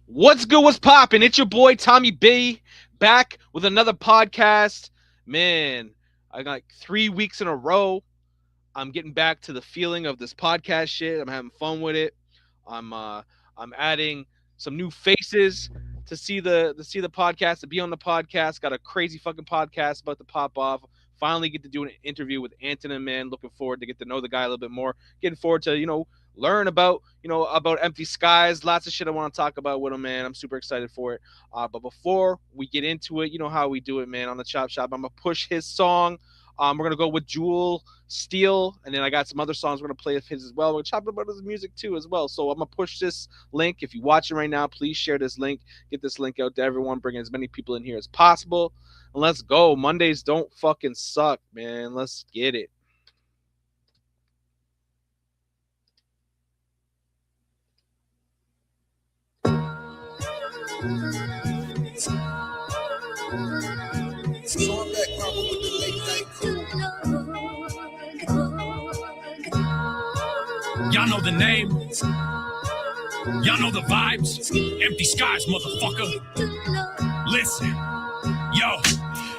What's good? What's poppin'? It's your boy Tommy B back with another podcast. Man, I got 3 weeks in a row. I'm getting back to the feeling of this podcast shit. I'm having fun with it. I'm uh I'm adding some new faces to see the podcast, to be on the podcast. Got a crazy fucking podcast about to pop off. Finally get to do an interview with Anthonym, man. Looking forward to get to know the guy a little bit more. Getting forward to, learn about Empty Skies. Lots of shit I want to talk about with him, man. I'm super excited for it. But before we get into it, you know how we do it, man. On the Chop Shop, I'm gonna push his song. We're gonna go with Jewel Steel, and then I got some other songs we're gonna play of his as well. We're gonna chop about his music too as well. So I'm gonna push this link. If you're watching right now, please share this link. Get this link out to everyone. Bring as many people in here as possible. And let's go. Mondays don't fucking suck, man. Let's get it. So I'm back popping with the late night crew. Y'all know the name. Y'all know the vibes. Empty skies, motherfucker. Listen, yo,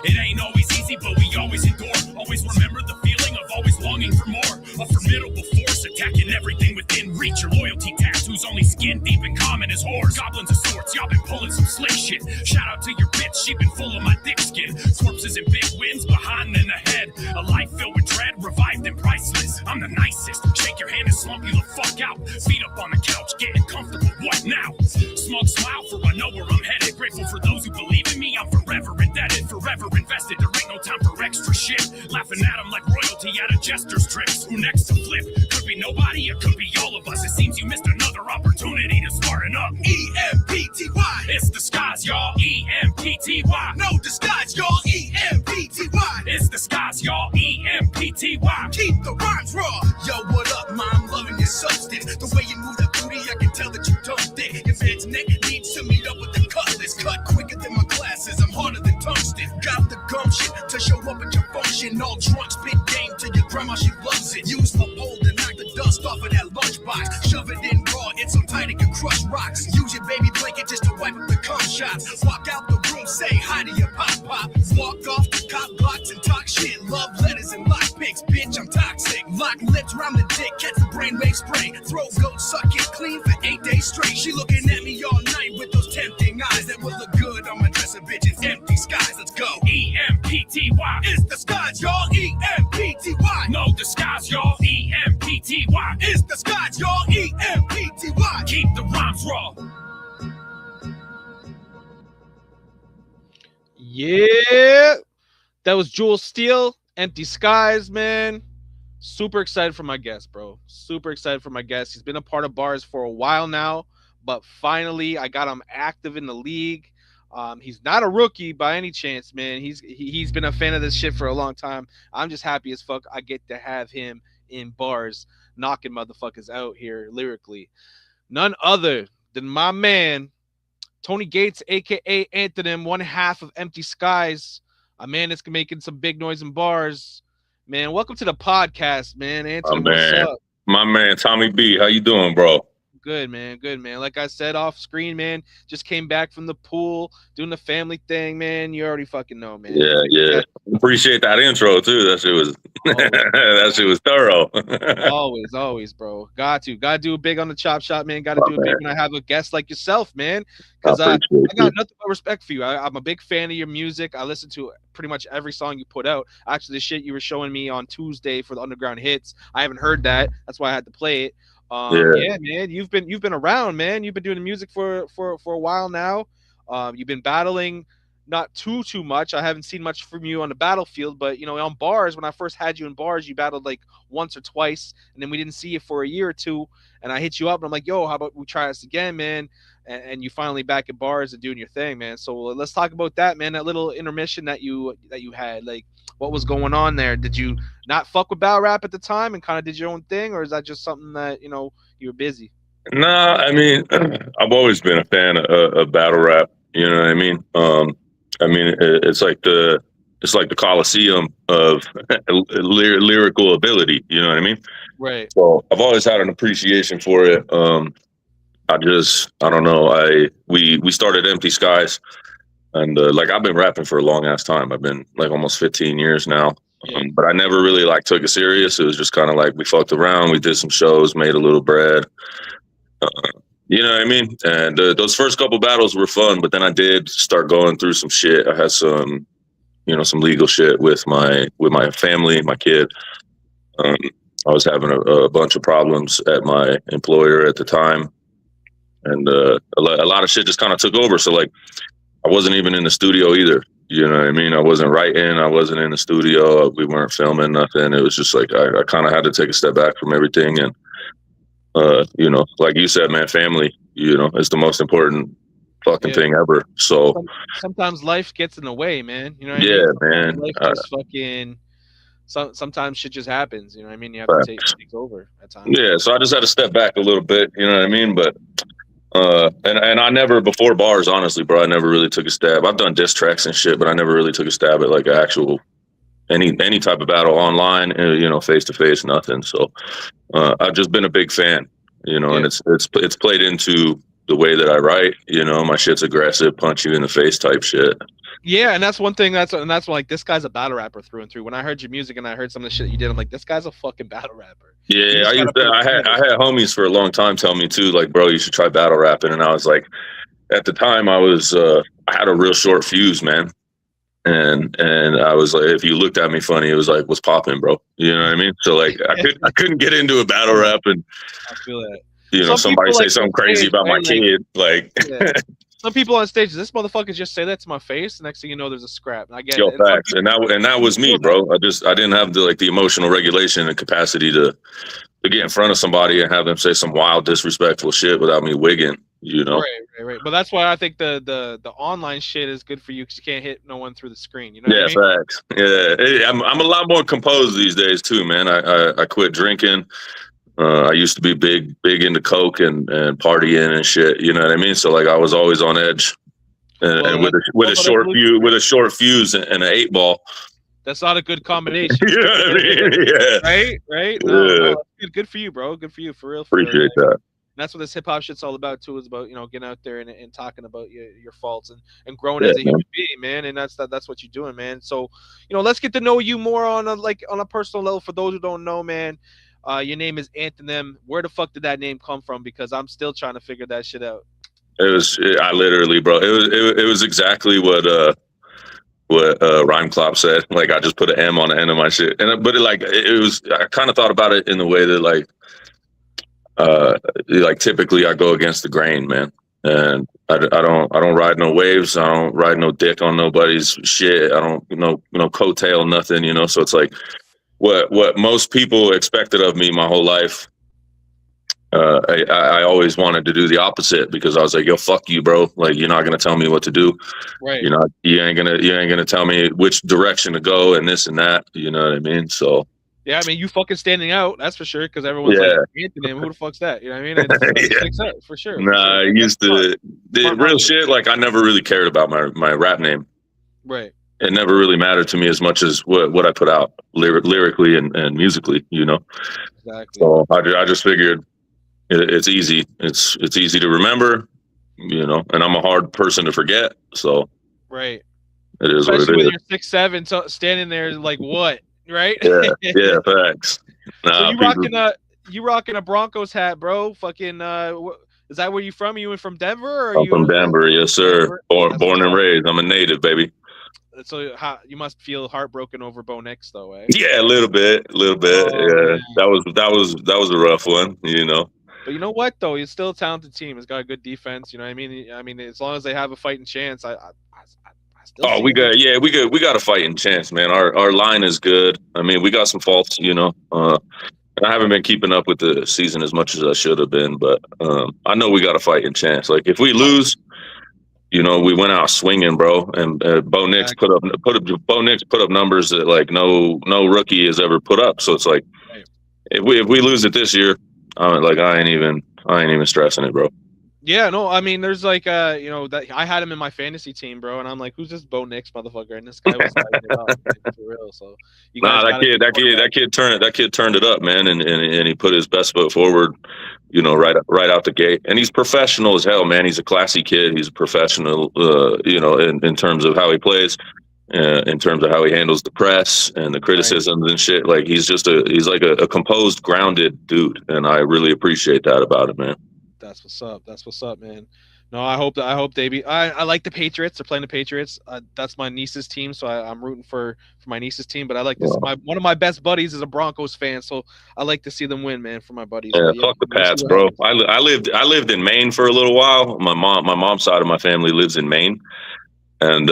it ain't always easy, but we always endure. Always remember the feeling of always longing for more. A formidable force attacking everything within reach. Your loyalty tattoos only skin deep and common as whores. Goblins of sorts, y'all been pulling some slick shit. Shout out to your bitch, she been full of my dick skin. Corpses and big wins behind and ahead. A life filled with dread, revived and priceless. I'm the nicest. Shake your hand and slump you the fuck out. Feet up on the couch, getting comfortable. What now? Smug smile, for I know where I'm headed. Grateful for those who believe in me. I'm forever indebted, forever invested. There ain't no time for extra shit. Laughing at them like royalty at a jester's tricks. Who next to flip? Could be nobody, it could be all of us. It seems you missed another opportunity to smarten up. E-M-P-T-Y. It's the skies, y'all. E-M-P-T-Y. No disguise, y'all. E-M-P-T-Y. It's the skies, y'all. E-M-P-T-Y. Keep the rhymes raw. Yo, what up, ma? I'm loving your substance. The way you move that booty, I can tell that you dumped it. Your man's neck needs to meet up with the cutlass. Cut quicker than my glasses. I'm harder than tungsten. Got the gumption to show up at your function. All drunk, spit game to your grandma, she loves it. Use my pole to knock the dust off of that lunchbox. Shove it in raw, it's so tight it can crush rocks. Use your baby blanket just to wipe up the cum shots. Walk out the room, say hi to your pop-pop. Walk off the cop blocks and talk shit. Love letters and lock picks, bitch, I'm toxic. Lock lips round the dick, catch the brainwave spray. Throat goat, suck it clean for 8 days straight. She looking at me all night with those tempting eyes that will look good on my dresser, bitch. It's empty skies, let's go. E-M-P-T-Y. It's the skies, y'all. E-M-P-T-Y. No disguise, y'all. E-M-P-T-Y. It's the skies, y'all. E-M-P-T-Y. Keep the rhymes raw. Yeah. That was Jewel Steel, Empty Skies, man. Super excited for my guest, bro. Super excited for my guest. He's been a part of bars for a while now, but finally I got him active in the league. He's not a rookie by any chance, man. He's been a fan of this shit for a long time. I'm just happy as fuck I get to have him in bars, knocking motherfuckers out here lyrically. None other than my man, Tony Gates, aka Anthonym, one half of Empty Skies. A man that's making some big noise in bars. Man, welcome to the podcast, man. Anthonym, what's up? My man, Tommy B. How you doing, bro? Good, man. Good, man. Like I said off screen, man, just came back from the pool, doing the family thing, man. You already fucking know, man. Yeah. Appreciate that intro, too. That shit was that shit was thorough. always, bro. Got to do a big on the Chop Shop, man. Got to do a big when I have a guest like yourself, man. Because I got nothing but respect for you. I'm a big fan of your music. I listen to pretty much every song you put out. Actually, the shit you were showing me on Tuesday for the Underground Hits, I haven't heard that. That's why I had to play it. Yeah, man, you've been around, man. You've been doing the music for a while now. You've been battling, not too much. I haven't seen much from you on the battlefield, but on bars, when I first had you in bars, you battled like once or twice, and then we didn't see you for a year or two. And I hit you up, and I'm like, "Yo, how about we try this again, man?" And you finally back at bars and doing your thing, man. So let's talk about that, man. That little intermission that you had, like, what was going on there? Did you not fuck with battle rap at the time and kind of did your own thing, or is that just something that you were busy? Nah, I mean, I've always been a fan of battle rap. You know what I mean? It's like the Coliseum of lyrical ability. You know what I mean? Right. So I've always had an appreciation for it. I don't know. We started Empty Skies, and like I've been rapping for a long ass time. I've been like almost 15 years now. Yeah. But I never really like took it serious. It was just kind of like we fucked around. We did some shows, made a little bread. You know what I mean? And those first couple battles were fun, but then I did start going through some shit. I had some, some legal shit with my family, my kid. I was having a bunch of problems at my employer at the time, and a lot of shit just kind of took over. So like, I wasn't even in the studio either. You know what I mean? I wasn't writing. I wasn't in the studio. We weren't filming nothing. It was just like I kind of had to take a step back from everything. And like you said, man, family. Is the most important fucking thing ever. So sometimes life gets in the way, man. You know what I yeah, mean? man. Life just fucking. Sometimes shit just happens. You know what I mean? You have to take over at times. Yeah, so I just had to step back a little bit. You know what I mean? But and I never, before B.A.R.Z, honestly, bro, I never really took a stab. I've done diss tracks and shit, but I never really took a stab at like actual any type of battle online. Face to face, nothing. So I've just been a big fan. And it's played into the way that I write. My shit's aggressive, punch you in the face type shit. Yeah, and that's one thing. That's like, this guy's a battle rapper through and through. When I heard your music and I heard some of the shit you did, I'm like, this guy's a fucking battle rapper. Yeah, I had homies for a long time tell me too, like, bro, you should try battle rapping. And I was like, at the time, I had a real short fuse, man. And I was like, if you looked at me funny, it was like, what's popping, bro? You know what I mean? So like, I couldn't get into a battle rap, and I feel that. Somebody say something crazy about my kid, like. Yeah. Some people on stage, this motherfucker just say that to my face. The next thing you know, there's a scrap. I get it. Facts. And that was me, bro. I didn't have the emotional regulation and capacity to get in front of somebody and have them say some wild, disrespectful shit without me wigging. Right. But that's why I think the online shit is good for you, because you can't hit no one through the screen. You know? Yeah, what I mean? Facts. Yeah, I'm a lot more composed these days too, man. I quit drinking. I used to be big into coke and partying and shit. You know what I mean? So like, I was always on edge, and with a short fuse and an 8-ball. That's not a good combination. You know what I mean? Yeah. Right. No, good for you, bro. Good for you, for real. Appreciate that. And that's what this hip hop shit's all about too. Is about getting out there and talking about your faults and growing as a human being, man. And that's what you're doing, man. So let's get to know you more on a personal level. For those who don't know, man. Your name is Anthonym. Where the fuck did that name come from? Because I'm still trying to figure that shit out. I literally, bro. It was exactly what Rhyme Clop said. Like, I just put an M on the end of my shit, but I kind of thought about it in the way that like typically I go against the grain, man. And I don't ride no waves. I don't ride no dick on nobody's shit. I don't coattail nothing. So it's like. What most people expected of me my whole life, I always wanted to do the opposite, because I was like, yo, fuck you, bro. Like, you're not gonna tell me what to do. Right. You ain't gonna tell me which direction to go and this and that. You know what I mean? So yeah, I mean, you fucking standing out, that's for sure, because everyone's like, Anthonym, who the fuck's that? You know what I mean? It's out, for sure. Nah, I used to the real shit. Like, I never really cared about my rap name. Right. It never really mattered to me as much as what I put out lyrically and musically, Exactly. So I just figured it's easy. It's easy to remember, and I'm a hard person to forget. So right. It is especially what it when is. you're 6'7", so standing there like what, right? Yeah, facts. Nah, so you rocking a Broncos hat, bro? Fucking is that where you from? You from Denver? I'm from Denver, yes, sir. Born and raised. I'm a native, baby. So you must feel heartbroken over Bo Nix, though, eh? Yeah, a little bit. Oh, yeah, man. That was a rough one, But you know what, though? It's still a talented team. It's got a good defense. You know what I mean? As long as they have a fighting chance, I still. We got a fighting chance, man. Our line is good. I mean, we got some faults, I haven't been keeping up with the season as much as I should have been, but I know we got a fighting chance. Like, if we lose. We went out swinging, bro, and Bo Nix put up numbers that like no rookie has ever put up. So it's like, if we lose it this year, I ain't even stressing it, bro. Yeah, no, I mean, there's like, that I had him in my fantasy team, bro, and I'm like, who's this Bo Nix motherfucker? And this guy was lighting it up, like, for real. So you Nah, guys that got a kid, good that kid, quarterback. that kid turned it up, man, and he put his best foot forward, right out the gate. And he's professional as hell, man. He's a classy kid. He's a professional, in terms of how he plays, in terms of how he handles the press and the Right. criticisms and shit. Like he's like a composed, grounded dude, and I really appreciate that about him, man. That's what's up. That's what's up, man. No, I hope they be. I like the Patriots. They're playing the Patriots. That's my niece's team, so I'm rooting for my niece's team. But I like this. Well, My one of my best buddies is a Broncos fan, so I like to see them win, man, for my buddies. yeah, But yeah, fuck the we'll see Pats, what bro. happens. I lived in Maine for a little while. My mom's side of my family lives in Maine, and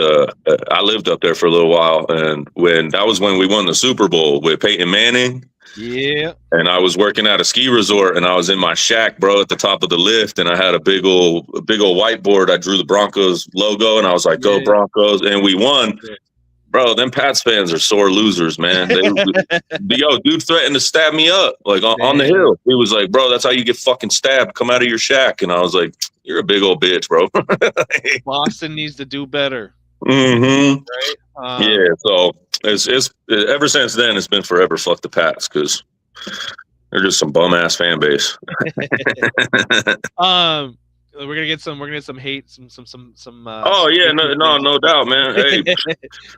I lived up there for a little while. And when we won the Super Bowl with Peyton Manning, Yeah, and I was working at a ski resort, and I was in my shack, bro, at the top of the lift, and I had a big old whiteboard. I drew the Broncos logo, and I was like, "Go yeah. Broncos!" And we won, Yeah. bro. Them Pats fans are sore losers, man. Dude threatened to stab me up, like on the Damn. hill. He was like, "Bro, that's how you get fucking stabbed. Come out of your shack." And I was like, "You're a big old bitch, bro." Boston needs to do better, hmm right? Yeah. So it's ever since then, it's been forever fuck the Pats because they're just some bum ass fan base. We're gonna get some hate, Oh some yeah, hatred no doubt, man. Hey,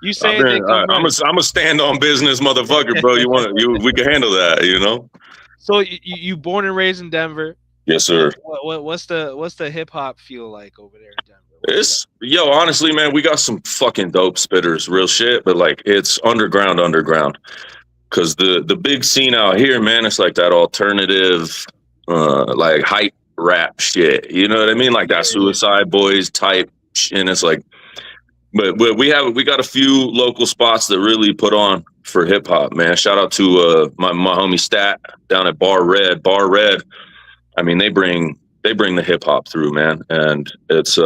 You say it, they come I'm running. a stand on business motherfucker, bro. We can handle that, you know? So you born and raised in Denver. Yes, sir. What's the hip hop feel like over there in Denver? What's it like? Honestly, man, we got some fucking dope spitters, real shit, but like it's underground. Cause the big scene out here, man, it's like that alternative, like hype rap shit. You know what I mean? Like that Yeah, Suicide Boys type, and it's like, but we got a few local spots that really put on for hip hop, man. Shout out to my homie Stat down at Bar Red. Bar Red, I mean, they bring the hip hop through, man, and it's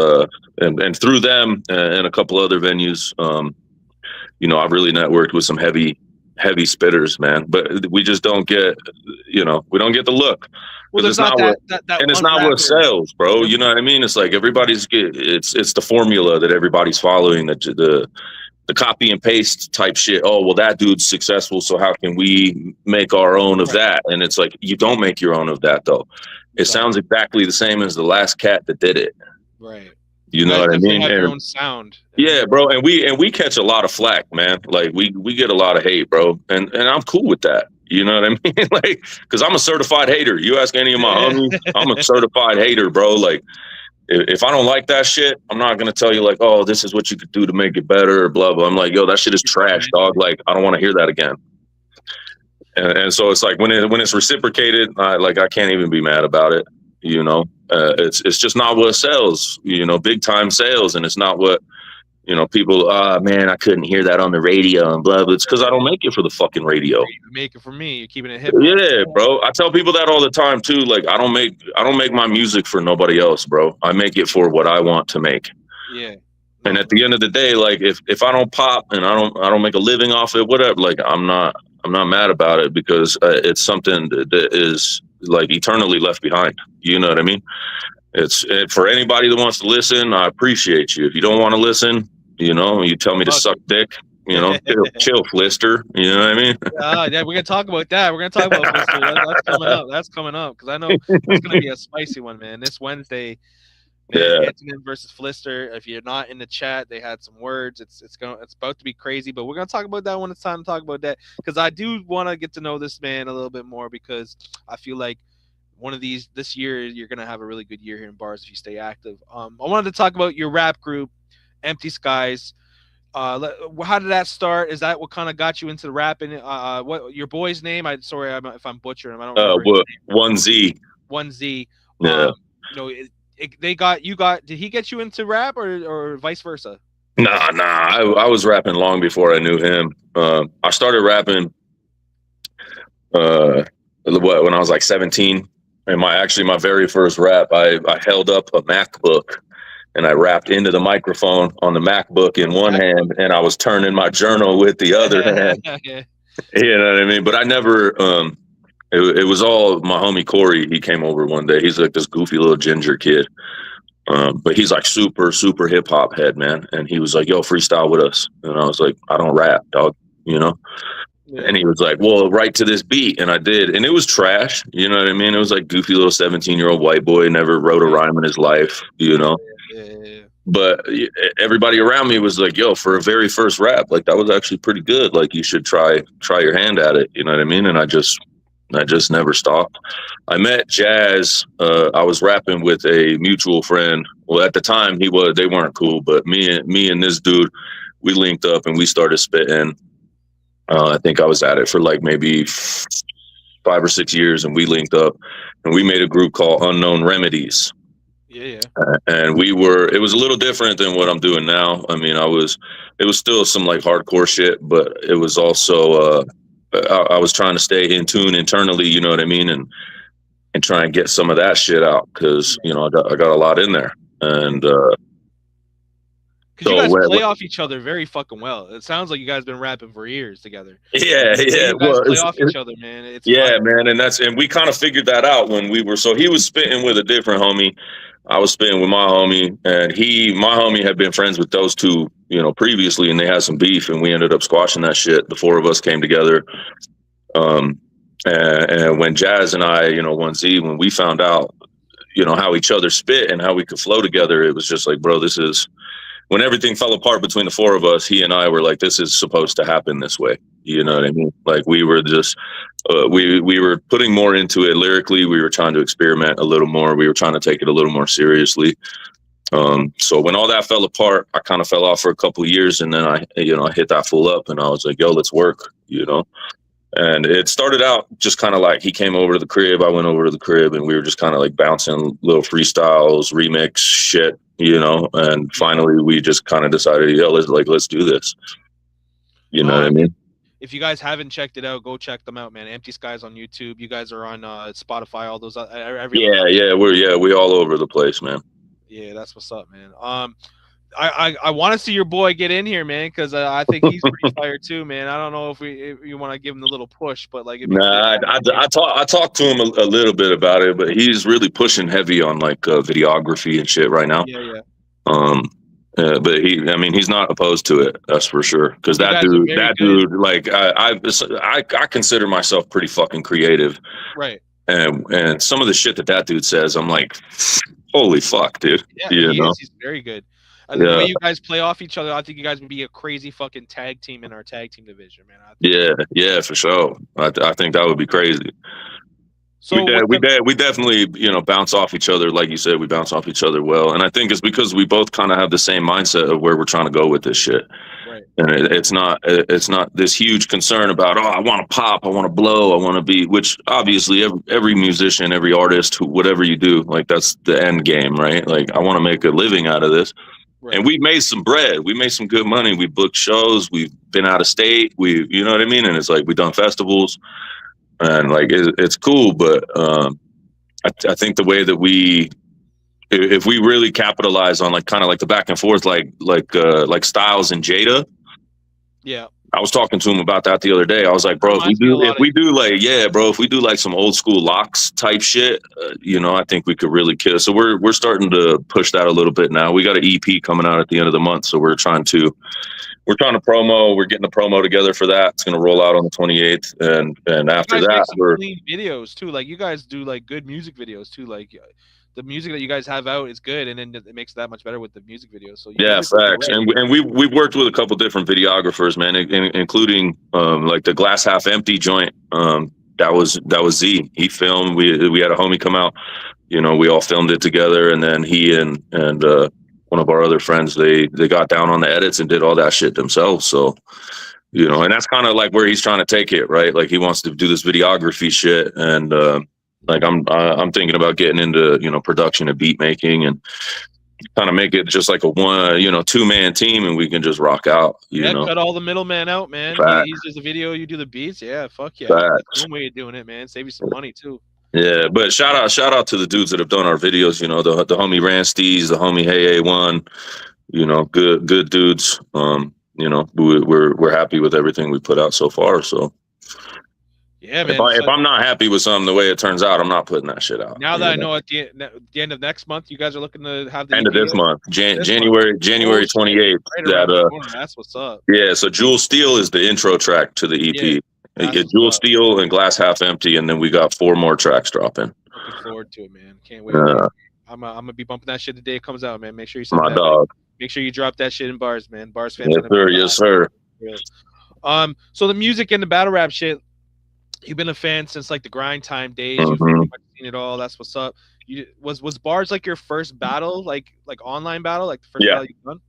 and through them and a couple other venues, I've really networked with some heavy spitters, man. But we just don't get, we don't get the look well, because there's it's not not that what that that and it's one not what rapper. sells, bro. There's You know what I mean? It's like it's the formula that everybody's following, the copy and paste type shit. Oh, well, that dude's successful, so how can we make our own of right, that? And it's like you don't make your own of that though. It sounds exactly, exactly the same as the last cat that did it. right. You You know guys what I definitely mean? have your And own sound, yeah, bro, and we catch a lot of flack, man. Like we get a lot of hate, bro, and I'm cool with that. You know what I mean? Like, because I'm a certified hater. You ask any of my homies, I'm a certified hater, bro. Like, if I don't like that shit, I'm not gonna tell you like, oh, this is what you could do to make it better or blah blah. I'm like, yo, that shit is keep it trash, dog. genuine. Like, I don't want to hear that again. And so it's like when it's reciprocated, I can't even be mad about it. It's just not what sells. Big time sales, and it's not what people. Man, I couldn't hear that on the radio and blah blah. It's because I don't make it for the fucking radio. You make it for me. You're keeping it hip hop. Yeah, bro. I tell people that all the time too. Like I don't make my music for nobody else, bro. I make it for what I want to make. Yeah. And No, at the end of the day, like if I don't pop and I don't make a living off it, whatever. Like I'm not mad about it because it's something that is like eternally left behind. You know what I mean? For anybody that wants to listen. I appreciate you. If you don't want to listen, you tell me to suck dick. Chill, Flister. You know what I mean? Yeah, we're gonna talk about that. We're gonna talk about Flister. That's coming up. That's coming up because I know that's gonna be a spicy one, man. This Wednesday, man, Yeah. Anthonym versus Flister. If you're not in the chat, they had some words. It's about to be crazy, but we're gonna talk about that when it's time to talk about that because I do want to get to know this man a little bit more because I feel like one of these this year you're gonna have a really good year here in bars if you stay active. I wanted to talk about your rap group, Empty Skies. How did that start? Is that what kind of got you into the rapping? What your boy's name? If I'm butchering him. I don't remember his What name. 1Z? 1Z. Yeah. They got you. Got Did he get you into rap or vice versa? Nah. I was rapping long before I knew him. I started rapping when I was like 17. And my very first rap, I held up a MacBook and I rapped into the microphone on the MacBook in one hand, and I was turning my journal with the other hand. Yeah. You know what I mean? But I never, It was all my homie Corey. He came over one day. He's like this goofy little ginger kid. But he's like super hip hop head, man. And he was like, yo, freestyle with us. And I was like, I don't rap, dog, you know? Yeah. And he was like, well, write to this beat. And I did. And it was trash. You know what I mean? It was like goofy little 17-year-old white boy, never wrote a rhyme in his life, you know? Yeah. But everybody around me was like, yo, for a very first rap, like that was actually pretty good. Like you should try your hand at it. You know what I mean? And I just never stopped. I met Jazz. I was rapping with a mutual friend. Well, at the time they weren't cool, but me and this dude, we linked up and we started spitting. I think I was at it for like maybe 5 or 6 years, and we linked up and we made a group called Unknown Remedies. Yeah. And it was a little different than what I'm doing now. I mean, it was still some like hardcore shit, but it was also, I was trying to stay in tune internally, you know what I mean? And try and get some of that shit out. Cause you know, I got a lot in there. And, because you guys play off each other very fucking well. It sounds like you guys been rapping for years together. Yeah. You guys play off each other, man. It's fun. Man. And we kind of figured that out when we were, so he was spitting with a different homie. I was spitting with my homie, and my homie had been friends with those two, you know, previously, and they had some beef, and we ended up squashing that shit. The four of us came together. And when Jazz and I, you know, 1Z, when we found out, you know, how each other spit and how we could flow together, it was just like, bro, this is, when everything fell apart between the four of us, he and I were like, this is supposed to happen this way. You know what I mean? Like we were just, we were putting more into it lyrically. We were trying to experiment a little more. We were trying to take it a little more seriously. So when all that fell apart, I kind of fell off for a couple of years, and then I hit that full up, and I was like, yo, let's work, you know? And it started out just kind of like he came over to the crib, I went over to the crib, and we were just kind of like bouncing little freestyles, remix shit, you know? And finally we just kind of decided, yo, let's do this. You know what I mean? If you guys haven't checked it out, go check them out, man. Empty Skies on YouTube. You guys are on Spotify, all those. We all over the place, man. Yeah, that's what's up, man. I want to see your boy get in here, man, because I think he's pretty fired too, man. I don't know if you want to give him a little push, but like, I talked to him a little bit about it, but he's really pushing heavy on like videography and shit right now. Yeah. But he's not opposed to it. That's for sure. Because that dude, like I consider myself pretty fucking creative, right? And some of the shit that dude says, I'm like, holy fuck, dude. Yeah, he's very good. The way you guys play off each other, I think you guys would be a crazy fucking tag team in our tag team division, man. Yeah, for sure. I think that would be crazy. So we definitely, you know, bounce off each other. Like you said, we bounce off each other well. And I think it's because we both kind of have the same mindset of where we're trying to go with this shit. Right. And it's not this huge concern about, I want to pop, I want to blow, I want to be, which obviously every musician, every artist, whatever you do, like that's the end game, right? Like I want to make a living out of this. Right. And we've made some bread. We made some good money. We booked shows. We've been out of state. You know what I mean? And it's like, we've done festivals. And like it's cool, but I think the way that if we really capitalize on like kind of like the back and forth, like Styles and Jada. Yeah, I was talking to him about that the other day. I was like, bro, if we do like some old school locks type shit, you know, I think we could really kill. So we're starting to push that a little bit now. We got an EP coming out at the end of the month, so we're trying to promo. We're getting the promo together for that. It's going to roll out on the 28th. And after that, we're clean videos too. Like you guys do like good music videos too. Like the music that you guys have out is good. And then it makes it that much better with the music videos. So yeah, facts. And we've worked with a couple different videographers, man, including like the Glass Half Empty joint. That was Z. He filmed, we had a homie come out, you know, we all filmed it together. And then he and one of our other friends, they got down on the edits and did all that shit themselves. So, you know, and that's kind of like where he's trying to take it, right? Like he wants to do this videography shit. And like I'm thinking about getting into, you know, production and beat making and kind of make it just like a 2-man team, and we can just rock out. You know, cut all the middleman out, man. He's just a video, you do the beats. Yeah, fuck yeah. That's one way of doing it, man. Save you some money too. Yeah, but shout out to the dudes that have done our videos. You know, the homie Ranstees, the homie Hey A1. You know, good dudes. You know, we're happy with everything we put out so far. So Yeah, man. If So I'm not happy with something the way it turns out, I'm not putting that shit out. now that I know at the end of next month, you guys are looking to have the End of EP this month, this month. January Oh, shit. 28th. Right around the That corner. That's what's up. yeah. So Jewel Steel is the intro track to the Yeah, EP. that's what's Jewel up. Steel and Glass Half Empty, and then we got 4 more tracks dropping. Looking forward to it, man. Can't wait, man. I'm gonna be bumping that shit the day it comes out, man. Make sure you send My that. dog. Make sure you drop that shit in bars, man. Bars fans. Yes, sir. Yes, sir. So the music and the battle rap shit, you've been a fan since like the grind time days. You've Mhm. pretty much seen it all. That's what's up. Was Bars like your first battle, like online battle, like the first Yeah. battle you've done?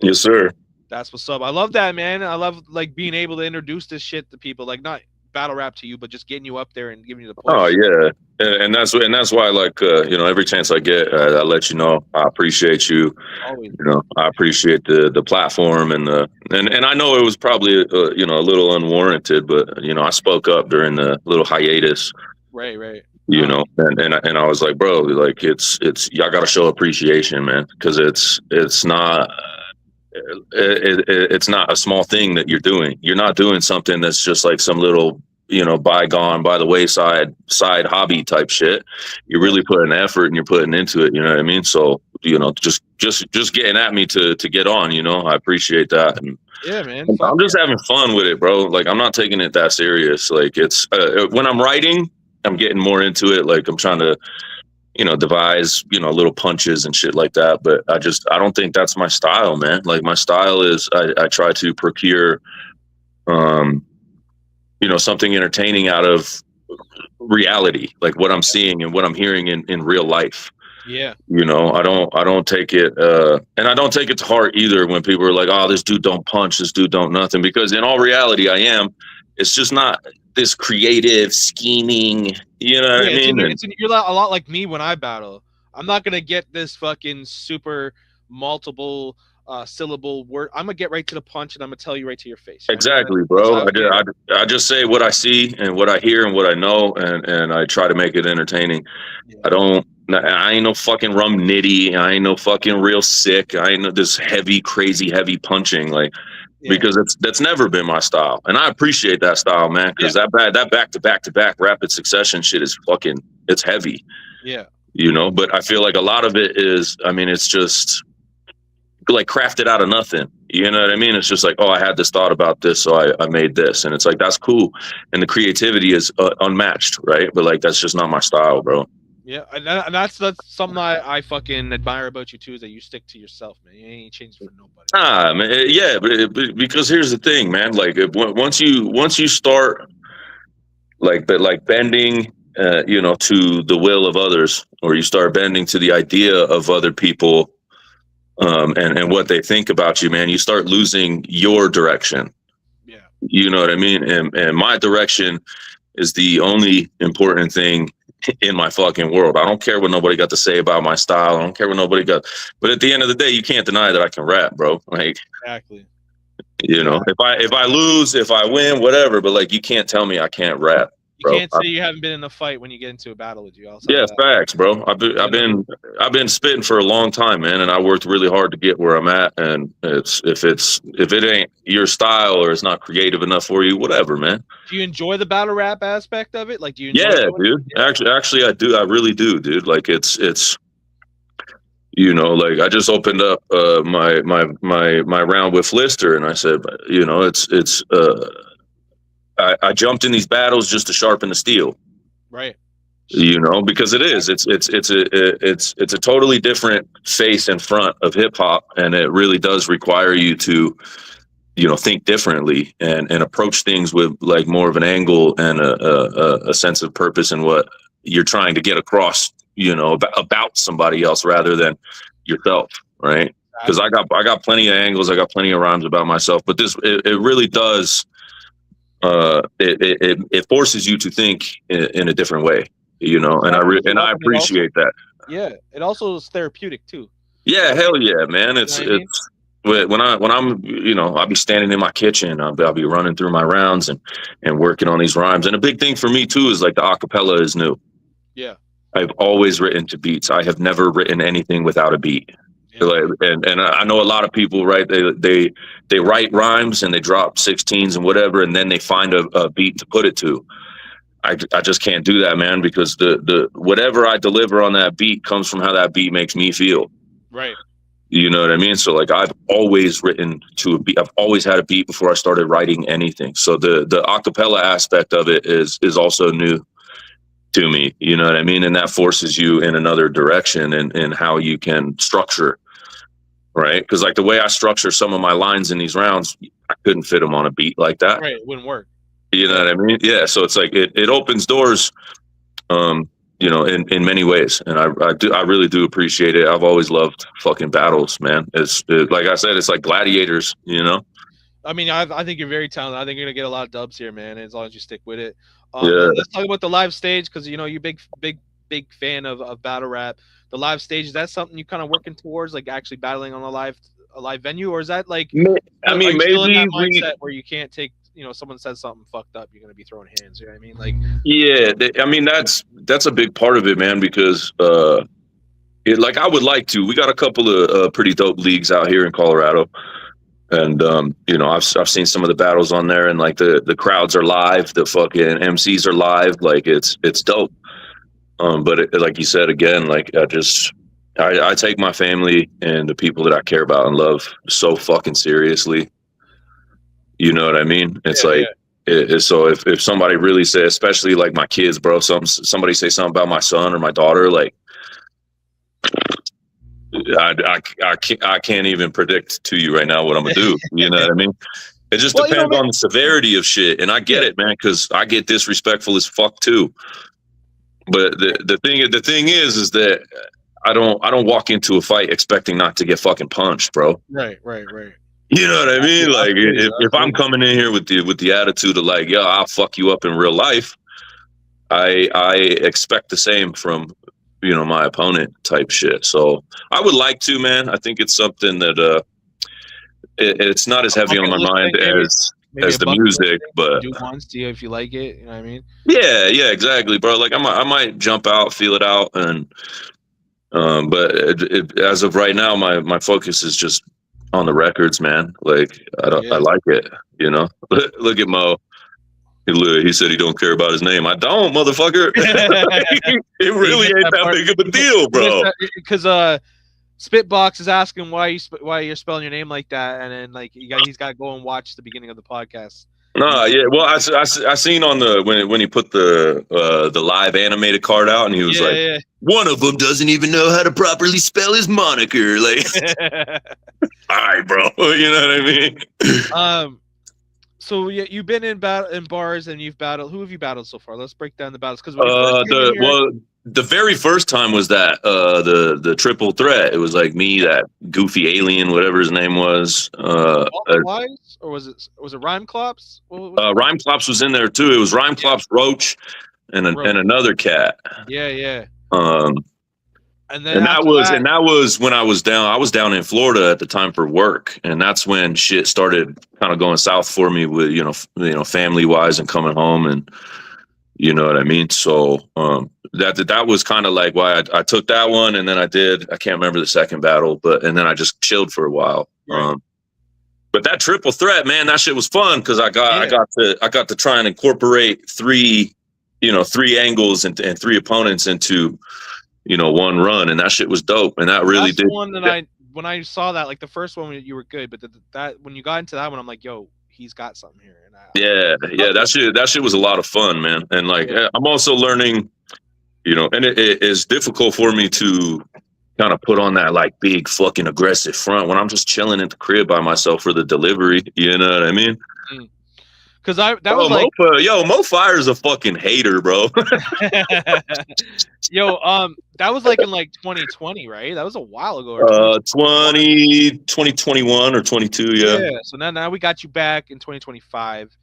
Yes, sir. That's what's up. I love that, man. I love like being able to introduce this shit to people, like not battle rap to you, but just getting you up there and giving you the push. Oh yeah, and that's why like every chance I get, I let you know I appreciate you. Always. I appreciate the platform and and I know it was probably a little unwarranted, but I spoke up during the little hiatus. Right. And I was like, bro, like it's y'all got to show appreciation, man, because it's not. It's not a small thing that you're doing. You're not doing something that's just like some little, bygone by the wayside side hobby type shit. You're really putting effort and you're putting into it. You know what I mean? So, just getting at me to get on, I appreciate that. And yeah, man. I'm just having fun with it, bro. Like I'm not taking it that serious. Like it's when I'm writing, I'm getting more into it. Like I'm trying to, devise, little punches and shit like that. But I don't think that's my style, man. Like my style is I try to procure, something entertaining out of reality, like what I'm seeing and what I'm hearing in real life. Yeah. I don't take it, and I don't take it to heart either when people are like, oh, this dude don't punch, this dude don't nothing, because in all reality, I am. It's just not this creative scheming, what I mean? You're a lot like me when I battle. I'm not gonna get this fucking super multiple syllable word. I'm gonna get right to the punch and I'm gonna tell you right to your face. Exactly, bro. I just say what I see and what I hear and what I know, and I try to make it entertaining. Yeah. I ain't no fucking rum nitty. I ain't no fucking real sick. I ain't no this heavy, crazy, heavy punching, like. Yeah. Because that's never been my style, and I appreciate that style, man. Because that back to back rapid succession shit is it's heavy. Yeah, But I feel like a lot of it is, it's just like crafted out of nothing. You know what I mean? It's just like, oh, I had this thought about this, so I made this, and it's like that's cool, and the creativity is unmatched, right? But like that's just not my style, bro. Yeah, and that's something I fucking admire about you too, is that you stick to yourself, man. You ain't changed for nobody. Man, yeah, but because here's the thing, man. Like once you start like bending, to the will of others, or you start bending to the idea of other people, and what they think about you, man, you start losing your direction. Yeah, you know what I mean. And my direction is the only important thing in my fucking world. I don't care what nobody got to say about my style. I don't care what nobody got. But at the end of the day, you can't deny that I can rap, bro. Like exactly. If I lose, if I win, whatever. But like, you can't tell me I can't rap. You can't say you haven't been in a fight when you get into a battle with you. Yeah, facts, bro. I've been spitting for a long time, man, and I worked really hard to get where I'm at. And if it ain't your style or it's not creative enough for you, whatever, man. Do you enjoy the battle rap aspect of it? Like, do you? Yeah, dude. Actually, I do. I really do, dude. Like, it's. Like I just opened up my round with Lister, and I said, it's. I jumped in these battles just to sharpen the steel, right? Because it is. It's a totally different face and front of hip hop, and it really does require you to, think differently and approach things with like more of an angle and a sense of purpose in what you're trying to get across, about somebody else rather than yourself, right? Because I got plenty of angles, I got plenty of rhymes about myself, but it really does. It forces you to think in a different way, and I appreciate that. Yeah, it also is therapeutic too. Yeah, hell yeah, man. It's when I'm I'll be standing in my kitchen, I'll be running through my rounds and working on these rhymes. And a big thing for me too is like the acapella is new. Yeah, I've always written to beats. I have never written anything without a beat. And I know a lot of people, right? They write rhymes and they drop 16s and whatever, and then they find a beat to put it to. I just can't do that, man, because the whatever I deliver on that beat comes from how that beat makes me feel. Right. You know what I mean? So like I've always written to a beat. I've always had a beat before I started writing anything. So the acapella aspect of it is also new to me. You know what I mean? And that forces you in another direction and how you can structure, right? Because like the way I structure some of my lines in these rounds, I couldn't fit them on a beat like that. Right. It wouldn't work. You know what I mean? Yeah. So it's like it opens doors, you know, in many ways. And I really do appreciate it. I've always loved fucking battles, man. Like I said, it's like gladiators, you know? I mean, I think you're very talented. I think you're gonna get a lot of dubs here, man. As long as you stick with it. Yeah. Let's talk about the live stage, because you know you're big fan of battle rap. The live stage, is that something you kind of working towards, like actually battling on a live venue, or is that like? I mean, maybe in that maybe mindset where you can't take, you know, someone says something fucked up, you're gonna be throwing hands. You know what I mean? Like, yeah. I mean, that's a big part of it, man, because like I would like to. We got a couple of pretty dope leagues out here in Colorado. And you know, I've seen some of the battles on there, and like the crowds are live, the fucking MCs are live, like it's dope. But like you said again, like I take my family and the people that I care about and love so fucking seriously. You know what I mean? It's so if somebody really say, especially like my kids, bro, somebody say something about my son or my daughter, like I can't even predict to you right now what I'm gonna do. You know what I mean? It just depends on the severity of shit, and I get it, man, because I get disrespectful as fuck too. But the thing is that I don't walk into a fight expecting not to get fucking punched, bro. Right. You know what I mean? Like if I'm coming in here with the attitude of like, yo, I'll fuck you up in real life, I expect the same from, you know, my opponent type shit. So I would like to, man. I think it's something that it's not as heavy on my mind as the music, but do once, see if you like it. You know what I mean? Yeah, exactly, bro. Like I might jump out, feel it out, and but as of right now, my focus is just on the records, man. Like I like it, you know. Look at Mo. He said he don't care about his name. I don't, motherfucker. It really ain't that big of a deal, bro. Because Spitbox is asking why you're spelling your name like that, and then like he's got to go and watch the beginning of the podcast. No, yeah. Well, I seen on the when he put the live animated card out, and he was one of them doesn't even know how to properly spell his moniker. Like, all right, bro. You know what I mean? So yeah, you've been in bars and you've battled. Who have you battled so far? Let's break down the battles, because the very first time was that the triple threat. It was like me, that goofy alien, whatever his name was. Wise, or was it Rhyme Clops? Rhyme Clops was in there too. It was Rhyme Clops, Roach, and another cat. Yeah. And that was when I was down in Florida at the time for work, and that's when shit started kind of going south for me with you know family wise and coming home, and you know what I mean. So that was kind of like why I took that one, and then I can't remember the second battle, and then I just chilled for a while. Right. But that triple threat, man, that shit was fun because I got to try and incorporate three angles and three opponents into, you know, one run, and that shit was dope, and that really did. One that when I saw that, like the first one, you were good, but that when you got into that one, I'm like, yo, he's got something here. And that shit was a lot of fun, man. And like, I'm also learning, you know, and it is difficult for me to kind of put on that like big fucking aggressive front when I'm just chilling in the crib by myself for the delivery. You know what I mean? Because was like, Mo Fire's a fucking hater, bro. That was like in like 2020, right? That was a while ago. 2021 or 22, yeah. Yeah. So now we got you back in 2025.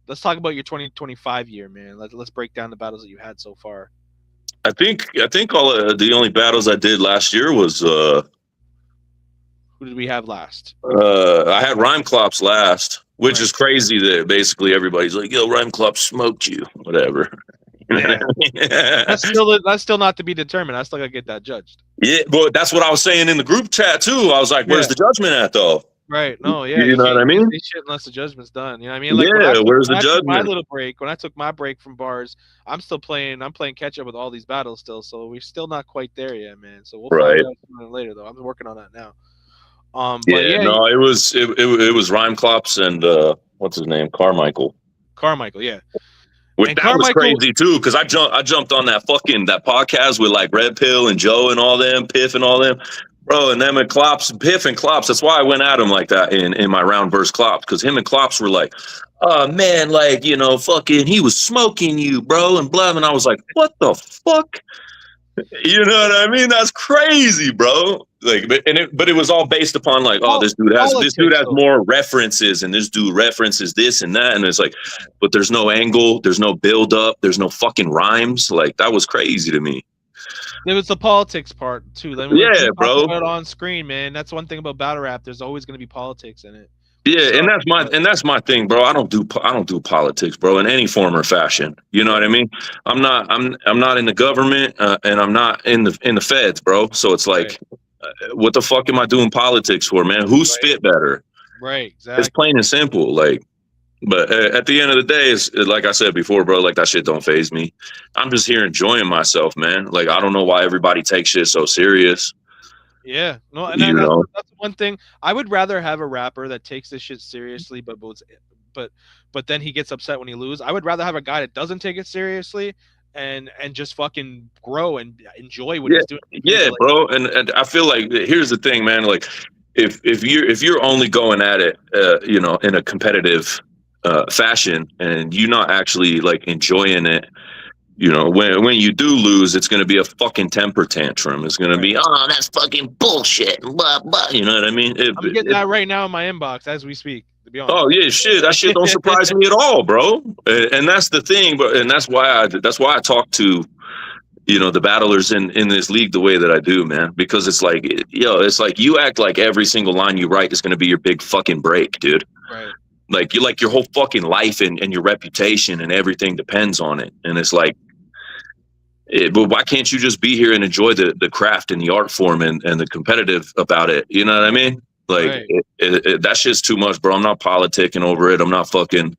Let's talk about your 2025 year, man. Let's break down the battles that you had so far. I think all the only battles I did last year was who did we have last? I had Rhyme Clops last. Which is crazy that basically everybody's like, yo, Rhyme Clop smoked you, whatever. Yeah. That's still not to be determined. I still gotta get that judged. Yeah, but that's what I was saying in the group chat too. I was like, where's the judgment at though? Right. No, yeah, You you know what I can't mean? say shit unless the judgment's done. You know what I mean? Like Yeah, where's the when I took my judgment? little break, when I took my break from bars, I'm playing catch up with all these battles still, so we're still not quite there yet, man. So we'll find Right. out sooner or later though. I'm working on that now. But Yeah, yeah, no, it was Rhyme Clops and what's his name? Carmichael. Carmichael, yeah. Which And that was Carmichael, crazy too, because I jumped on that podcast with like Red Pill and Joe and all them, Piff and all them, bro, and them and Klops, Piff and Klops. That's why I went at him like that in my round verse Klops, because him and Klops were like, oh man, like fucking, he was smoking you, bro, and blah, and I was like, what the fuck? You know what I mean? That's crazy, bro. Like, but it was all based upon like, oh, this dude politics has though. more references, and this dude references this and that, and it's like, but there's no angle, there's no build up, there's no fucking rhymes. Like that was crazy to me. There was the politics part too. Then we Yeah, talk bro. about it on screen, man. That's one thing about battle rap. There's always going to be politics in it. Yeah, So, and that's my thing, bro. I don't do politics, bro, in any form or fashion. You know what I mean? I'm not in the government, and I'm not in the feds, bro. So it's like, what the fuck am I doing politics for, man? Who spit better? right, It's exactly. plain and simple. Like, but at the end of the day, it's like I said before, bro. Like that shit don't faze me. I'm just here enjoying myself, man. Like I don't know why everybody takes shit so serious. Yeah, no, and You that's know? that's one thing. I would rather have a rapper that takes this shit seriously, but but then he gets upset when he loses. I would rather have a guy that doesn't take it seriously and just fucking grow and enjoy what Yeah, he's doing. yeah, bro. And I feel like here's the thing, man. Like if you're only going at it, in a competitive fashion, and you're not actually like enjoying it. When you do lose, it's going to be a fucking temper tantrum. It's going to be, oh, that's fucking bullshit. Blah, blah. You know what I mean? I'm getting that right now in my inbox as we speak. To be honest. Oh yeah, shit. That shit don't surprise me at all, bro. And that's the thing, and that's why I talk to the battlers in this league the way that I do, man. Because it's like, it's like you act like every single line you write is going to be your big fucking break, dude. Right. Like your whole fucking life and your reputation and everything depends on it. And it's like, but why can't you just be here and enjoy the craft and the art form and the competitive about it? You know what I mean? Like that shit's too much, bro. I'm not politicking over it. I'm not fucking.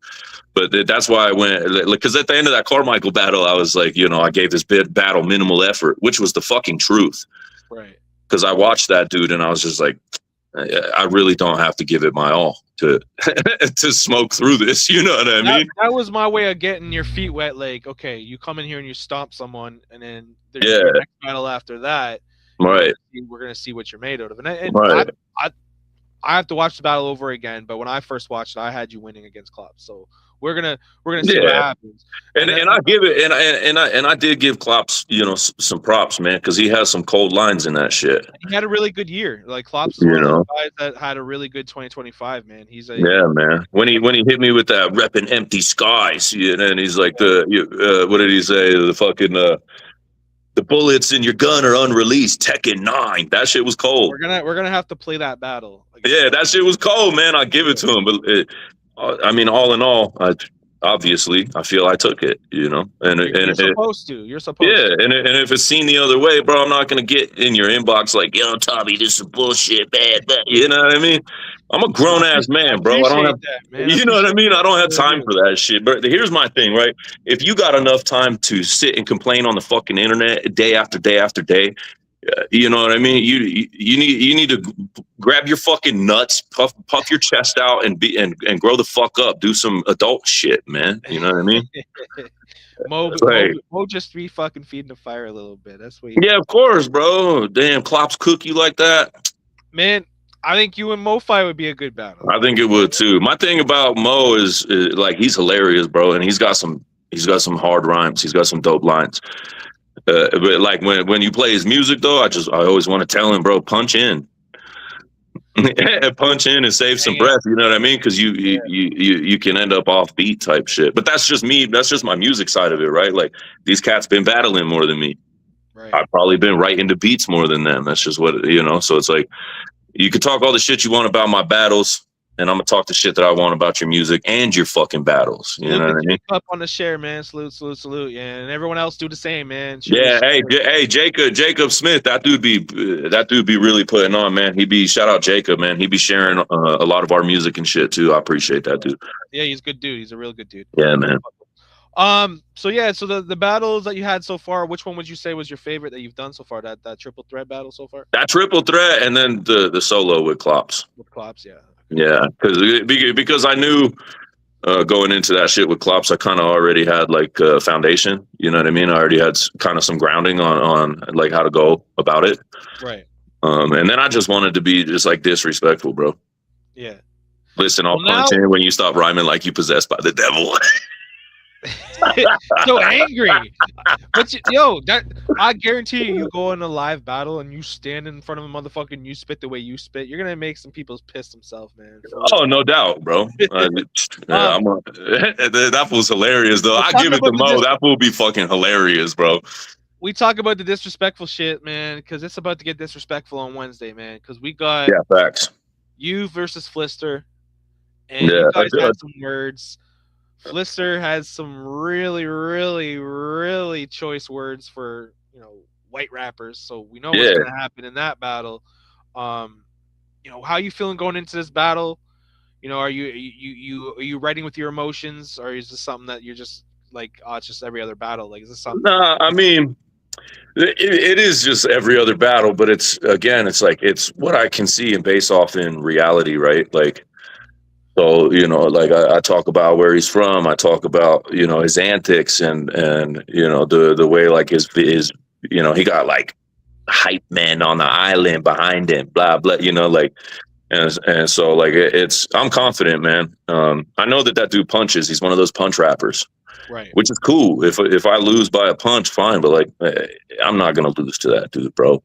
But that's why I went, because at the end of that Carmichael battle, I was like, I gave this battle minimal effort, which was the fucking truth. Right. Because I watched that dude and I was just like, I really don't have to give it my all to to smoke through this. You know what I mean? That was my way of getting your feet wet. Like, okay, you come in here and you stomp someone, and then your next battle after that, right? We're gonna see what you're made out of. And right. I have to watch the battle over again. But when I first watched it, I had you winning against Klopp. So we're gonna see what happens. And I give it, and I did give Klops, some props, man, because he has some cold lines in that shit. He had a really good year. Like Klops is one of those guys that had a really good 2025, man. Man. When he hit me with that repping empty skies, and he's like what did he say? The fucking the bullets in your gun are unreleased. Tekken 9. That shit was cold. We're gonna have to play that battle. Yeah, that shit was cold, man. I give it to him, but. I mean, all in all, obviously, I feel I took it, and you're supposed to. You're supposed to. And if it's seen the other way, bro, I'm not gonna get in your inbox like, yo, Tommy, this is bullshit, bad. You know what I mean? I'm a grown ass man, bro. I don't have, you know what I mean? I don't have time for that shit. But here's my thing, right? If you got enough time to sit and complain on the fucking internet day after day after day. You know what I mean? You need to grab your fucking nuts, puff your chest out, and grow the fuck up. Do some adult shit, man. You know what I mean? Mo just be fucking feeding the fire a little bit. That's what. Yeah, of course, bro. Damn, Klops cook you like that, man. I think you and Mo fight would be a good battle. I think it would too. My thing about Mo is like he's hilarious, bro, and he's got some hard rhymes. He's got some dope lines. But like when you play his music though, I always want to tell him, bro, punch in, punch in and save some breath. You know what I mean? Because you can end up off beat type shit. But that's just me. That's just my music side of it, right? Like these cats been battling more than me. Right. I've probably been right into beats more than them. That's just what So it's like you could talk all the shit you want about my battles. and I'm gonna talk the shit that I want about your music and your fucking battles. You know what I mean? Up on the share, man. Salute, yeah, and everyone else do the same, man. Yeah, hey, Jacob Smith, that dude be really putting on, man. Shout out Jacob, man. He be sharing a lot of our music and shit too. I appreciate that, dude. Yeah, he's a good dude. He's a real good dude. Yeah, man. So the battles that you had so far, which one would you say was your favorite that you've done so far? That triple threat battle so far? That triple threat, and then the solo with Klops. With Klops, yeah. Yeah, because I knew going into that shit with Klops, I kind of already had like a foundation. You know what I mean? I already had kind of some grounding on like how to go about it. Right. And then I just wanted to be just like disrespectful, bro. Yeah. Listen, I'll punch in when you stop rhyming like you possessed by the devil. So angry, but I guarantee you go in a live battle and you stand in front of a motherfucker and you spit the way you spit, you're gonna make some people piss themselves, man. Oh, no doubt, bro. That fool's hilarious, though. I give it to Mo. That fool be fucking hilarious, bro. We talk about the disrespectful shit, man, because it's about to get disrespectful on Wednesday, man. Because we got facts. You versus Flister, and you guys had some words. Flister has some really, really, really choice words for white rappers, so we know what's gonna happen in that battle. How you feeling going into this battle? Are you writing with your emotions, or is this something that you're just like, oh, it's just every other battle? Like, is this something? Nah, I mean, it is just every other battle, but it's what I can see and base off in reality, right? Like. So, like I talk about where he's from. I talk about, his antics and the way like his he got like hype men on the island behind him, blah, blah, and so like I'm confident, man. I know that dude punches. He's one of those punch rappers, right? Which is cool. If I lose by a punch, fine. But like, I'm not going to lose to that dude, bro.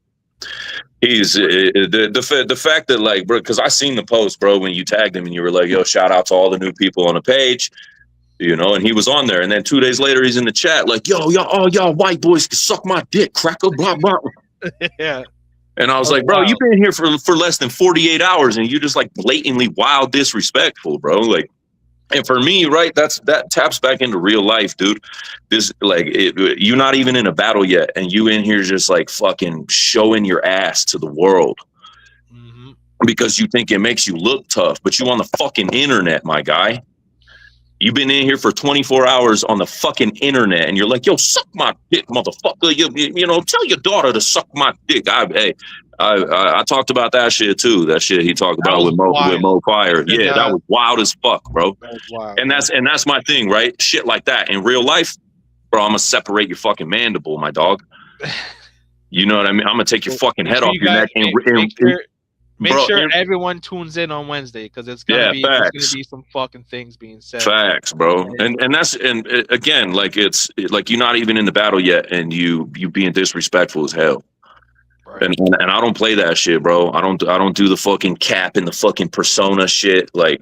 He's the fact that like, bro, because I seen the post, bro, when you tagged him and you were like, yo, shout out to all the new people on the page, and he was on there, and then 2 days later he's in the chat like, yo, all y'all white boys can suck my dick, cracker, blah blah. Yeah. And I was like, bro, you've been here for less than 48 hours and you just like blatantly wild disrespectful, bro. Like, and for me, right, that taps back into real life, dude. This like you're not even in a battle yet, and you in here just like fucking showing your ass to the world because you think it makes you look tough, but you on the fucking internet, my guy. You've been in here for 24 hours on the fucking internet, and you're like, yo, suck my dick, motherfucker. Tell your daughter to suck my dick. I talked about that shit too. That shit he talked about with Mo Fire. Yeah, that was wild as fuck, bro. And that's my thing, right? Shit like that in real life, bro. I'm gonna separate your fucking mandible, my dog. You know what I mean? I'm gonna take your fucking head off your neck Make sure everyone tunes in on Wednesday because it's gonna be some fucking things being said. Facts, bro. And again, like it's like you're not even in the battle yet, and you being disrespectful as hell. Right. And I don't play that shit, bro. I don't do the fucking cap and the fucking persona shit. Like,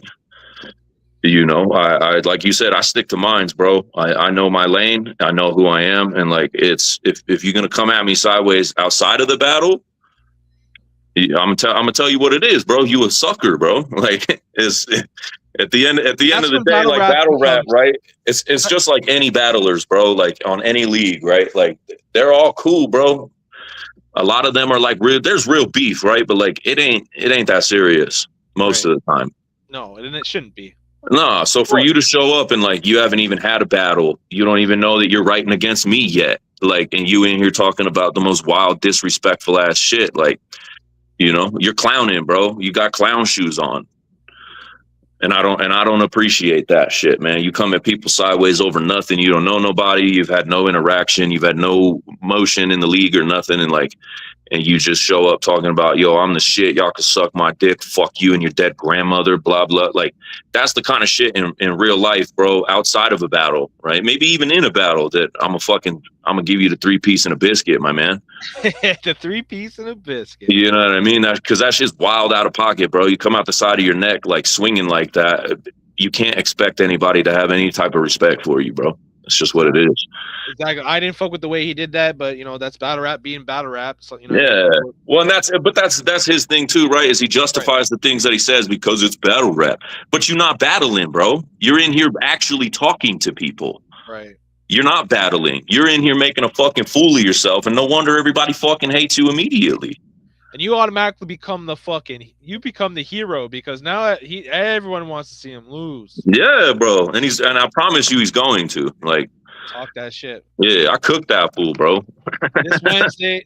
I like you said, I stick to mines, bro. I know my lane. I know who I am, and like it's if you're gonna come at me sideways outside of the battle. I'm gonna tell you what it is, bro. You a sucker, bro. Like it's at the end of the day, like battle rap, right? It's just like any battlers, bro. Like on any league, right? Like they're all cool, bro. A lot of them are like real. There's real beef, right? But like it ain't that serious most of the time. No, and it shouldn't be. No, so for you to show up and like you haven't even had a battle, you don't even know that you're writing against me yet. Like, and you in here talking about the most wild, disrespectful ass shit. Like, you're clowning, bro. You got clown shoes on. And I don't appreciate that shit, man. You come at people sideways over nothing. You don't know nobody. You've had no interaction. You've had no motion in the league or nothing. And you just show up talking about, yo, I'm the shit. Y'all can suck my dick. Fuck you and your dead grandmother, blah, blah. Like, that's the kind of shit in real life, bro, outside of a battle, right? Maybe even in a battle that I'm gonna give you the 3-piece and a biscuit, my man. The 3-piece and a biscuit. You know what I mean? Because that shit's wild out of pocket, bro. You come out the side of your neck, like swinging like that. You can't expect anybody to have any type of respect for you, bro. It's just what it is. Exactly. I didn't fuck with the way he did that, but that's battle rap being battle rap. So Yeah. Well, and that's his thing too, right? Is he justifies the things that he says because it's battle rap. But you're not battling, bro. You're in here actually talking to people. Right. You're not battling. You're in here making a fucking fool of yourself, and no wonder everybody fucking hates you immediately. And you automatically become the hero because now everyone wants to see him lose. Yeah, bro. And I promise you he's going to. Like, talk that shit. Yeah, I cooked that fool, bro.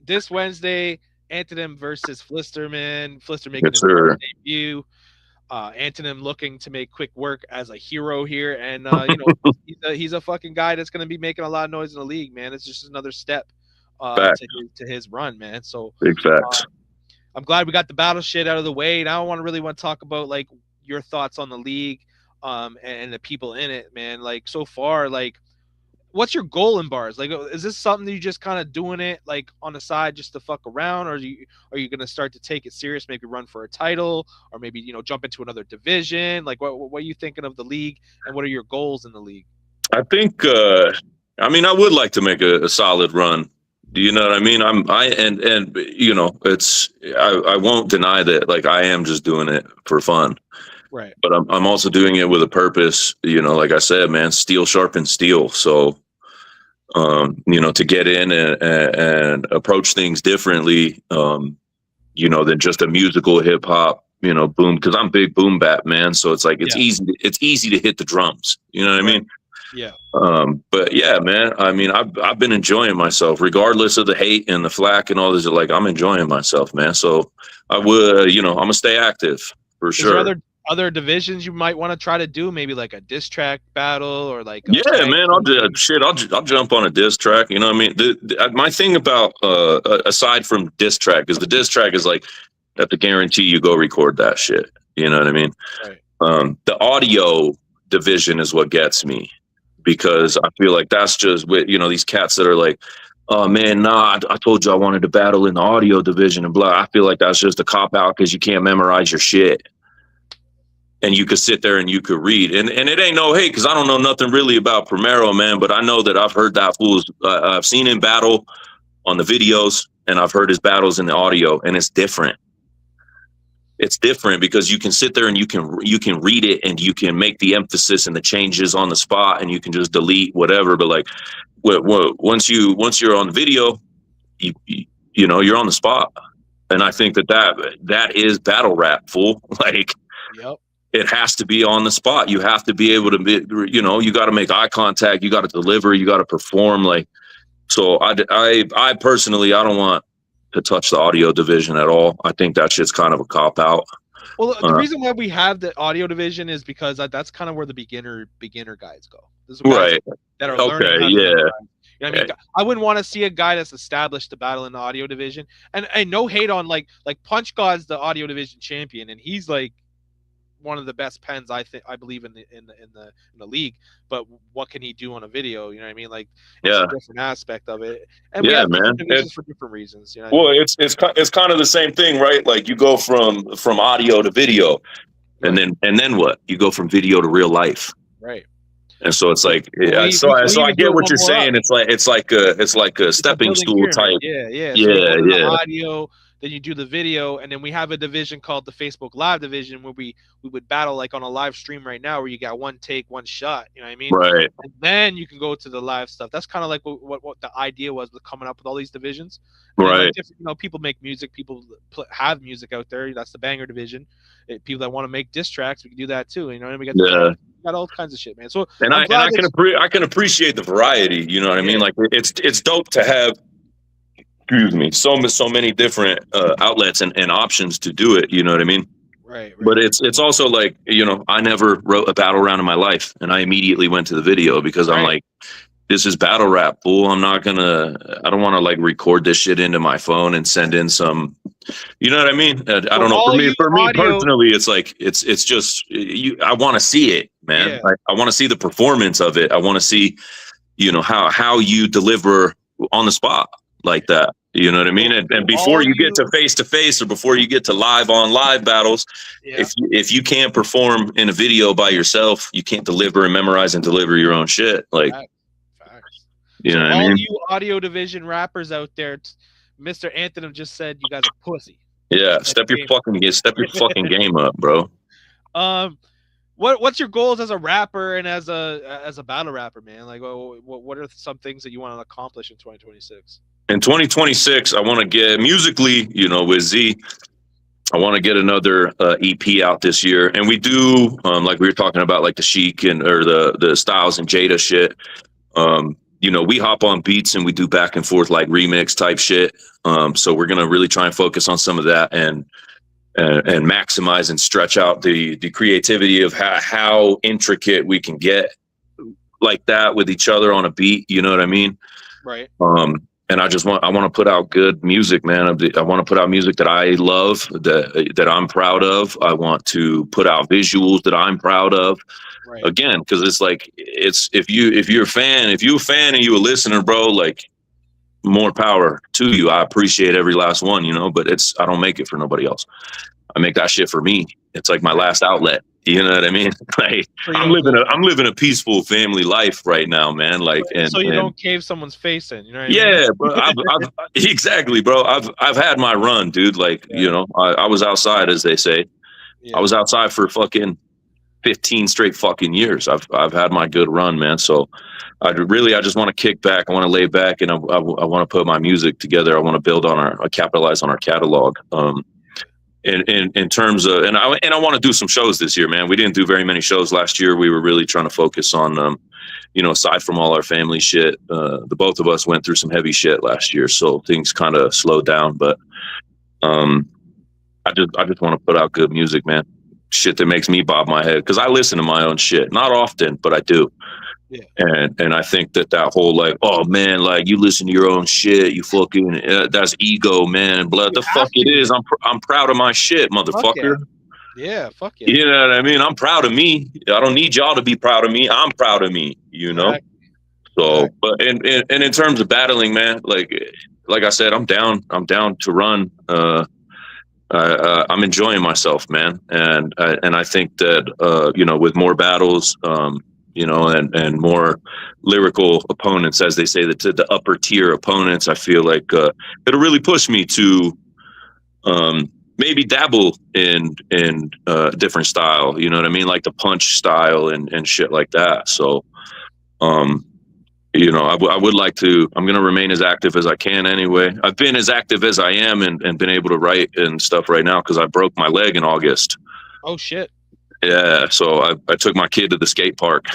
This Wednesday, Anthonym versus Flisterman. Flister making his debut. Anthonym looking to make quick work as a hero here, and he's a fucking guy that's going to be making a lot of noise in the league, man. It's just another step to his run, man. So big facts. I'm glad we got the battle shit out of the way. Now I want to talk about like your thoughts on the league, and the people in it, man. Like so far, like what's your goal in bars? Like, is this something that you just kind of doing it like on the side just to fuck around, or are you gonna start to take it serious? Maybe run for a title, or maybe jump into another division. Like, what are you thinking of the league, and what are your goals in the league? I think, I would like to make a solid run. Do you know what I mean? I won't deny that. Like, I am just doing it for fun. Right. But I'm also doing it with a purpose, like I said, man, steel sharpens steel. So, to get in and approach things differently, than just a musical hip hop, boom, because I'm big boom bap, man. So it's like, it's easy to hit the drums. You know what I mean? Yeah. But yeah, man, I've been enjoying myself regardless of the hate and the flack and all this. Like, I'm enjoying myself, man. So I would, I'm gonna stay active for sure. Are there other divisions you might want to try to do? Maybe like a diss track battle or like man, I'll jump on a diss track. You know what I mean? My thing about aside from diss track is the diss track is like at the guarantee you go record that shit. You know what I mean? Right. The audio division is what gets me. Because I feel like that's just with these cats that are like, oh man, nah, I told you I wanted to battle in the audio division and blah. I feel like that's just a cop out because you can't memorize your shit, and you could sit there and you could read, and it ain't no hate because I don't know nothing really about Primero, man. But I know that I've heard that fool's. I've seen him battle on the videos, and I've heard his battles in the audio, and it's different. It's different because you can sit there and you can read it and you can make the emphasis and the changes on the spot and you can just delete whatever. But like once you're on the video, you're on the spot. And I think that is battle rap, fool. Like, yep. It has to be on the spot. You have to be able to be, you got to make eye contact. You got to deliver. You got to perform. Like, so I personally, I don't want to touch the audio division at all. I think that shit's kind of a cop out. Well, the reason why we have the audio division is because that's kind of where the beginner guys go. Right. That are learning. Yeah. I wouldn't want to see a guy that's established the battle in the audio division. And no hate on like Punch God's the audio division champion, and he's like one of the best pens I believe in the league. But what can he do on a video? You know what I mean? Like, it's a different aspect of it. And we have divisions for different reasons. You know well, I mean? It's kind of the same thing, right? Like, you go from audio to video, and then what? You go from video to real life, right? And so it's like, so I get what you're saying. It's like a stepping stool type. Yeah. So audio. Then you do the video, and then we have a division called the Facebook Live division where we would battle like on a live stream right now, where you got one take, one shot. You know what I mean? Right. And then you can go to the live stuff. That's kind of like what the idea was with coming up with all these divisions. Right. Like people make music. People have music out there. That's the banger division. People that want to make diss tracks, we can do that too. You know what I mean? We got all kinds of shit, man. So I can appreciate the variety. You know what I mean? Like, it's dope to have. Excuse me. So many different outlets and options to do it. You know what I mean? Right. But it's also like, I never wrote a battle round in my life, and I immediately went to the video because I'm like, this is battle rap, fool. I don't want to like record this shit into my phone and send in some, you know what I mean? I don't know. For me personally, it's like, it's just, I want to see it, man. Yeah. I want to see the performance of it. I want to see, how you deliver on the spot like that. You know what I mean? And before you get to face-to-face or before you get to live battles, if you can't perform in a video by yourself, you can't deliver and memorize and deliver your own shit. Like, You So know what I all mean? you audio division rappers out there, Mr. Anthonym just said you guys are pussy. Yeah, Next step your game. fucking game up, bro. Um, what's your goals as a rapper and as a battle rapper, man? Like, what are some things that you want to accomplish in 2026? In 2026, I want to get musically, with Z. I want to get another EP out this year, and we do like we were talking about, like the Chic or the Styles and Jada shit. We hop on beats and we do back and forth like remix type shit. So we're gonna really try and focus on some of that and maximize and stretch out the creativity of how intricate we can get like that with each other on a beat. You know what I mean? Right. And I want to put out good music, man. I want to put out music that I love, that I'm proud of. I want to put out visuals that I'm proud of. Right. Again, because if you're a fan and you a listener, bro, like, more power to you. I appreciate every last one, but I don't make it for nobody else. I make that shit for me. It's like my last outlet. You know what I mean? Like, I'm living a peaceful family life right now, man. Like, so you don't cave someone's face in, you know what I yeah, mean? bro. I've exactly, bro. I've had my run, dude. Like, I was outside, as they say. Yeah. I was outside for fucking 15 straight fucking years. I've had my good run, man. So I just want to kick back. I want to lay back, and I want to put my music together. I want to build on capitalize on our catalog. In terms of, and I want to do some shows this year, man. We didn't do very many shows last year. We were really trying to focus on, aside from all our family shit, the both of us went through some heavy shit last year, so things kind of slowed down. But I just want to put out good music, man. Shit that makes me bob my head, because I listen to my own shit, not often, but I do. Yeah. And I think that whole, like, oh man, like, you listen to your own shit, you fucking that's ego, man. Blood, the fuck it is. I'm proud of my shit, motherfucker. Yeah, fuck yeah. You know what I mean? I'm proud of me. I don't need y'all to be proud of me. I'm proud of me. Exactly. So, but and in terms of battling, man, like I said, I'm down to run. I'm enjoying myself, man, and I think that with more battles, and more lyrical opponents, as they say, the upper tier opponents, I feel like it'll really push me to maybe dabble in different style, you know what I mean, like the punch style and shit like that. So I would like to. I'm going to remain as active as I can anyway. I've been as active as I am and been able to write and stuff right now because I broke my leg in August. Oh, shit. Yeah, so I took my kid to the skate park.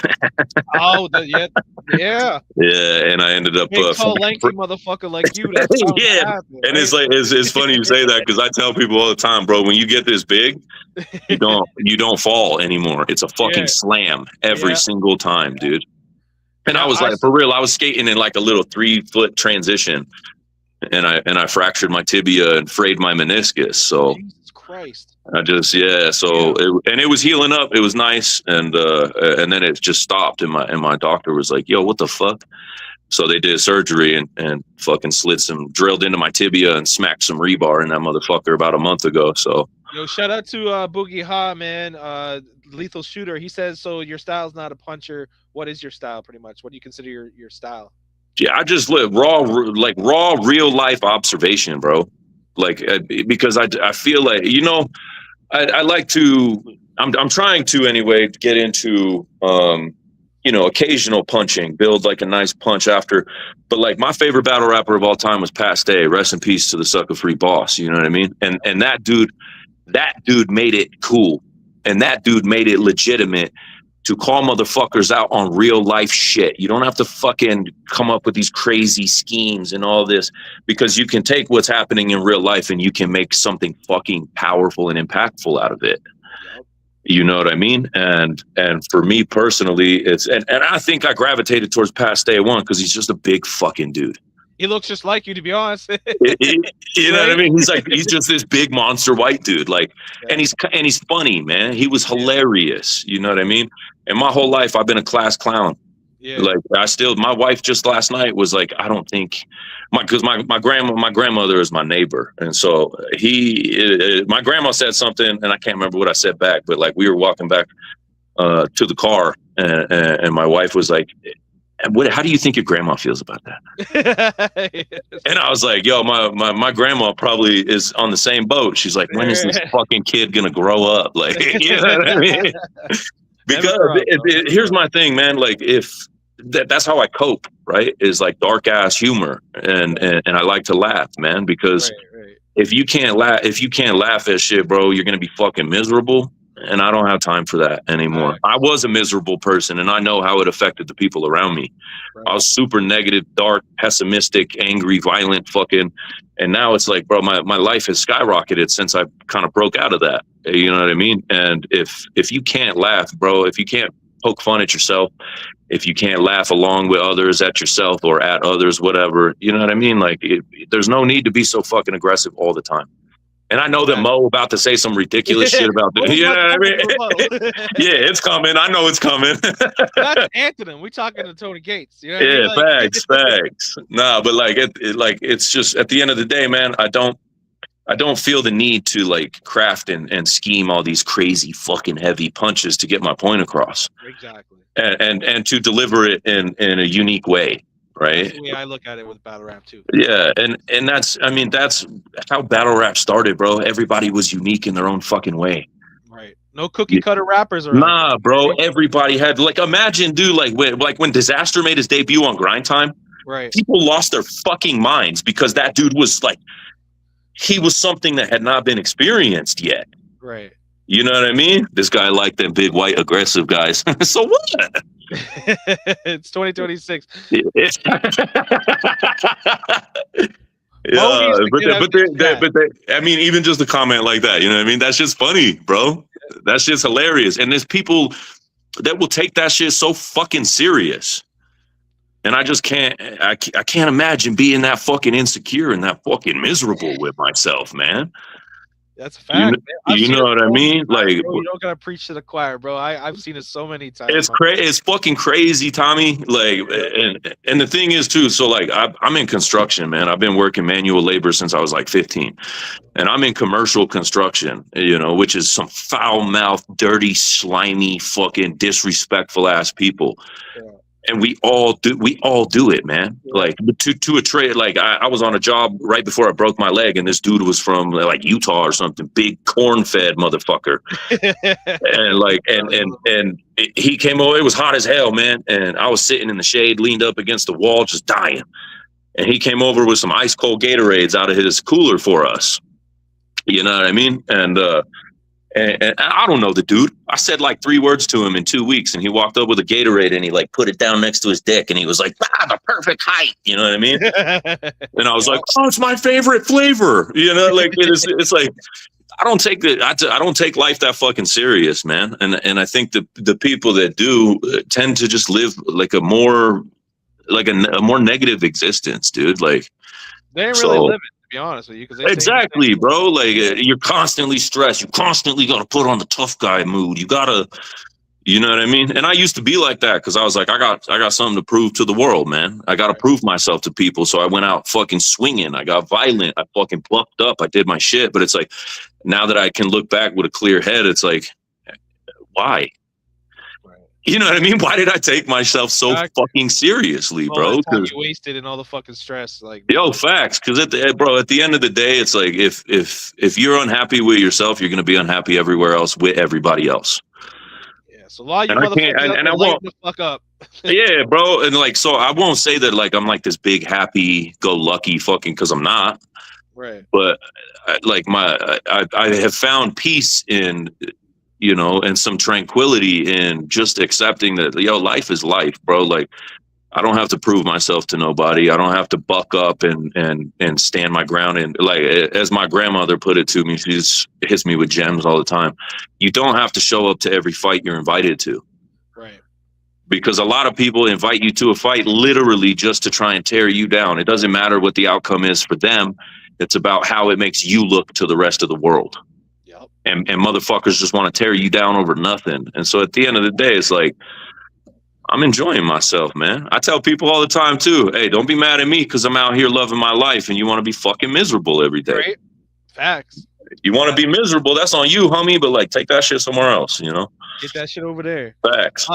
Yeah. Yeah, and I ended up big, tall, lanky motherfucker like you. That's yeah, happen, and right? It's funny you say that, because I tell people all the time, bro, when you get this big, you don't fall anymore. It's a fucking slam every single time, dude. And I was like, for real, I was skating in like a little 3-foot transition, and I fractured my tibia and frayed my meniscus. So Jesus Christ. I just it was healing up. It was nice, and then it just stopped, and my doctor was like, "Yo, what the fuck?" So they did surgery and fucking drilled into my tibia and smacked some rebar in that motherfucker about a month ago. So yo, shout out to Boogie Ha, man, lethal shooter. He says, so your style's not a puncher. What is your style, pretty much? What do you consider your style? Yeah, I just live raw real life observation, bro. Like, because I feel like, I like to, I'm trying to anyway get into occasional punching, build like a nice punch after. But like, my favorite battle rapper of all time was Past-A. Rest in peace to the sucker free boss. You know what I mean? And that dude made it cool, and that dude made it legitimate to call motherfuckers out on real life shit. You don't have to fucking come up with these crazy schemes and all this, because you can take what's happening in real life and you can make something fucking powerful and impactful out of it. You know what I mean? And for me personally, it's and I think I gravitated towards Past-A one because he's just a big fucking dude. He looks just like you, to be honest. You know what I mean? He's just this big monster white dude, like, and he's funny, man. He was hilarious. You know what I mean? And my whole life I've been a class clown. Yeah. Like, my wife just last night was like, I don't think because my grandmother is my neighbor, and so my grandma said something, and I can't remember what I said back, but like, we were walking back to the car, and my wife was like, How do you think your grandma feels about that? And I was like, yo, my grandma probably is on the same boat. She's like, when is this fucking kid gonna grow up? Like, you know what I mean? Because here's my thing, man. Like, if that's how I cope, right? Is like dark ass humor, and I like to laugh, man. Because if you can't laugh at shit, bro, you're gonna be fucking miserable. And I don't have time for that anymore. I was a miserable person, and I know how it affected the people around me. I was super negative, dark, pessimistic, angry, violent, fucking. And now it's like, bro, my life has skyrocketed since I kind of broke out of that. You know what I mean? And if you can't laugh, bro, if you can't poke fun at yourself, if you can't laugh along with others at yourself or at others, whatever, you know what I mean? Like, there's no need to be so fucking aggressive all the time. And I know that Mo about to say some ridiculous shit about that. You know what I mean? Yeah, it's coming. I know it's coming. That's Anthonym. We talking to Tony Gates. You know what I mean? Facts. Nah, but like it's just at the end of the day, man, I don't feel the need to like craft and scheme all these crazy fucking heavy punches to get my point across. Exactly. And to deliver it in a unique way. Right. That's the way I look at it with battle rap too. Yeah, and that's how battle rap started, bro. Everybody was unique in their own fucking way. Right. No cookie cutter rappers around. Nah, bro. Everybody had like, imagine, dude, like when Disaster made his debut on Grind Time. Right. People lost their fucking minds because that dude was like, he was something that had not been experienced yet. Right. You know what I mean? This guy liked them big white aggressive guys. So what? It's 2026. Yeah, but I mean, even just a comment like that, you know what I mean? That's just funny, bro. That's just hilarious. And there's people that will take that shit so fucking serious. And I just can't imagine being that fucking insecure and that fucking miserable with myself, man. That's a fact. You know what I mean? Like, bro, you don't gotta preach to the choir, bro. I've seen it so many times. It's crazy. It's fucking crazy, Tommy. Like, and the thing is too. So like, I'm in construction, man. I've been working manual labor since I was like 15, and I'm in commercial construction. You know, which is some foul mouthed, dirty, slimy, fucking disrespectful ass people. Yeah. And we all do it, man. Like to a trade. Like I was on a job right before I broke my leg, and this dude was from like Utah or something, big corn-fed motherfucker. and he came over. It was hot as hell, man. And I was sitting in the shade, leaned up against the wall, just dying. And he came over with some ice cold Gatorades out of his cooler for us. You know what I mean? And I don't know the dude. I said like 3 words to him in 2 weeks, and he walked up with a Gatorade and he like put it down next to his dick, and he was like, the perfect height. You know what I mean? And I was like, oh, it's my favorite flavor. You know, like it's like, I don't take life that fucking serious, man. And I think the people that do tend to just live like a more negative existence, dude. Like, they ain't really living. Be honest with you, exactly, bro. Like you're constantly stressed. You constantly got to put on the tough guy mood. You gotta, you know what I mean? And I used to be like that because I was like, I got something to prove to the world, man. I got to prove myself to people. So I went out fucking swinging. I got violent. I fucking bucked up. I did my shit. But it's like, now that I can look back with a clear head, it's like, why? You know what I mean? Why did I take myself so fucking seriously, bro? You wasted in all the fucking stress, like facts. Because at the end of the day, it's like if you're unhappy with yourself, you're gonna be unhappy everywhere else with everybody else. Yeah, so a lot of you motherfuckers I won't the fuck up. Yeah, bro, and like so, I won't say that like I'm like this big happy go lucky fucking because I'm not. Right. But I have found peace in. You know, and some tranquility in just accepting that, life is life, bro. Like, I don't have to prove myself to nobody. I don't have to buck up and stand my ground. And like, as my grandmother put it to me, she hits me with gems all the time. You don't have to show up to every fight you're invited to. Right. Because a lot of people invite you to a fight literally just to try and tear you down. It doesn't matter what the outcome is for them. It's about how it makes you look to the rest of the world. And motherfuckers just want to tear you down over nothing. And so at the end of the day, it's like, I'm enjoying myself, man. I tell people all the time too, hey, don't be mad at me because I'm out here loving my life and you want to be fucking miserable every day. Right. Facts. You want to be miserable, that's on you, homie, but like take that shit somewhere else, you know? Get that shit over there. Facts.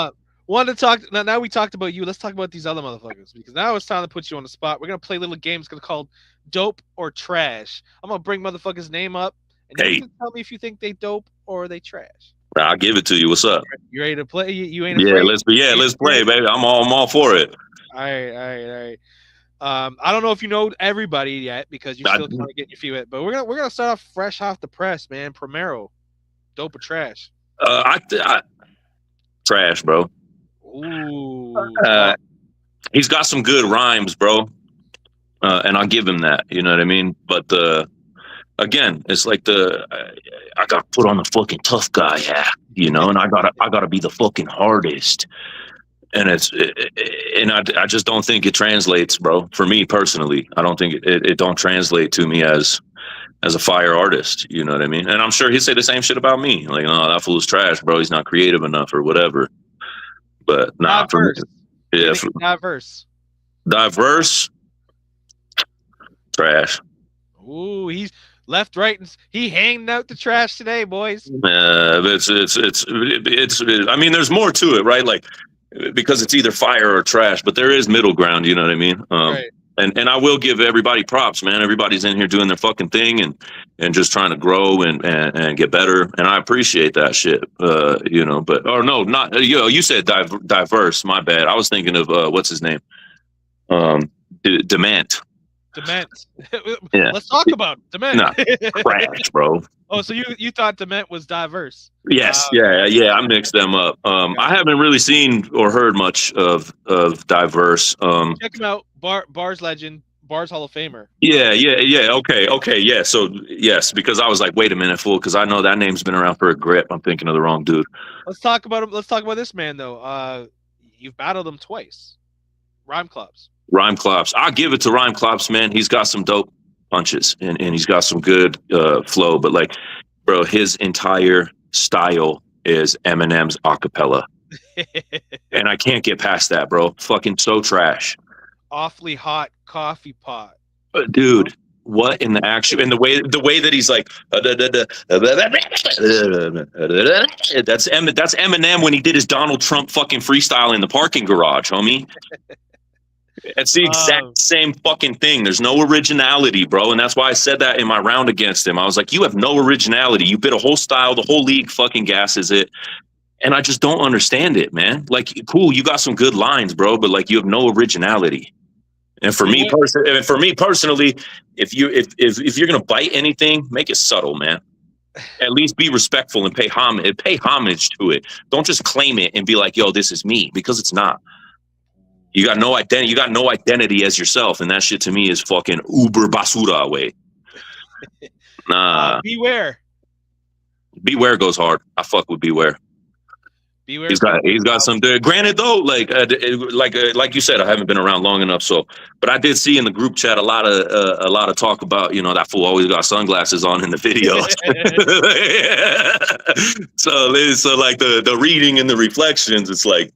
Want to talk now? We talked about you. Let's talk about these other motherfuckers because now it's time to put you on the spot. We're gonna play little games called Dope or Trash. I'm gonna bring motherfuckers' name up, and you Hey, can tell me if you think they dope or they trash. I'll give it to you. What's up? You ready to play? You ain't Yeah, afraid? yeah, You ain't let's play, scared? baby. I'm all for it. All right, all right, all right. I don't know if you know everybody yet because you're I, still trying to get your feet wet, but we're gonna start off fresh off the press, man. Primero, dope or trash? I trash, bro. Ooh, Uh, talk. he's got some good rhymes, bro, and I'll give him that. You know what I mean? But again, it's like I got put on the fucking tough guy hat, you know, and I gotta be the fucking hardest. And I just don't think it translates, bro. For me personally, I don't think it don't translate to me as a fire artist. You know what I mean? And I'm sure he'd say the same shit about me. Like, no, that fool's trash, bro. He's not creative enough or whatever. But nah, for me, Diverse. You yeah, think it's diverse? diverse trash. Ooh, he's left, right, and he hanging out the trash today, boys. I mean, there's more to it, right? Like, because it's either fire or trash, but there is middle ground. You know what I mean? Right. And I will give everybody props, man. Everybody's in here doing their fucking thing and just trying to grow and get better. And I appreciate that shit. You know, but or no, not you said diverse. My bad. I was thinking of what's his name? Dement. Dement. Yeah. Let's talk about Dement. Nah, trash, bro. Oh, so you thought Dement was diverse? Yes, yeah. I mixed them up. I haven't really seen or heard much of diverse. Check him out. B.A.R.Z legend, B.A.R.Z Hall of Famer. Yeah. Okay. Yeah. So yes, because I was like, wait a minute, fool, because I know that name's been around for a grip. I'm thinking of the wrong dude. Let's talk about him. Let's talk about this man though. You've battled him twice. Rhyme clubs. Rhyme Clops. I'll give it to Rhyme Clops, man. He's got some dope punches and he's got some good flow. But like, bro, his entire style is Eminem's acapella. And I can't get past that, bro. Fucking so trash. Awfully hot coffee pot. Dude, what in the actual and the way that he's like that's Eminem when he did his Donald Trump fucking freestyle in the parking garage, homie. It's the exact same fucking thing. There's no originality, bro. And that's why I said that in my round against him. I was like, you have no originality. You bit a whole style. The whole league fucking gasses it. And I just don't understand it, man. Like, cool, you got some good lines, bro, but like you have no originality. And for me personally, if you're gonna bite anything, make it subtle, man. At least be respectful and pay homage to it. Don't just claim it and be like, yo, this is me, because it's not. You got no identity. You got no identity as yourself, and that shit to me is fucking uber basura way. Nah. Beware. Beware goes hard. I fuck with Beware. Beware. He's got some. Granted though, like you said, I haven't been around long enough. So, but I did see in the group chat a lot of talk about, you know, that fool always got sunglasses on in the video. So like the reading and the reflections, it's like,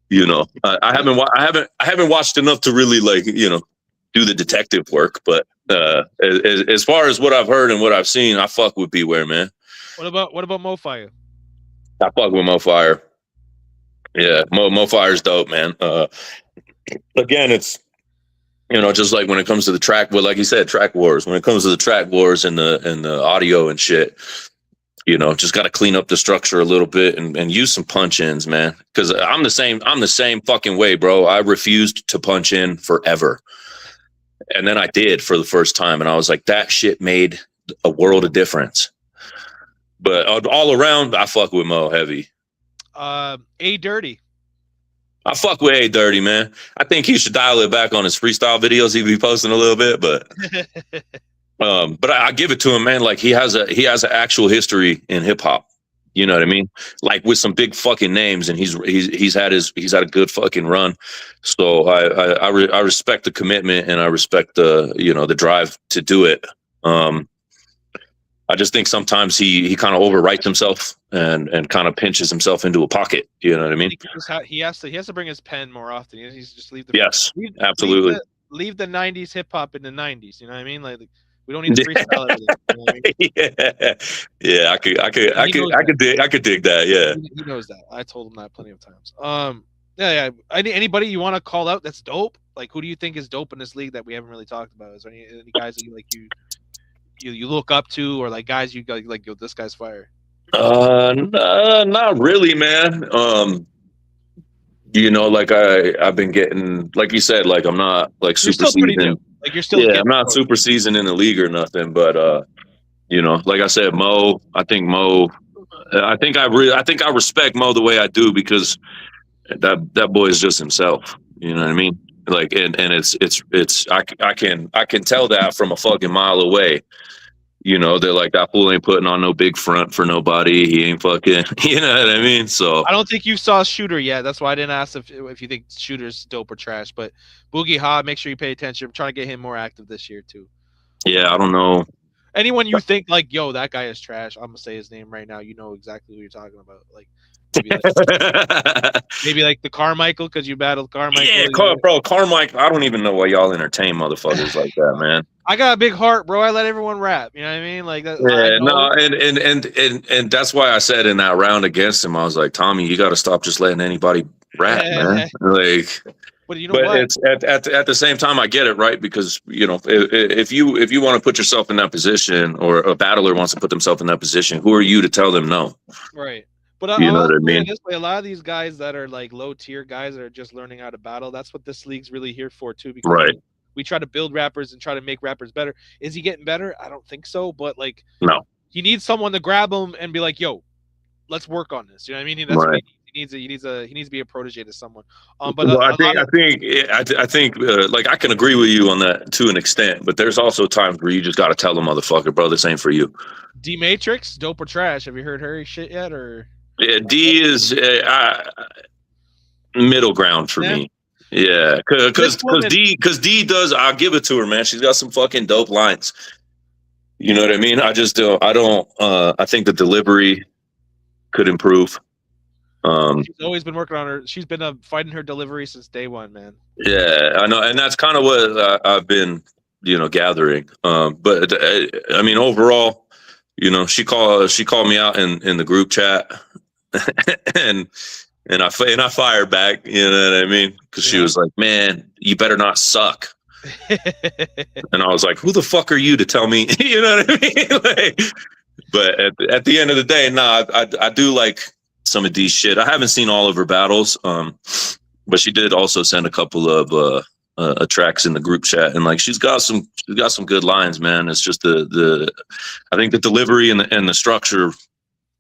you know, I haven't watched enough to really, like, you know, do the detective work. But as far as what I've heard and what I've seen, I fuck with Beware, man. What about MoFire? I fuck with MoFire. Yeah, MoFire's dope, man. Again, it's, you know, just like when it comes to the track, well, like you said, track wars. When it comes to the track wars and the audio and shit, you know, just got to clean up the structure a little bit and use some punch ins, man. Because I'm the same fucking way, bro. I refused to punch in forever, and then I did for the first time, and I was like, that shit made a world of difference. But all around, I fuck with Mo heavy. A Dirty. I fuck with A Dirty, man. I think he should dial it back on his freestyle videos he be posting a little bit, but. But I give it to him, man. Like he has an actual history in hip hop. You know what I mean? Like with some big fucking names, and he's had a good fucking run. So I respect the commitment, and I respect the drive to do it. I just think sometimes he kind of overwrites himself and kind of pinches himself into a pocket. You know what I mean? He has to bring his pen more often. He's just absolutely. Leave the 90s hip hop in the 90s. You know what I mean? Like We don't need to freestyle everything. You know what I mean? Yeah. I could dig that. Yeah. He knows that. I told him that plenty of times. Yeah. Anybody you want to call out that's dope? Like, who do you think is dope in this league that we haven't really talked about? Is there any guys that you look up to, or like guys you go like, yo, this guy's fire? Not really, man. Like I've been getting, like you said, like I'm not like You're super still pretty seasoned. new. Like you're still I'm not super seasoned in the league or nothing, but like I said, Mo. I think I respect Mo the way I do because that boy is just himself. You know what I mean? Like, and it's I can tell that from a fucking mile away. They're like, that fool ain't putting on no big front for nobody. He ain't fucking, you know what I mean? So I don't think you saw Shooter yet. That's why I didn't ask if you think Shooter's dope or trash. But Boogie Ha, make sure you pay attention. I'm trying to get him more active this year too. Yeah, I don't know. Anyone you think like, yo, that guy is trash, I'm gonna say his name right now. You know exactly who you're talking about. Like maybe like the Carmichael, because you battled Carmichael. Yeah, bro, Carmichael. I don't even know why y'all entertain motherfuckers like that, man. I got a big heart, bro. I let everyone rap. You know what I mean? Like that. Yeah, no, and that's why I said in that round against him, I was like, Tommy, you got to stop just letting anybody rap, man. Like, but you know what? It's at the same time, I get it, right? Because if you want to put yourself in that position, or a battler wants to put themselves in that position, who are you to tell them no? Right. But you know what I mean? This way, a lot of these guys that are like low tier guys that are just learning how to battle, that's what this league's really here for too. Because right. We try to build rappers and try to make rappers better. Is he getting better? I don't think so. But like, no, he needs someone to grab him and be like, "Yo, let's work on this." You know what I mean? That's right. what he needs. He needs to be a protege to someone. But well, I think like I can agree with you on that to an extent. But there's also times where you just got to tell the motherfucker, bro, this ain't for you. D Matrix, dope or trash? Have you heard her shit yet? Or yeah, D is middle ground for me. Yeah, because D does. I'll give it to her, man. She's got some fucking dope lines. You know what I mean? I just don't. I think the delivery could improve. She's always been working on her. She's been fighting her delivery since day one, man. Yeah, I know, and that's kind of what I've been, gathering. But I mean, overall, she called me out in the group chat, and I fired back. You know what I mean? Because she was like, "Man, you better not suck." And I was like, "Who the fuck are you to tell me?" You know what I mean? But at the end of the day, I do like some of these shit. I haven't seen all of her battles, but she did also send a couple of tracks in the group chat, and like she's got some good lines, man. It's just I think the delivery and the structure,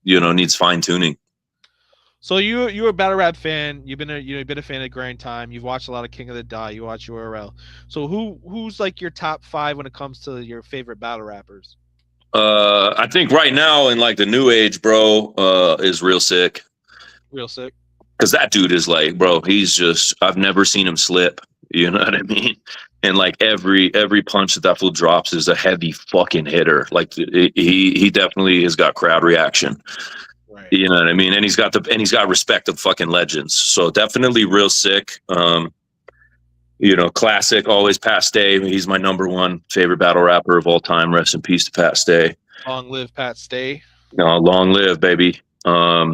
needs fine tuning. So you're a battle rap fan. You've been a fan of Grind Time. You've watched a lot of King of the Dot. You watch URL. So who's like your top 5 when it comes to your favorite battle rappers? I think right now in like the new age, bro, is Real Sick. Real Sick. Because that dude is like, bro, I've never seen him slip. You know what I mean? And like every punch that fool drops is a heavy fucking hitter. Like he definitely has got crowd reaction. Right. You know what I mean? And he's got respect of fucking legends. So definitely Real Sick. Classic, always Pat Stay. He's my number 1 favorite battle rapper of all time. Rest in peace to Pat Stay. Long live Pat Stay. No, long live, baby. I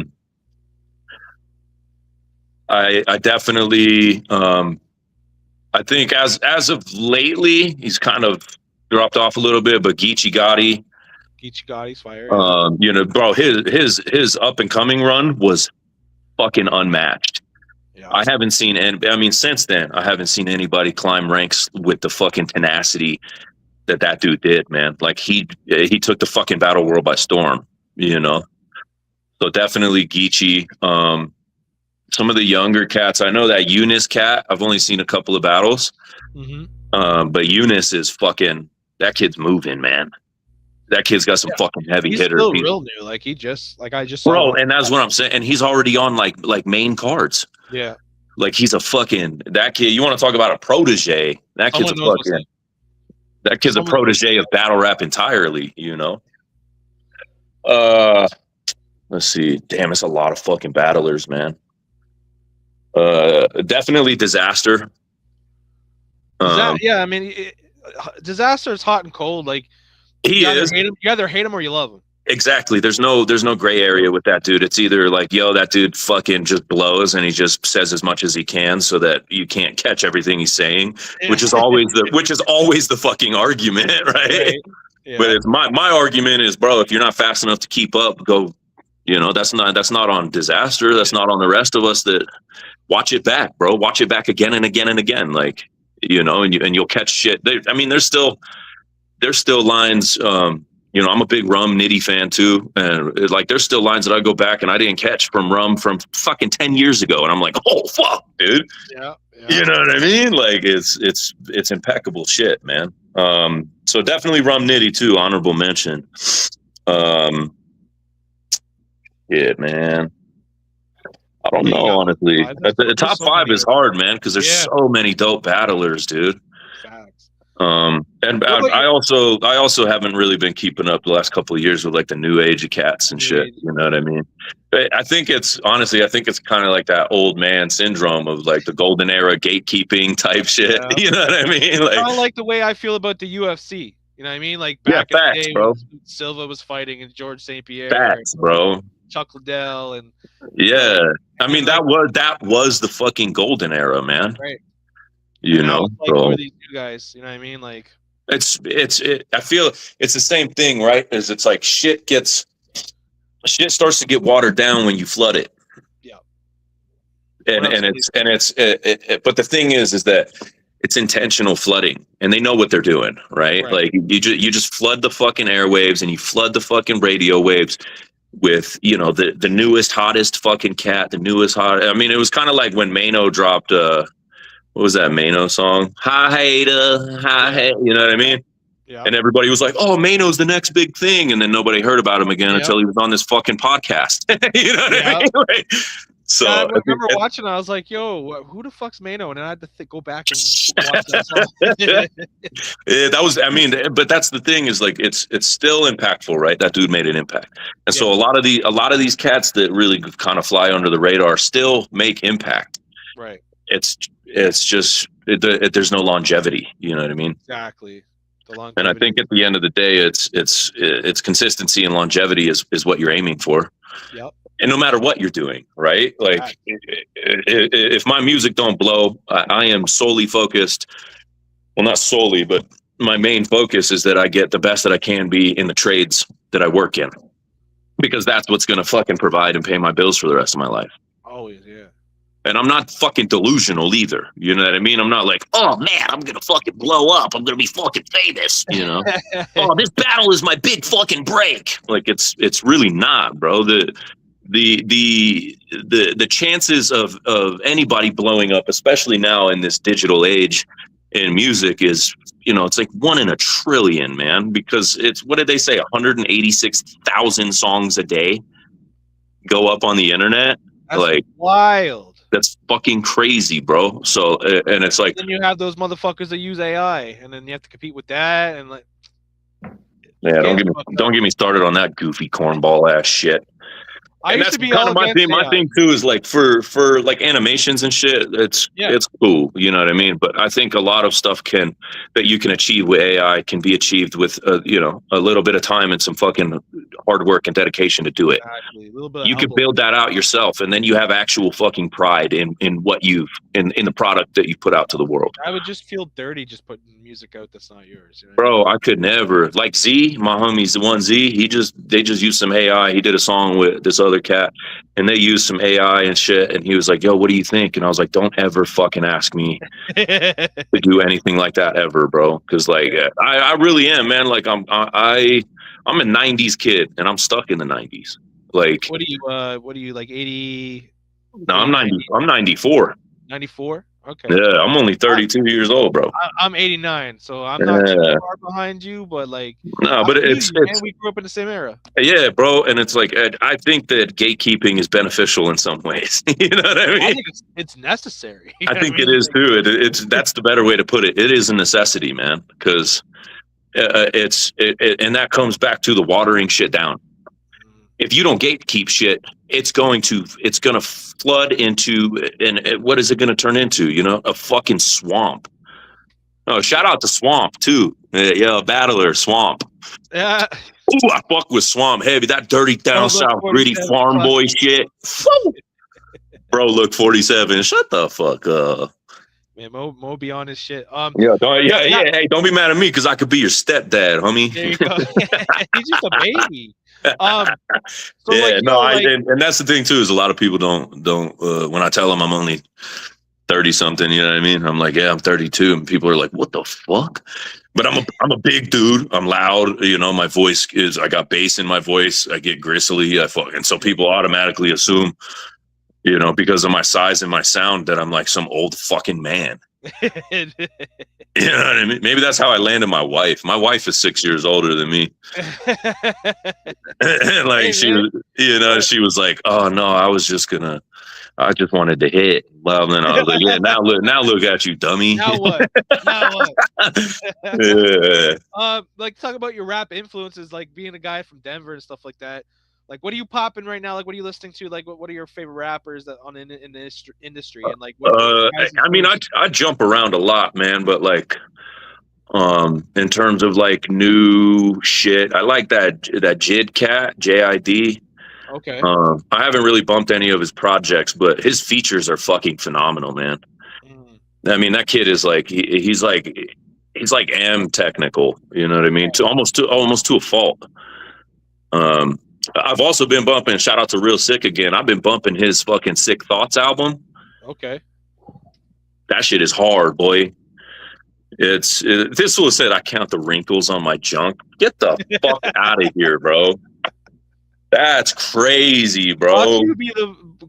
definitely I think as of lately he's kind of dropped off a little bit, but Geechee Gotti's fire. Bro, his up and coming run was fucking unmatched. Yeah. I haven't seen since then I haven't seen anybody climb ranks with the fucking tenacity that dude did, man. Like he took the fucking battle world by storm, So definitely Geechee. Some of the younger cats, I know that Eunice cat, I've only seen a couple of battles. Mm-hmm. But Eunice is that kid's moving, man. That kid's got some fucking heavy hitters. He's still real new. Like I just saw. Bro, and that's what I'm saying. And he's already on like main cards. Yeah. Like he's that kid. You want to talk about a protege? That kid's a protege of battle rap entirely, Let's see. Damn, it's a lot of fucking battlers, man. Definitely Disaster. Yeah, Disaster is hot and cold. Like He is. you either hate him or you love him. Exactly. There's no gray area with that dude. It's either like, yo, that dude fucking just blows and he just says as much as he can so that you can't catch everything he's saying, which is always the fucking argument, right? Yeah. But it's my argument is, bro, if you're not fast enough to keep up, go, that's not on Disaster. That's not on the rest of us. That watch it back, bro. Watch it back again and again and again. Like, and you'll catch shit. There's still lines, I'm a big Rum Nitty fan too, and there's still lines that I go back and I didn't catch from Rum from fucking 10 years ago, and I'm like, oh fuck, dude. Yeah. You know what I mean? Like it's impeccable shit, man. So definitely Rum Nitty too, honorable mention. Yeah, man. I don't know, honestly. The top five is hard, man, because there's so many dope battlers, dude. And I also haven't really been keeping up the last couple of years with like the new age of cats and shit. You know what I mean? I think it's kind of like that old man syndrome of like the golden era gatekeeping type shit. Yeah. You know what I mean? Like, kind of like the way I feel about the UFC. You know what I mean? Like back in the day, bro. When Silva was fighting and George St. Pierre. Facts, bro. Chuck Liddell and I mean that was the fucking golden era, man. Right. Bro. These two guys, you know what I mean? Like I feel it's the same thing, right? Is it's like shit starts to get watered down when you flood it. Yeah. But the thing is that it's intentional flooding and they know what they're doing, right? Like you just flood the fucking airwaves and you flood the fucking radio waves with, the newest, hottest fucking cat, it was kind of like when Mano dropped, what was that Mano song? Hi, hater, hi, hey. You know what I mean? Yeah. And everybody was like, oh, Mano's the next big thing. And then nobody heard about him again until he was on this fucking podcast. You know what I mean? Like, so I remember watching, I was like, yo, who the fuck's Mano? And then I had to go back and watch that song. But that's the thing is like, it's still impactful, right? That dude made an impact. And so a lot of these cats that really kind of fly under the radar still make impact. Right. It's just there's no longevity. You know what I mean? Exactly. And I think at the end of the day, it's consistency and longevity is what you're aiming for. Yep. And no matter what you're doing, right? Like if my music don't blow, I am solely focused. Well, not solely, but my main focus is that I get the best that I can be in the trades that I work in, because that's what's going to fucking provide and pay my bills for the rest of my life. Always, yeah. And I'm not fucking delusional either. You know what I mean? I'm not like, oh man, I'm going to fucking blow up. I'm going to be fucking famous, Oh, this battle is my big fucking break. Like it's really not, bro. The chances of anybody blowing up, especially now in this digital age in music, is, it's like 1 in a trillion, man, because it's, what did they say? 186,000 songs a day go up on the internet. That's like wild. That's fucking crazy, bro. So, and it's like, then you have those motherfuckers that use AI, and then you have to compete with that, and like, yeah, don't get me started on that goofy cornball ass shit. I used to be kind of my thing. My thing too is like for like animations and shit. It's cool, you know what I mean. But I think a lot of stuff that you can achieve with AI can be achieved with a little bit of time and some fucking hard work and dedication to do it. Exactly. A little bit. You can build that out yourself, and then you have actual fucking pride in what you've in the product that you put out to the world. I would just feel dirty just putting music out that's not yours. Bro, I could never. Like Z, my homie's the one Z. They just used some AI. He did a song with this other cat, and they used some AI and shit. And he was like, "Yo, what do you think?" And I was like, "Don't ever fucking ask me to do anything like that ever, bro." Because like I really am, man. Like I'm a '90s kid, and I'm stuck in the '90s. Like, what are you like 80? No, I'm 90. I'm 94. 94. Okay. Yeah, I'm only 32 years old, bro. I'm 89, so I'm not too far behind you, but like, no, but it's we grew up in the same era. Yeah, bro, and it's like I think that gatekeeping is beneficial in some ways. You know what I mean? I think it's necessary. I think it is too. That's the better way to put it. It is a necessity, man, because and that comes back to the watering shit down. If you don't gatekeep shit, it's going to flood into, and what is it going to turn into? A fucking swamp. Oh, shout out to Swamp too. Yeah, Battler Swamp. Yeah. Ooh, I fuck with Swamp heavy. That dirty down Look south gritty 47, farm fuck. boy shit. Bro, look 47. Shut the fuck up. Man, Mo be on his shit. Yeah, hey, don't be mad at me because I could be your stepdad, homie. There you go. He's just a baby. So yeah, like, no, like, and that's the thing too, is a lot of people don't when I tell them I'm only 30 something, you know what I mean? I'm like, yeah, I'm 32, and people are like, what the fuck? But I'm a big dude. I'm loud, you know, my voice I got bass in my voice. I get gristly. And so people automatically assume, you know, because of my size and my sound, that I'm like some old fucking man. You know what I mean? Maybe that's how I landed my wife. My wife is 6 years older than me. Like, hey, she was, you know, she was like, oh no, I just wanted to hit. Well, then I was like, yeah, now look at you, dummy. Now what? Yeah. Like, talk about your rap influences, like being a guy from Denver and stuff like that. Like, what are you popping right now? Like, what are you listening to? Like, what are your favorite rappers that in the industry? And like, I mean, I jump around a lot, man. But like, in terms of like new shit, I like that Jid cat, JID. Okay. I haven't really bumped any of his projects, but his features are fucking phenomenal, man. I mean, that kid is like he's like technical, you know what I mean? Almost to a fault. I've also been bumping, shout out to Real Sick again. I've been bumping his fucking Sick Thoughts album. Okay. That shit is hard, boy. This was said, I count the wrinkles on my junk. Get the fuck out of here, bro. That's crazy, bro.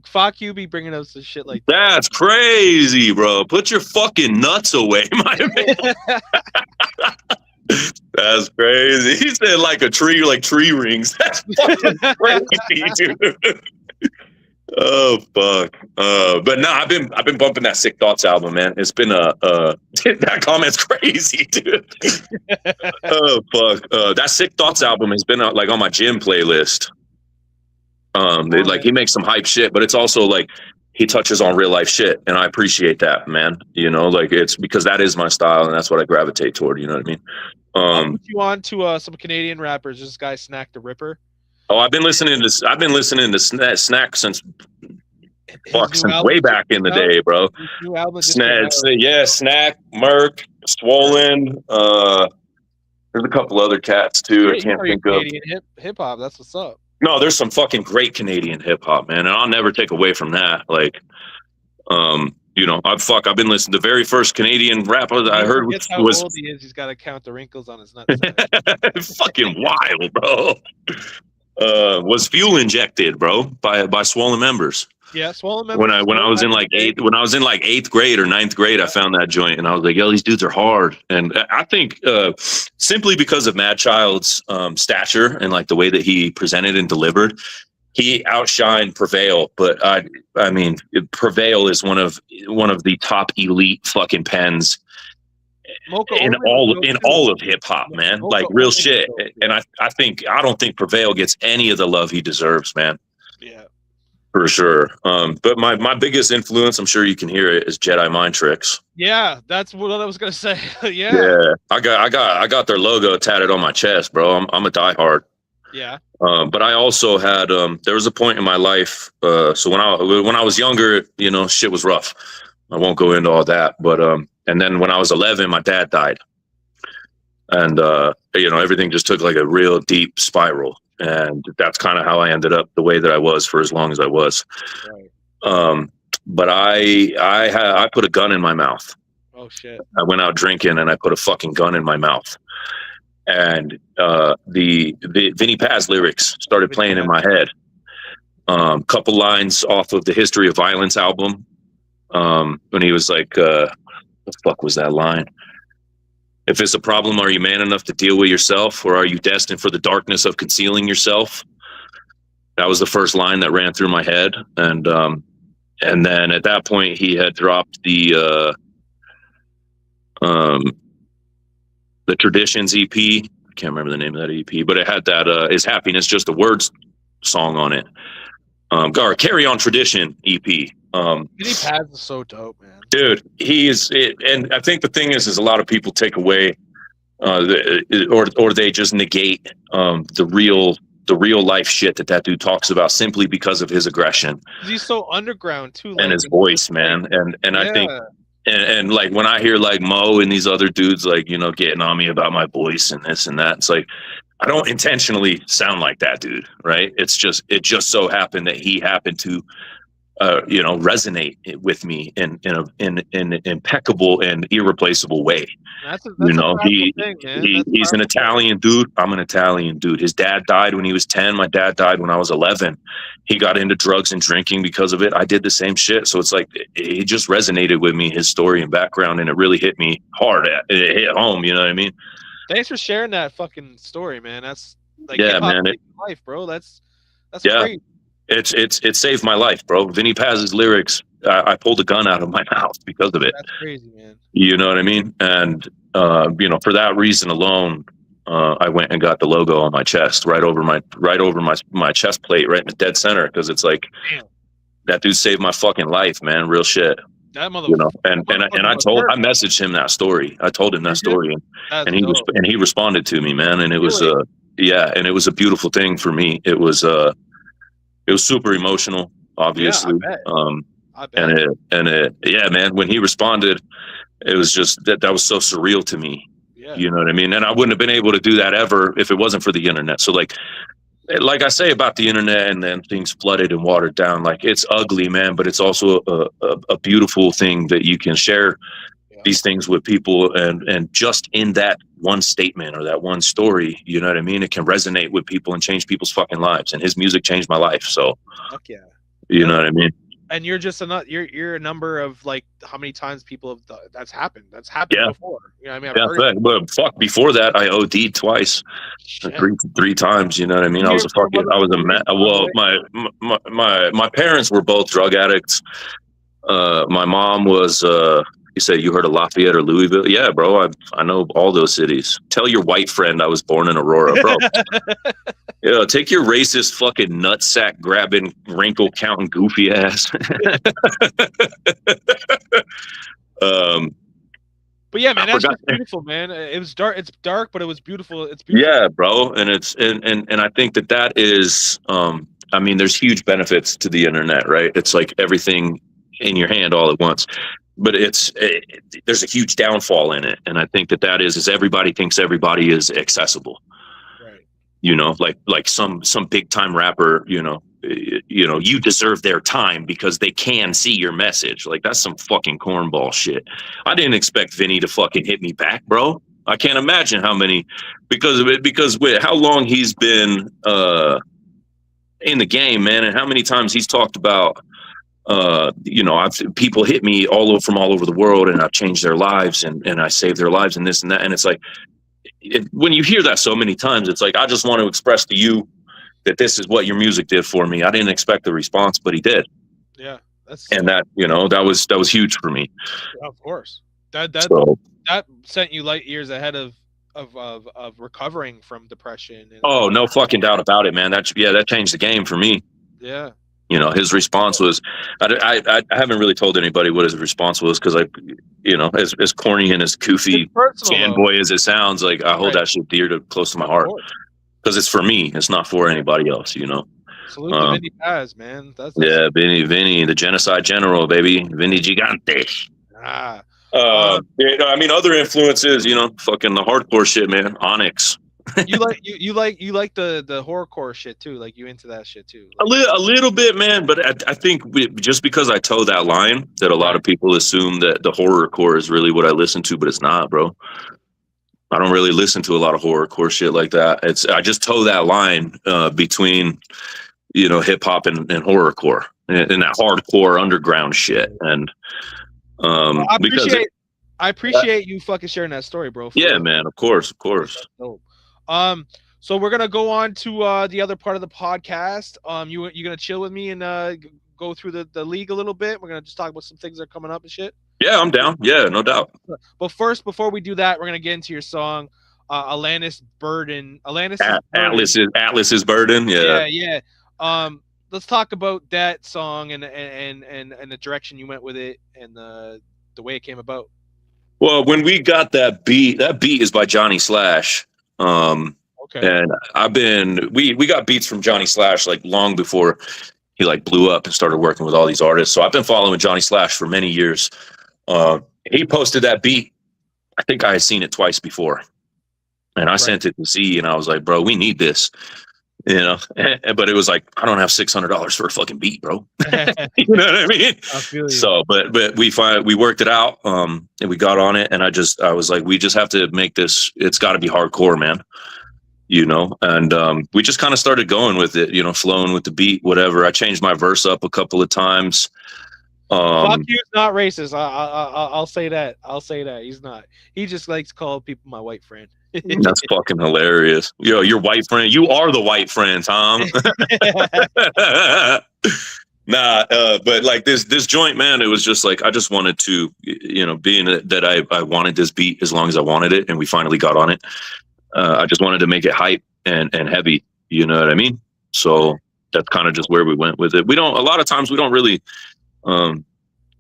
Fuck you be bringing up some shit like that. That's crazy, bro. Put your fucking nuts away, my man. That's crazy. He said like a tree, like tree rings. That's fucking crazy, dude. Oh fuck. But no, I've been bumping that Sick Thoughts album, man. It's been that comment's crazy, dude. Oh fuck. That Sick Thoughts album has been like on my gym playlist. He makes some hype shit, but it's also like he touches on real life shit, and I appreciate that, man. You know, like it's because that is my style, and that's what I gravitate toward. You know what I mean? I'll put you on to some Canadian rappers. This guy Snack the Ripper. Oh, I've been listening to Snack since way back in the day, bro. Snack, Merc, Swollen. There's a couple other cats too. I can't think of. Canadian hip hop. That's what's up. No, there's some fucking great Canadian hip hop, man, and I'll never take away from that. Like, you know, I've been listening to the very first Canadian rapper that I heard was old he is. He's got to count the wrinkles on his nuts. Fucking wild, bro. Was Fuel Injected, bro, by Swollen Members. Yeah, Swollen Members. When I was in like eighth grade or ninth grade, I found that joint, and I was like, yo, these dudes are hard. And I think simply because of Mad Child's stature and like the way that he presented and delivered, he outshined Prevail. But I mean, Prevail is one of the top elite fucking pens in all of hip hop, man. Like real shit. And I don't think Prevail gets any of the love he deserves, man. Yeah. For sure. But my biggest influence, I'm sure you can hear it, is Jedi Mind Tricks. Yeah, that's what I was gonna say. Yeah. I got their logo tatted on my chest, bro. I'm a diehard. Yeah. But I also had there was a point in my life. So when I was younger, you know, shit was rough. I won't go into all that. But and then when I was 11, my dad died, and you know, everything just took like a real deep spiral. And that's kind of how I ended up the way that I was for as long as I was. Right. But I put a gun in my mouth. Oh shit! I went out drinking and I put a fucking gun in my mouth. And the Vinny Paz lyrics started playing in my head. Couple lines off of the History of Violence album. When he was like, what the fuck was that line? If it's a problem, are you man enough to deal with yourself, or are you destined for the darkness of concealing yourself? That was the first line that ran through my head. And then at that point he had dropped the Traditions EP. I can't remember the name of that EP, but it had that Is Happiness Just a Words song on it. Carry On Tradition EP. Vinny Paz is so dope, man. Dude, he is it, and I think the thing is a lot of people take away or they just negate the real life shit that dude talks about simply because of his aggression He's so underground too, and like his voice, man. And I think yeah. and like when I hear like Mo and these other dudes like, you know, getting on me about my voice and this and that, it's like I don't intentionally sound like that dude, right? It just so happened that he happened to you know, resonate with me in an impeccable and irreplaceable way. That's a You know, powerful thing, man. That's a he's an powerful thing. Italian dude. I'm an Italian dude. His dad died when he was 10. My dad died when I was 11. He got into drugs and drinking because of it. I did the same shit. So it's like it just resonated with me, his story and background, and it really hit me hard. It hit home. You know what I mean? Thanks for sharing that fucking story, man. That's like Yeah, hip hop man. saved your life, bro. That's Yeah, crazy. it saved my life, bro. Vinny Paz's lyrics. I pulled a gun out of my mouth because of it. That's crazy, man. You know what I mean? And you know, for that reason alone, I went and got the logo on my chest, right over my chest plate, right in the dead center, because it's like Damn. that dude saved my fucking life, man. Real shit. That motherfucker. You know, and I messaged him that story. I told him that story, and he was he responded to me, man. And it was yeah, and it was a beautiful thing for me. It was super emotional, obviously. Yeah, I bet. And it yeah, man. When he responded, it was just that was so surreal to me. Yeah. You know what I mean? And I wouldn't have been able to do that ever if it wasn't for the internet. So like I say about the internet and then things flooded and watered down, like it's ugly, man, but it's also a beautiful thing that you can share these things with people, and just in that one statement or that one story, you know what I mean? It can resonate with people and change people's fucking lives. And his music changed my life. So, fuck yeah. You know what I mean? And you're just you're a number of like how many times people have that's happened before. You know what I mean? But fuck, before that I OD'd twice, three times. You know what I mean? Well, my parents were both drug addicts. My mom was. You say you heard of Lafayette or Louisville? Yeah, bro. I know all those cities. Tell your white friend I was born in Aurora, bro. Yeah, take your racist fucking nutsack grabbing, wrinkle counting, goofy ass. But yeah, man, that's just beautiful, man. It was dark. It's dark, but it was beautiful. It's beautiful. Yeah, bro. And it's and I think that is. I mean, there's huge benefits to the internet, right? It's like everything in your hand all at once. But there's a huge downfall in it, and I think that is everybody thinks everybody is accessible. Right. You know, like some big time rapper, you know, you deserve their time because they can see your message. Like that's some fucking cornball shit. I didn't expect Vinny to fucking hit me back, bro. I can't imagine how many because with how long he's been in the game, man, and how many times he's talked about. You know, people hit me from all over the world, and I've changed their lives, and I saved their lives, and this and that. And it's like, when you hear that so many times, it's like, I just want to express to you that this is what your music did for me. I didn't expect the response, but he did. Yeah, that you know that was huge for me. Yeah, of course, that sent you light years ahead of recovering from depression. And, no fucking doubt about it, man. That changed the game for me. Yeah. You know, his response was, I haven't really told anybody what his response was because you know, as corny and as goofy fanboy as it sounds, like I hold that shit dear to close to my heart because it's for me. It's not for anybody else, you know. Salute to Vinny Paz, man. That's Vinny, the genocide general, baby, Vinny Gigante. I mean, other influences, you know, fucking the hardcore shit, man. Onyx. you like the horrorcore shit too, like you into that shit too. Like, a little bit, man, but I think just because I toe that line, that a lot of people assume that the horrorcore is really what I listen to, but it's not, bro. I don't really listen to a lot of horrorcore shit like that. I just toe that line between, you know, hip hop and horrorcore and that hardcore underground shit. And I appreciate you fucking sharing that story, bro. Yeah, man. Of course. So we're gonna go on to the other part of the podcast. You gonna chill with me and go through the league a little bit? We're gonna just talk about some things that are coming up and shit. Yeah, I'm down. Yeah, no doubt. But first, before we do that, we're gonna get into your song, Atlas's Burden. Atlas's Burden. Yeah. Yeah. let's talk about that song and the direction you went with it and the way it came about. Well, when we got that beat is by Johnny Slash. Um, Okay. and we got beats from Johnny Slash like long before he like blew up and started working with all these artists. So I've been following Johnny Slash for many years. He posted that beat. I think I had seen it twice before, and I sent it to Z, and I was like, "Bro, we need this," you know. But it was like, I don't have $600 for a fucking beat, bro. You know what I mean? I feel you. So, but we worked it out, and we got on it, and I was like, we just have to make this. It's got to be hardcore, man. You know, and we just kind of started going with it, you know, flowing with the beat, whatever. I changed my verse up a couple of times. Fuck you's not racist. I'll say that. I'll say that he's not. He just likes to call people my white friend. That's fucking hilarious. Yo, your white friend. You are the white friend, Tom. Nah, but like this joint, man, it was just like I just wanted to, you know, being that I wanted this beat as long as I wanted it, and we finally got on it. I just wanted to make it hype and heavy. You know what I mean? So that's kind of just where we went with it. A lot of times we don't really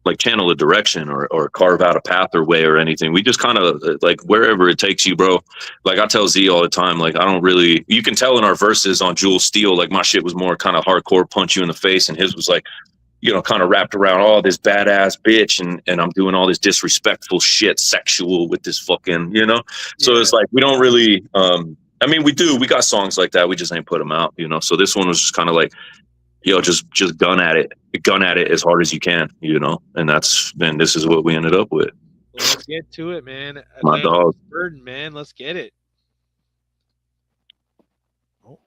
like channel a direction or carve out a path or way or anything. We just kind of like wherever it takes you, bro. Like I tell Z all the time, like I don't really, you can tell in our verses on Jewel Steel, like my shit was more kind of hardcore, punch you in the face, and his was like, you know, kind of wrapped around all this badass bitch and I'm doing all this disrespectful shit, sexual with this fucking, you know. So it's like we don't really I mean we got songs like that, we just ain't put them out, you know. So this one was just kind of like, yo, just gun at it as hard as you can, you know. And this is what we ended up with. Well, let's get to it, man. My dog. Burden, man. Let's get it. Oh.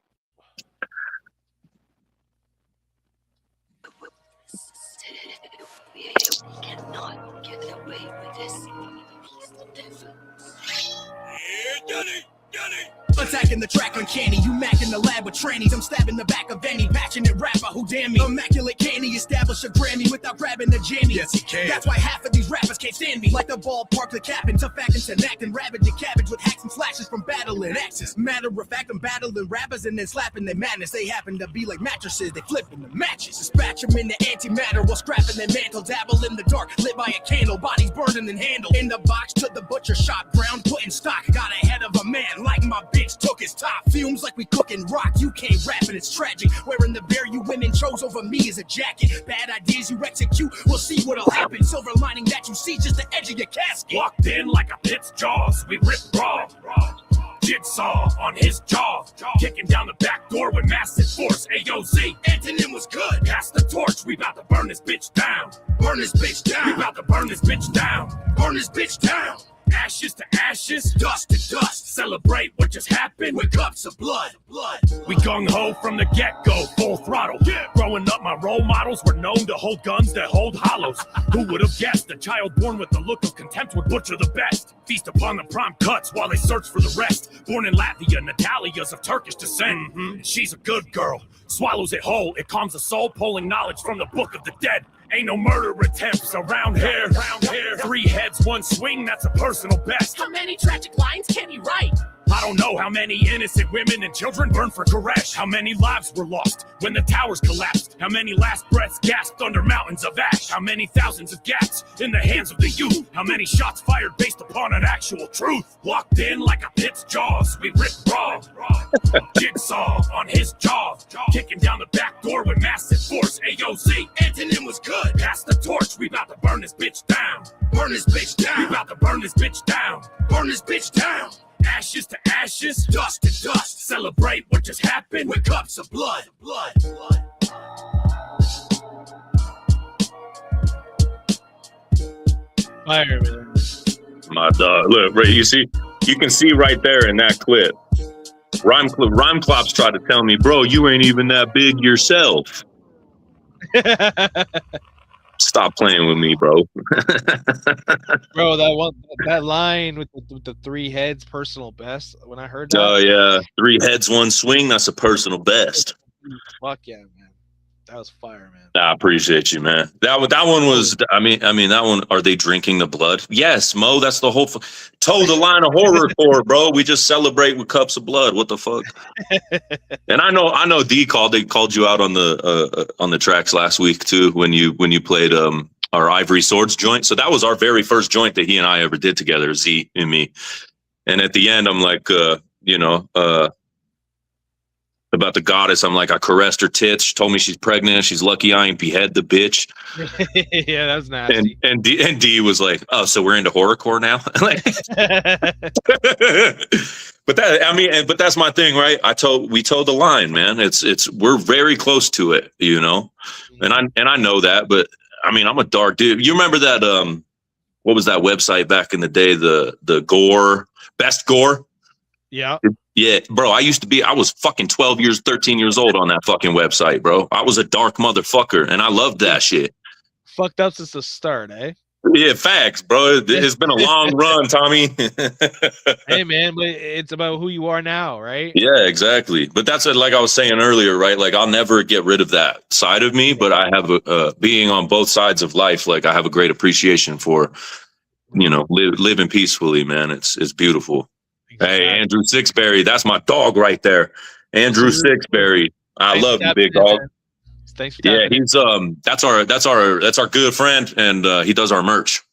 Cannot get away with this. Attacking the track uncanny, you macking the lab with trannies. I'm stabbing the back of any passionate rapper who damn me. Immaculate candy, establish a Grammy without grabbing the jammy. Yes, he can. That's why half of these rappers can't stand me. Like the ballpark, the captain, tough acting, and acting, ravage your cabbage with hacks and flashes from battling axes. Matter of fact, I'm battling rappers and then slapping their madness. They happen to be like mattresses, they flipping the matches. Dispatch them in the antimatter while scrapping their mantle. Dabble in the dark, lit by a candle, bodies burning and handled. In the box to the butcher shop, ground put in stock. Got ahead of a man like my bitch took his top. Fumes like we cooking rock, you can't rap and it's tragic. Wearing the bear you women chose over me as a jacket. Bad ideas you execute, we'll see what'll happen. Silver lining that you see just the edge of your casket. Walked in like a pit's jaws, we rip raw. Jigsaw on his jaw, kicking down the back door with massive force. AOZ, Anthonym was good. pass the torch, we bout to burn this bitch down. Burn this bitch down. We bout to burn this bitch down. Burn this bitch down. Ashes to ashes, Dust to dust. celebrate what just happened. With cups of blood. We gung-ho from the get-go, full throttle. Growing up, my role models were known to hold guns that hold hollows. Who would have guessed a child born with the look of contempt would butcher the best? Feast upon the prime cuts while they search for the rest. Born in Latvia, Natalia's of Turkish descent. She's a good girl, swallows it whole. It calms the soul, pulling knowledge from the book of the dead. Ain't no murder attempts around here. 3 heads, 1 swing, that's a personal best. How many tragic lines can he write? I don't know how many innocent women and children burned for Koresh. How many lives were lost when the towers collapsed? How many last breaths gasped under mountains of ash? How many thousands of gaps in the hands of the youth? How many shots fired based upon an actual truth? Walked in like a pit's jaws, we rip raw. Jigsaw on his jaw, kicking down the back door with massive force. AOZ, Anthonym was good. pass the torch, we bout to burn this bitch down. Burn this bitch We down. bout to burn this bitch down. Burn this bitch down. Ashes to ashes, Dust to dust. celebrate what just happened. With cups of blood. Fire, man. My dog. Look, right, you can see right there in that clip. Rhyme Clops tried to tell me, bro, you ain't even that big yourself. Stop playing with me, bro. Bro, that line with the 3 heads, personal best. When I heard that, Oh yeah, 3 heads, 1 swing. That's a personal best. fuck yeah, man. That was fire, man. I appreciate you, man. That one was. I mean, that one. Are they drinking the blood? Yes, Mo. That's the whole. Toe the line of horrorcore, bro. We just celebrate with cups of blood. What the fuck? And I know. D called. They called you out on the tracks last week too when you played our Ivory Swords joint. So that was our very first joint that he and I ever did together, Z and me. And at the end, I'm like, about the goddess. I'm like, I caressed her tits. She told me she's pregnant. She's lucky I ain't behead the bitch. Yeah, that was nasty. And D was like, oh, so we're into horrorcore now. Like, but that's my thing, right? We told the line, man. We're very close to it, you know, and I know that. But I mean, I'm a dark dude. You remember that? What was that website back in the day? The gore, best gore. Yeah. Yeah, bro, I was fucking 13 years old on that fucking website, bro. I was a dark motherfucker and I loved that shit. Fucked up since the start, eh? Yeah, facts, bro. It's been a long run, Tommy. Hey, man, but it's about who you are now, right? Yeah, exactly. But that's like I was saying earlier, right? Like I'll never get rid of that side of me, but I have being on both sides of life, like I have a great appreciation for, living peacefully, man. It's beautiful. Exactly. Hey, Andrew Sixberry, that's my dog right there. Andrew Sixberry. I love you, big dog. Thanks for he's that's our good friend, and he does our merch.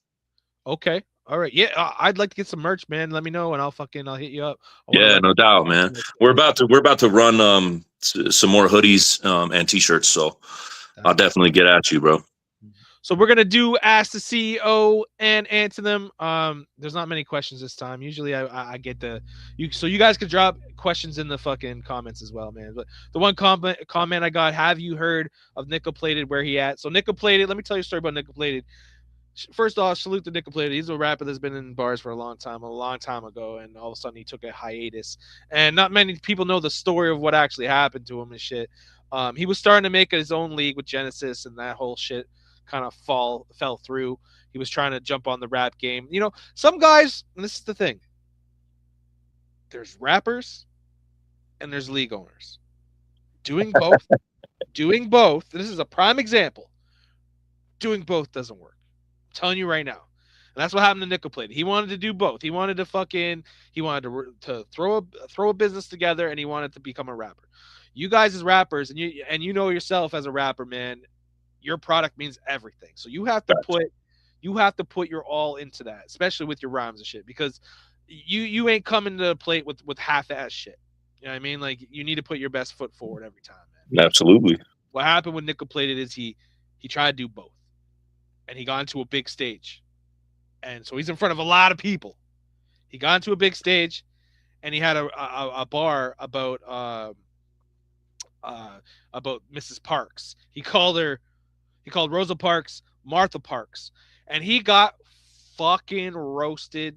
Okay. All right. Yeah, I'd like to get some merch, man. Let me know and I'll hit you up. Yeah, no doubt, man. We're about to run some more hoodies and t-shirts, so I'll definitely get at you, bro. So we're gonna do Ask the CEO and Anthonym. There's not many questions this time. Usually I get so you guys could drop questions in the fucking comments as well, man. But the one comment I got: have you heard of Nickel Plated? Where he at? So Nickel Plated. Let me tell you a story about Nickel Plated. First off, salute to Nickel Plated. He's a rapper that's been in bars for a long time ago, and all of a sudden he took a hiatus. And not many people know the story of what actually happened to him and shit. He was starting to make his own league with Genesis, and that whole shit kind of fell through. He was trying to jump on the rap game. You know, some guys, and this is the thing, there's rappers and there's league owners. Doing both, this is a prime example. Doing both doesn't work. I'm telling you right now. And that's what happened to Nickel Plate. He wanted to do both. He wanted to throw a business together, and he wanted to become a rapper. You guys as rappers, and you know yourself as a rapper, man, your product means everything. So you have to put your all into that, especially with your rhymes and shit, because you ain't coming to the plate with half-ass shit. You know what I mean? Like, you need to put your best foot forward every time, man. Absolutely. What happened with Nickel Plated is he tried to do both, and he got into a big stage, and so he's in front of a lot of people. He got into a big stage, and he had a bar about Mrs. Parks. He called Rosa Parks Martha Parks, and he got fucking roasted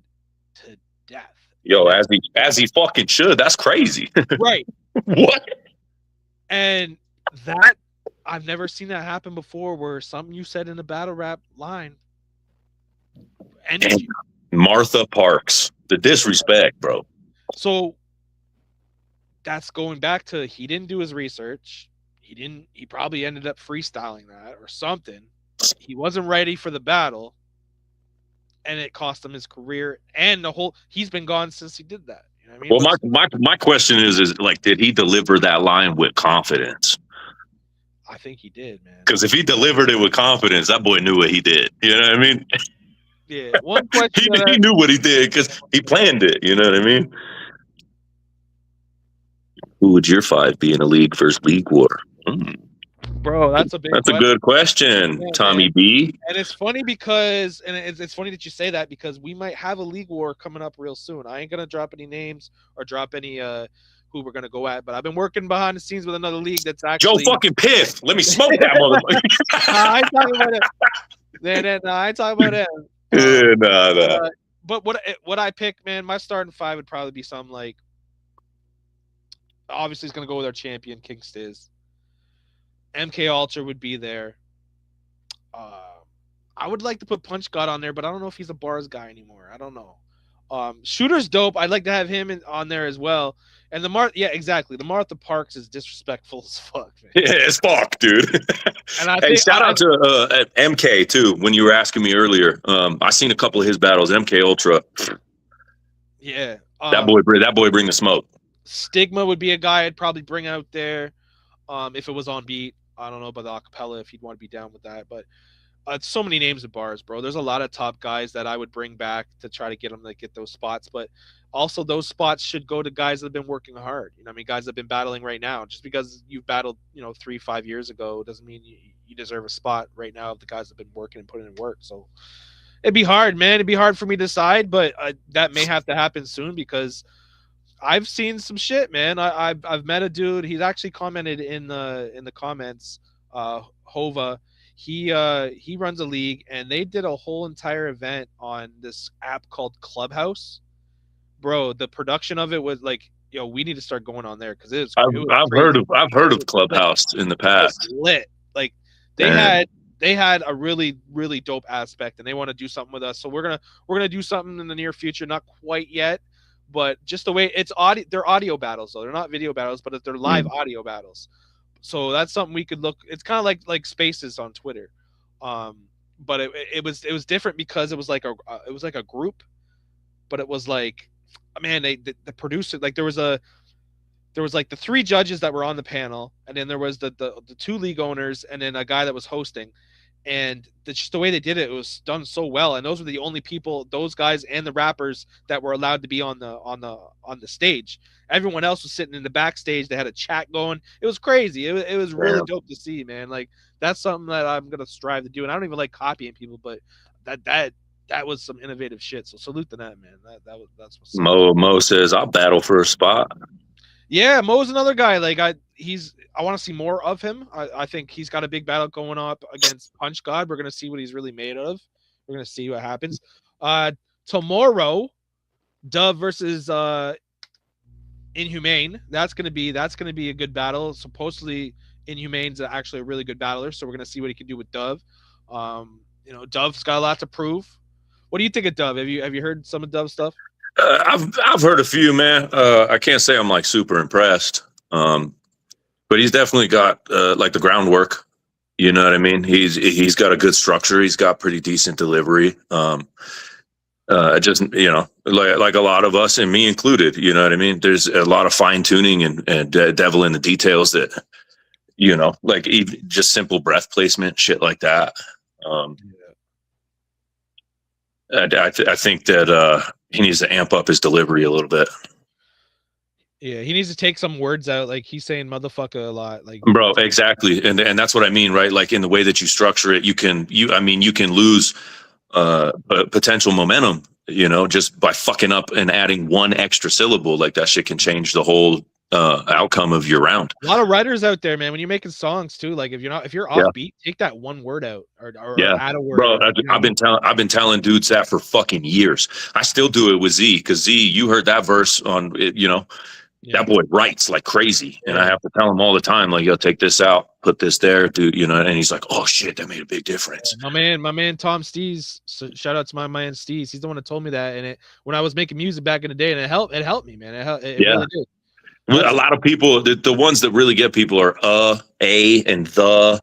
to death. Yo, as he fucking should. That's crazy. Right. What? And that, I've never seen that happen before, where something you said in a battle rap line ended you. Martha Parks. The disrespect, bro. So that's going back to, he didn't do his research. He probably ended up freestyling that or something. He wasn't ready for the battle, and it cost him his career and he's been gone since he did that. You know what I mean? Well, my question is like, did he deliver that line with confidence? I think he did, man. Because if he delivered it with confidence, that boy knew what he did. You know what I mean? Yeah. One question. he knew what he did because he planned it. You know what I mean? Who would your five be in a league versus league war? Bro, that's a good question, yeah, Tommy man. B. And it's funny because, and it's funny that you say that, because we might have a league war coming up real soon. I ain't gonna drop any names or drop any who we're gonna go at, but I've been working behind the scenes with another league that's actually Joe fucking Piff. Let me smoke that motherfucker. I ain't talking about it. I ain't talking about it. But what I pick, man, my starting five would probably be something like, obviously it's gonna go with our champion, King Stiz. MK Ultra would be there. I would like to put Punch God on there, but I don't know if he's a bars guy anymore. I don't know. Shooter's dope. I'd like to have him on there as well. And yeah, exactly. The Martha Parks is disrespectful as fuck, man. Yeah, it's fuck, dude. And I Hey, think shout out to MK too. When you were asking me earlier, I seen a couple of his battles. MK Ultra, yeah, that boy bring the smoke. Stigma would be a guy I'd probably bring out there, if it was on beat. I don't know about the acapella if he'd want to be down with that, but so many names of bars, bro. There's a lot of top guys that I would bring back to try to get them to get those spots, but also those spots should go to guys that have been working hard. You know, what I mean, guys that have been battling right now. Just because you've battled, 3-5 years ago doesn't mean you deserve a spot right now. Of the guys that have been working and putting in work, so it'd be hard, man. It'd be hard for me to decide, but that may have to happen soon because I've seen some shit, man. I've met a dude. He's actually commented in the comments. Hova, he runs a league, and they did a whole entire event on this app called Clubhouse. Bro, the production of it was like, we need to start going on there because I've heard of Clubhouse in the past. Lit. Like they had a really really dope aspect, and they want to do something with us. So we're gonna do something in the near future. Not quite yet, but just the way it's audio. They're audio battles though. They're not video battles, but they're live audio battles. So that's something we could look. It's kind of like Spaces on Twitter, but it was different because it was like a group, but it was like, man, the producer, like there was like the three judges that were on the panel, and then there was the two league owners, and then a guy that was hosting. And just the way they did it, it was done so well. And those were the only people, those guys and the rappers, that were allowed to be on the stage. Everyone else was sitting in the backstage. They had a chat going. It was crazy. It was really dope to see, man. Like that's something that I'm gonna strive to do. And I don't even like copying people, but that was some innovative shit. So salute to that, man. That's what's Mo says I'll battle for a spot. Yeah, Mo's another guy. Like I want to see more of him. I think he's got a big battle going up against Punch God. We're gonna see what he's really made of. We're gonna see what happens. Tomorrow, Dove versus Inhumane. That's gonna be a good battle. Supposedly Inhumane's actually a really good battler, so we're gonna see what he can do with Dove. Dove's got a lot to prove. What do you think of Dove? Have you heard some of Dove's stuff? I've heard a few, man. I can't say I'm like super impressed, but he's definitely got like the groundwork. You know what I mean? He's got a good structure. He's got pretty decent delivery. Just like a lot of us, and me included. You know what I mean? There's a lot of fine tuning and devil in the details that like even just simple breath placement, shit like that. I think that he needs to amp up his delivery a little bit. Yeah, he needs to take some words out. Like he's saying "motherfucker" a lot. Like, bro, exactly, and that's what I mean, right? Like in the way that you structure it, you can lose potential momentum, just by fucking up and adding one extra syllable. Like that shit can change the whole outcome of your round. A lot of writers out there, man. When you're making songs too, like if you're offbeat, take that one word out or add a word. Bro, I've been telling dudes that for fucking years. I still do it with Z, because Z, you heard that verse on it, that boy writes like crazy, and I have to tell him all the time, like, yo, take this out, put this there, dude, and he's like, oh shit, that made a big difference. My man Tom Stees, so shout out to my man Stees. He's the one that told me that, and when I was making music back in the day, and it helped me, man. It really did. A lot of people, the ones that really get people are a and the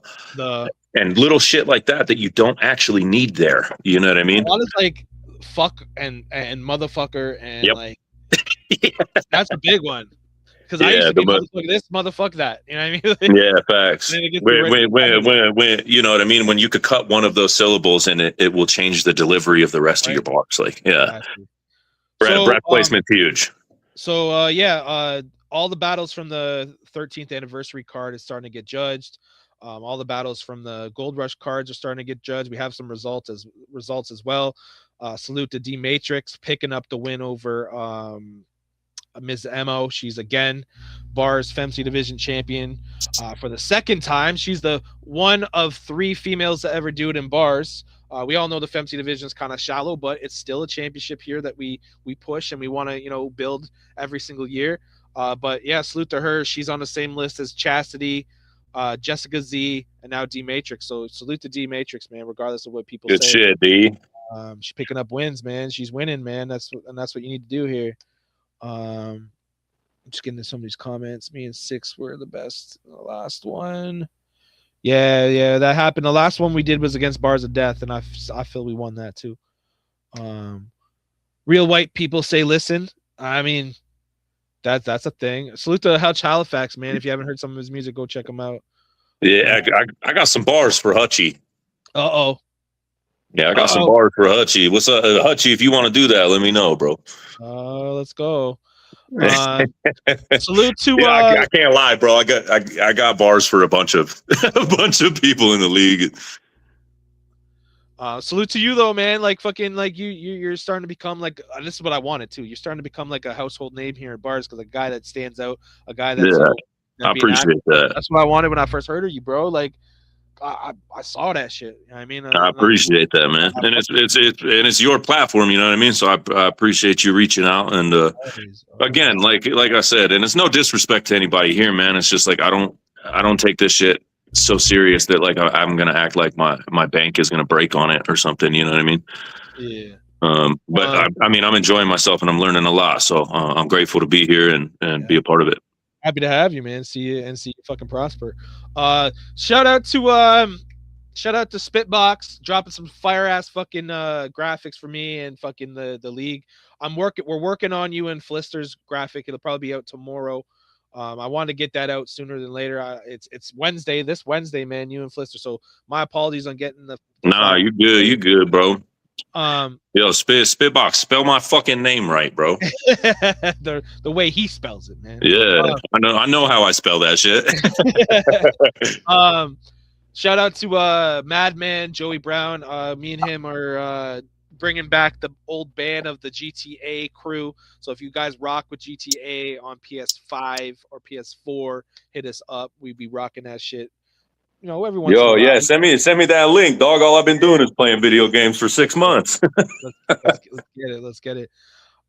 and little shit like that you don't actually need there. You know what I mean? A lot of like fuck and motherfucker and like that's a big one. Because I used to be motherfucker this, motherfucker that. You know what I mean? Yeah, facts. When you know what I mean? When you could cut one of those syllables and it will change the delivery of the rest of your bars. Like, yeah. Exactly. Breath placement's huge. So all the battles from the 13th anniversary card is starting to get judged. All the battles from the Gold Rush cards are starting to get judged. We have some results as well. Salute to D Matrix picking up the win over Ms. Emo. She's again B.A.R.Z Femc Division champion for the second time. She's the one of 3 females to ever do it in B.A.R.Z. We all know the Femc Division is kind of shallow, but it's still a championship here that we push and we want to build every single year. But yeah, salute to her. She's on the same list as Chastity, Jessica Z, and now D Matrix. So salute to D Matrix, man, regardless of what people say. Good shit, D. She's picking up wins, man. She's winning, man. That's what you need to do here. I'm just getting to some of these comments. Me and Six were the best. The last one. Yeah, that happened. The last one we did was against Bars of Death, and I feel we won that too. Real white people say listen. I mean, that's a thing. Salute to Hutch Halifax, man. If you haven't heard some of his music, go check him out. Yeah, I got some bars for Hutchie. Uh-oh. Yeah, I got some bars for Hutchie. What's up, Hutchie? If you want to do that, let me know, bro. Let's go. Salute to I can't lie, bro. I got bars for a bunch of people in the league. Salute to you though, man. Like fucking like you're starting to become like this is what I wanted to. You're starting to become like a household name here at Bars, because a guy that stands out, a guy that's I appreciate that. That's what I wanted when I first heard of you, bro. Like I saw that shit. You know what I mean, I appreciate that, man. And it's your platform, you know what I mean. So I appreciate you reaching out. And again, like I said, and it's no disrespect to anybody here, man. It's just like I don't take this shit so serious that like I'm gonna act like my bank is gonna break on it or something. You know what I mean? Yeah. But I mean, I'm enjoying myself and I'm learning a lot. So I'm grateful to be here and be a part of it. Happy to have you, man. See you fucking prosper. Shout out to Spitbox dropping some fire ass fucking graphics for me and fucking the league. We're working on you and Flister's graphic. It'll probably be out tomorrow. I wanted to get that out sooner than later. It's Wednesday, this Wednesday, man. You and Flister. So my apologies on getting the Nah, you good, bro. Yo, Spitbox, spell my fucking name right, bro. the way he spells it, man. Yeah, I know how I spell that shit. Shout out to Madman Joey Brown. Me and him are bringing back the old band of the GTA crew. So if you guys rock with GTA on PS5 or PS4, hit us up. We'd be rocking that shit. You know, every once in a while. Yeah, send me that link, dog. All I've been doing is playing video games for 6 months. Let's get it.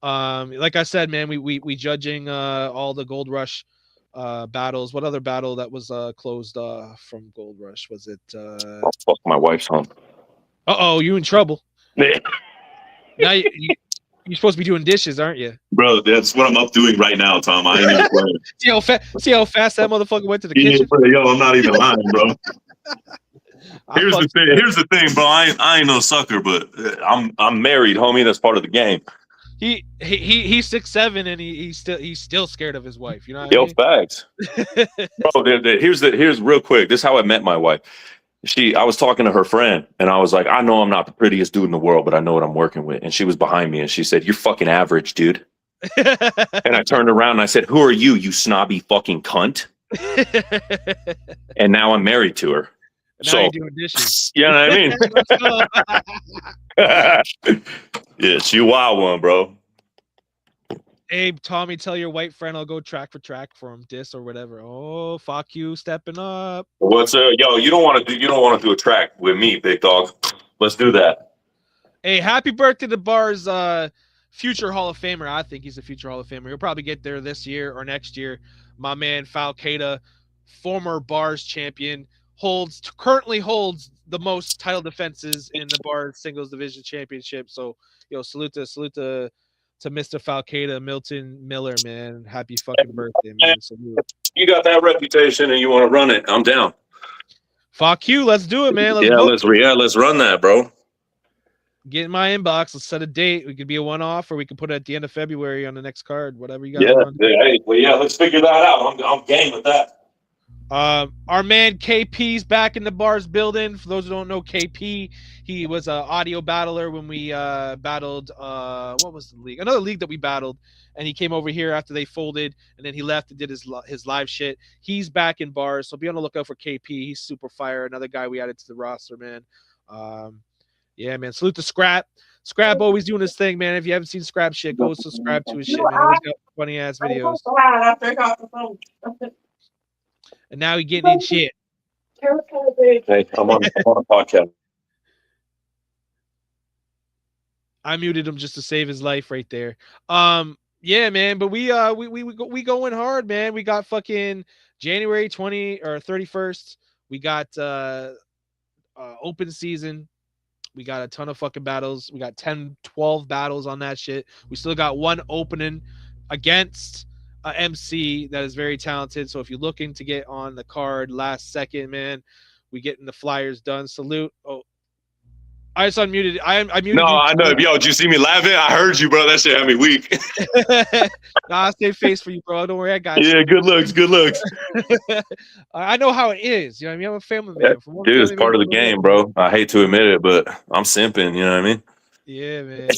Like I said, man, we judging all the Gold Rush battles. What other battle that was closed from Gold Rush was it? Oh, fuck, my wife's home. You in trouble? Now you're supposed to be doing dishes, aren't you? Bro, that's what I'm up doing right now, Tom. I ain't even playing. See how fast that motherfucker went to the kitchen? Yo, I'm not even lying, bro. Here's the thing, bro. I ain't no sucker, but I'm married, homie. That's part of the game. He's 6'7" and he's still scared of his wife. You know what I mean? Facts. Bro, here's real quick. This is how I met my wife. I was talking to her friend and I was like, I know I'm not the prettiest dude in the world, but I know what I'm working with. And she was behind me and she said, you're fucking average, dude. And I turned around and I said, who are you, you snobby fucking cunt? And now I'm married to her. Now you're doing dishes. You know what I mean? Yeah, she a wild one, bro. Hey, Tommy, tell your white friend I'll go track for track for him, diss or whatever. Oh, fuck you, stepping up. What's yo? You don't want to do a track with me, big dog. Let's do that. Hey, happy birthday to B.A.R.Z future Hall of Famer. I think he's a future Hall of Famer. He'll probably get there this year or next year. My man Falcada, former B.A.R.Z champion, currently holds the most title defenses in the B.A.R.Z singles division championship. So, salute to Mr. Falcada, Milton Miller, man. Happy fucking birthday, man. Salute. You got that reputation and you want to run it. I'm down. Fuck you. Let's do it, man. Let's run that, bro. Get in my inbox. Let's set a date. We could be a one-off, or we could put it at the end of February on the next card. Whatever you got. Let's figure that out. I'm game with that. Our man KP's back in the B.A.R.Z building. For those who don't know KP, he was an audio battler when we battled what was the league? Another league that we battled, and he came over here after they folded, and then he left and did his live shit. He's back in B.A.R.Z, so be on the lookout for KP. He's super fire. Another guy we added to the roster, man. Yeah, man. Salute to Scrap. Scrap always doing his thing, man. If you haven't seen Scrap shit, go subscribe to his shit, man. Always got funny ass videos. And now he getting in shit. Hey, I'm on a podcast. I muted him just to save his life right there. Yeah, man, but we going hard, man. We got fucking January 20 or 31st. We got open season. We got a ton of fucking battles. We got 10, 12 battles on that shit. We still got one opening against a MC that is very talented. So if you're looking to get on the card last second, man, we getting the flyers done. Salute. Oh, I just unmuted. I muted No, you. I know. Yo, did you see me laughing? I heard you, bro. That shit had me weak. Nah, I'll save face for you, bro. Don't worry, I got Yeah, you. good looks, good looks. I know how it is. You know what I mean? I'm a family man. From one Dude, it's family part of man the to another, game, man. bro. I hate to admit it, but I'm simping. You know what I mean? Yeah, man.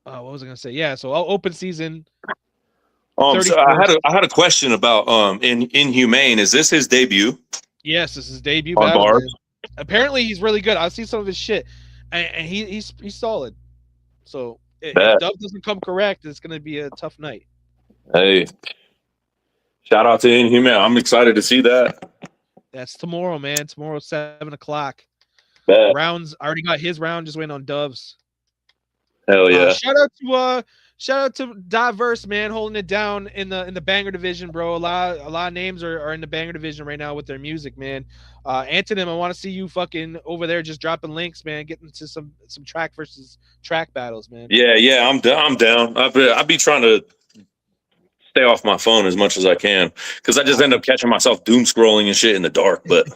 What was I gonna say? Yeah, so open season. So I 31st. had a question about Inhumane. Is this his debut Yes, this is his debut on battle, bars? man. Apparently, he's really good. I've seen some of his shit, and he's solid. So if Bet. Dub doesn't come correct, it's gonna be a tough night. Hey, shout out to Inhumane. I'm excited to see that. That's tomorrow, man. Tomorrow, 7:00. Bet. Rounds. I already got his round. Just waiting on Dub's. Hell yeah. Shout out to B.A.R.Z, man, holding it down in the banger division, bro. A lot of names are in the banger division right now with their music, man. Anthonym, I want to see you fucking over there just dropping links, man, getting to some track versus track battles, man. Yeah, I'm down. I be trying to stay off my phone as much as I can because I just end up catching myself doom scrolling and shit in the dark. But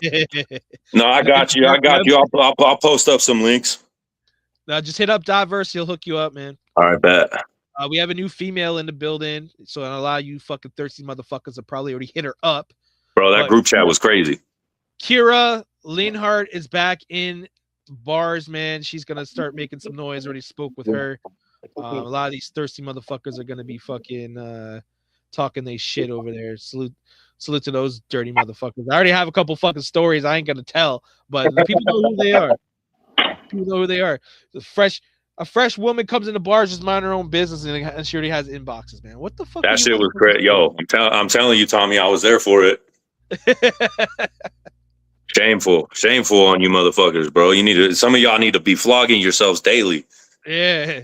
no, I got you. I'll post up some links. Now just hit up B.A.R.Z, he'll hook you up, man. All right, bet. We have a new female in the building, so a lot of you fucking thirsty motherfuckers have probably already hit her up. Bro, that group chat was crazy. Kira Linhart is back in bars, man. She's gonna start making some noise. Already spoke with her. A lot of these thirsty motherfuckers are gonna be fucking talking they shit over there. Salute to those dirty motherfuckers. I already have a couple fucking stories I ain't gonna tell, but the people know who they are. People know who they are. A fresh woman comes in the bars just mind her own business, and she already has inboxes, man. What the fuck? That shit was great. Yo, I'm telling you, Tommy, I was there for it. Shameful on you motherfuckers, bro. Some of y'all need to be flogging yourselves daily. Yeah.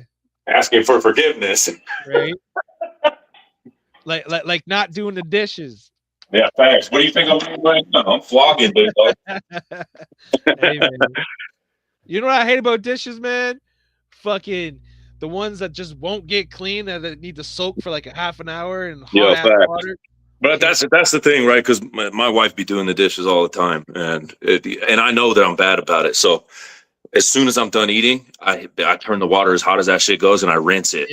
Asking for forgiveness. Right. like not doing the dishes. Yeah, thanks. What do you think I'm doing right now? I'm flogging, dude. Hey, man. You know what I hate about dishes, man? Fucking the ones that just won't get clean and that need to soak for like a half an hour in hot ass water. But that's the thing, right? Because my wife be doing the dishes all the time, and I know that I'm bad about it. So as soon as I'm done eating, I turn the water as hot as that shit goes, and I rinse it.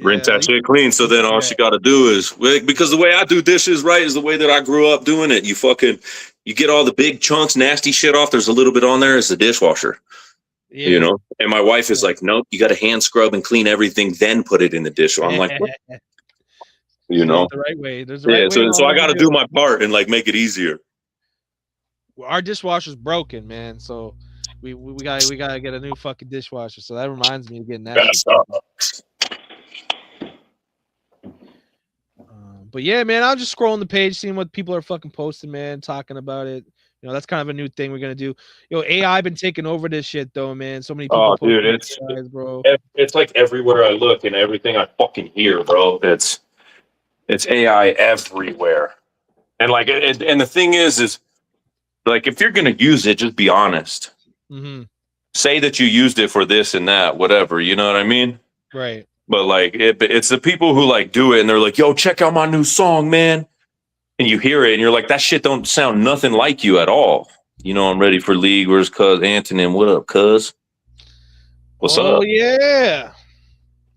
Rinse that shit clean. So then all she got to do is, because the way I do dishes, right, is the way that I grew up doing it. You get all the big chunks, nasty shit off. There's a little bit on there. It's the dishwasher. Yeah. You know, and my wife is like, nope, you got to hand scrub and clean everything, then put it in the dishwasher. I'm like, what? You know, the right way. There's the right way. So I got to do my part and like make it easier. Well, our dishwasher's broken, man. So we gotta get a new fucking dishwasher. So that reminds me of getting that. But yeah, man, I'm just scrolling the page, seeing what people are fucking posting, man, talking about it. You know, that's kind of a new thing we're gonna do. AI been taking over this shit though, man. So many people. Oh, dude, it's like everywhere I look and everything I fucking hear, bro. It's AI everywhere, and like, and the thing is like, if you're gonna use it, just be honest. Mm-hmm. Say that you used it for this and that, whatever. You know what I mean? Right. But like, it's the people who like do it and they're like, "Yo, check out my new song, man." And you hear it and you're like, that shit don't sound nothing like you at all. You know, I'm ready for League. Where's Cuz Anthonym? What up, Cuz? What's up? Oh yeah,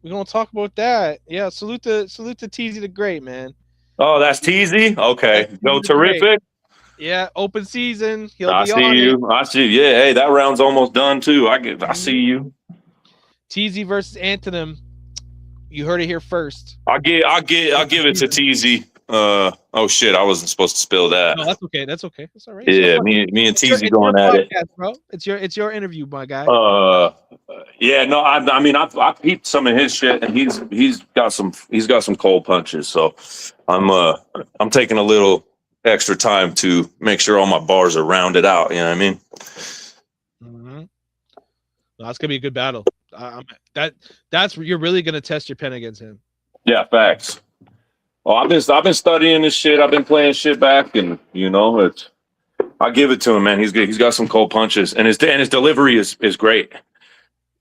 we're gonna talk about that. Yeah, salute to TZ the Great, man. Oh, that's TZ. Okay, go terrific. Great. Yeah, open season. I see you. Yeah, hey, that round's almost done too. I see you. TZ versus Anthonym. You heard it here first. I'll give it to TZ. Oh shit, I wasn't supposed to spill that. No, that's okay. That's okay. That's all right. Yeah, me and TZ going at it, bro. It's your interview, my guy. Yeah, no, I peeped some of his shit, and he's got some cold punches. So I'm taking a little extra time to make sure all my bars are rounded out. You know what I mean? Mm-hmm. No, that's gonna be a good battle. That's you're really gonna test your pen against him. Yeah, facts. Well, I've been studying this shit. I've been playing shit back, and you know, I give it to him, man. He's good. He's got some cold punches, and his delivery is great.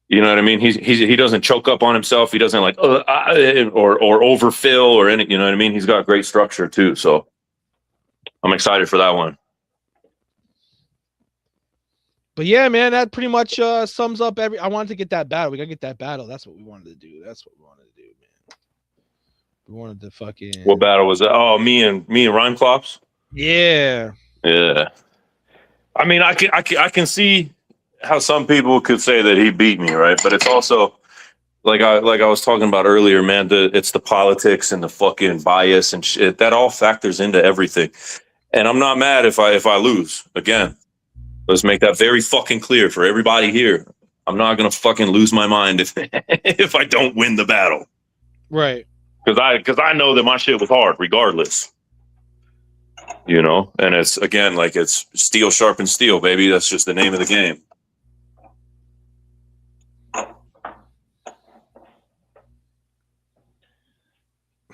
You know what I mean? He doesn't choke up on himself. He doesn't like or overfill or any. You know what I mean? He's got great structure too. So I'm excited for that one. But yeah, man, that pretty much sums up every. I wanted to get that battle. We gotta get that battle. That's what we wanted to do. That's what we wanted to do, man. We wanted to fucking. What battle was that? Oh, me and Rhyme Clops. Yeah. Yeah. I mean, I can see how some people could say that he beat me, right? But it's also like I was talking about earlier, man. It's the politics and the fucking bias and shit that all factors into everything. And I'm not mad if I lose. Again, let's make that very fucking clear for everybody here. I'm not gonna fucking lose my mind if I don't win the battle, right? Because I know that my shit was hard, regardless. You know, and it's again like it's steel sharpens steel, baby. That's just the name of the game.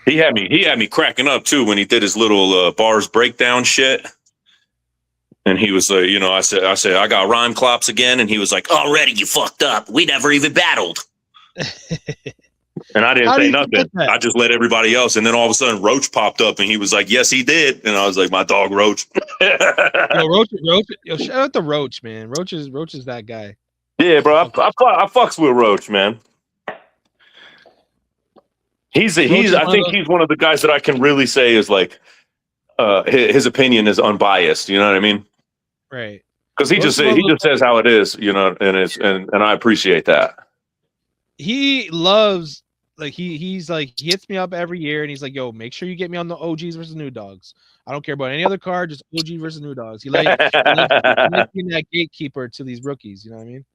He had me cracking up too when he did his little bars breakdown shit. And he was like, you know, I said, I got Rhyme Clops again. And he was like, already you fucked up. We never even battled. And I didn't say nothing. I just let everybody else. And then all of a sudden Roach popped up and he was like, yes, he did. And I was like, my dog Roach. Roach. Yo, shout out to Roach, man. Roach is that guy. Yeah, bro. I fucks with Roach, man. I think he's one of the guys that I can really say is like, his opinion is unbiased. You know what I mean? Right. Because he just says how it is, you know, and I appreciate that. He loves like he's like he hits me up every year and he's like, yo, make sure you get me on the OGs versus New Dogs. I don't care about any other card, just OG versus New Dogs. He like being that gatekeeper to these rookies, you know what I mean?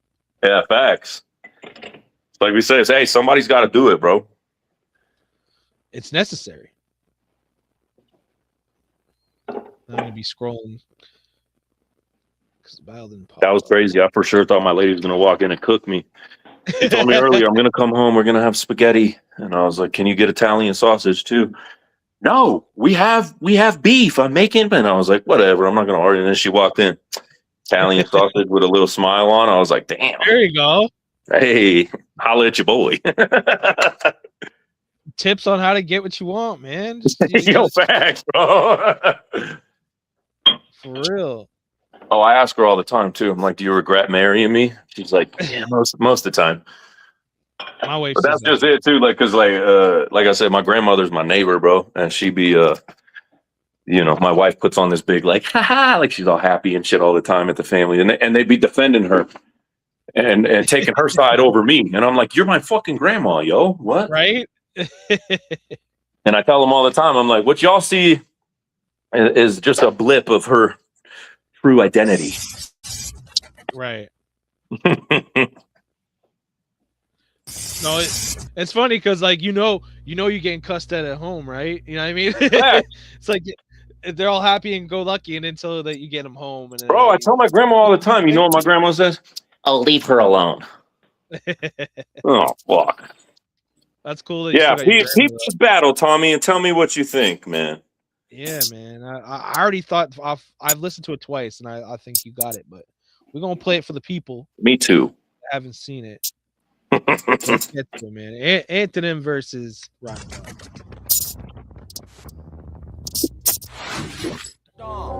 Yeah, facts. Like we say, hey, somebody's got to do it, bro. It's necessary. I'm gonna be scrolling. That was crazy. I for sure thought my lady was gonna walk in and cook me. She told me earlier, I'm gonna come home, we're gonna have spaghetti. And I was like, can you get Italian sausage too? No, we have beef. I'm making, and I was like, whatever, I'm not gonna argue. And then she walked in, Italian sausage with a little smile on. I was like, damn. There you go. Hey, holla at your boy. Tips on how to get what you want, man. Yo, facts, bro. For real. Oh, I ask her all the time too. I'm like, do you regret marrying me? She's like, yeah, most of the time. My wife. But that's just it too. Like, cause like I said, my grandmother's my neighbor, bro, and she be you know, my wife puts on this big like, haha, like she's all happy and shit all the time at the family, and they be defending her and taking her side over me, and I'm like, you're my fucking grandma, yo, what? Right. And I tell them all the time, I'm like, what y'all see is just a blip of her true identity. Right. No, it's funny because like you know you're getting cussed at home, right? You know what I mean? Yeah. It's like they're all happy and go lucky, and until that you get them home. And bro, I tell my grandma all the time. You know what my grandma says? I'll leave her alone. Oh fuck. That's cool. That peep this battle, Tommy, and tell me what you think, man. Yeah, man. I already thought I've listened to it twice, and I think you got it. But we're gonna play it for the people. Me too. I haven't seen it. Let's get to it, man. Anthonym versus Rock.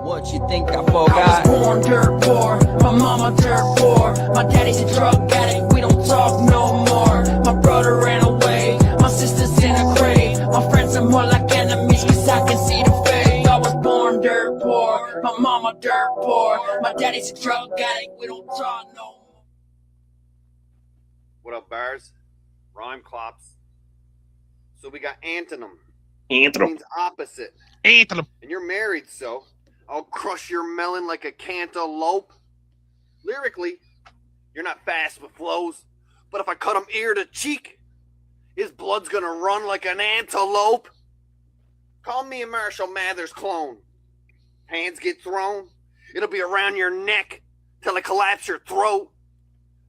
What you think I forgot? I was born dirt poor, my mama dirt poor, my daddy's a drug addict, we don't talk no more. My brother ran away, my sister's in a grave, my friends are more like enemies cause I can see the fade. I was born dirt poor, my mama dirt poor, my daddy's a drug addict, we don't talk no more. What up, B.A.R.Z? Rhyme Clops. So we got Anthonym. Anthonym means opposite. Anthonym. And you're married, so I'll crush your melon like a cantaloupe. Lyrically, you're not fast with flows, but if I cut him ear to cheek, his blood's gonna run like an antelope. Call me a Marshall Mathers clone. Hands get thrown, it'll be around your neck till I collapse your throat.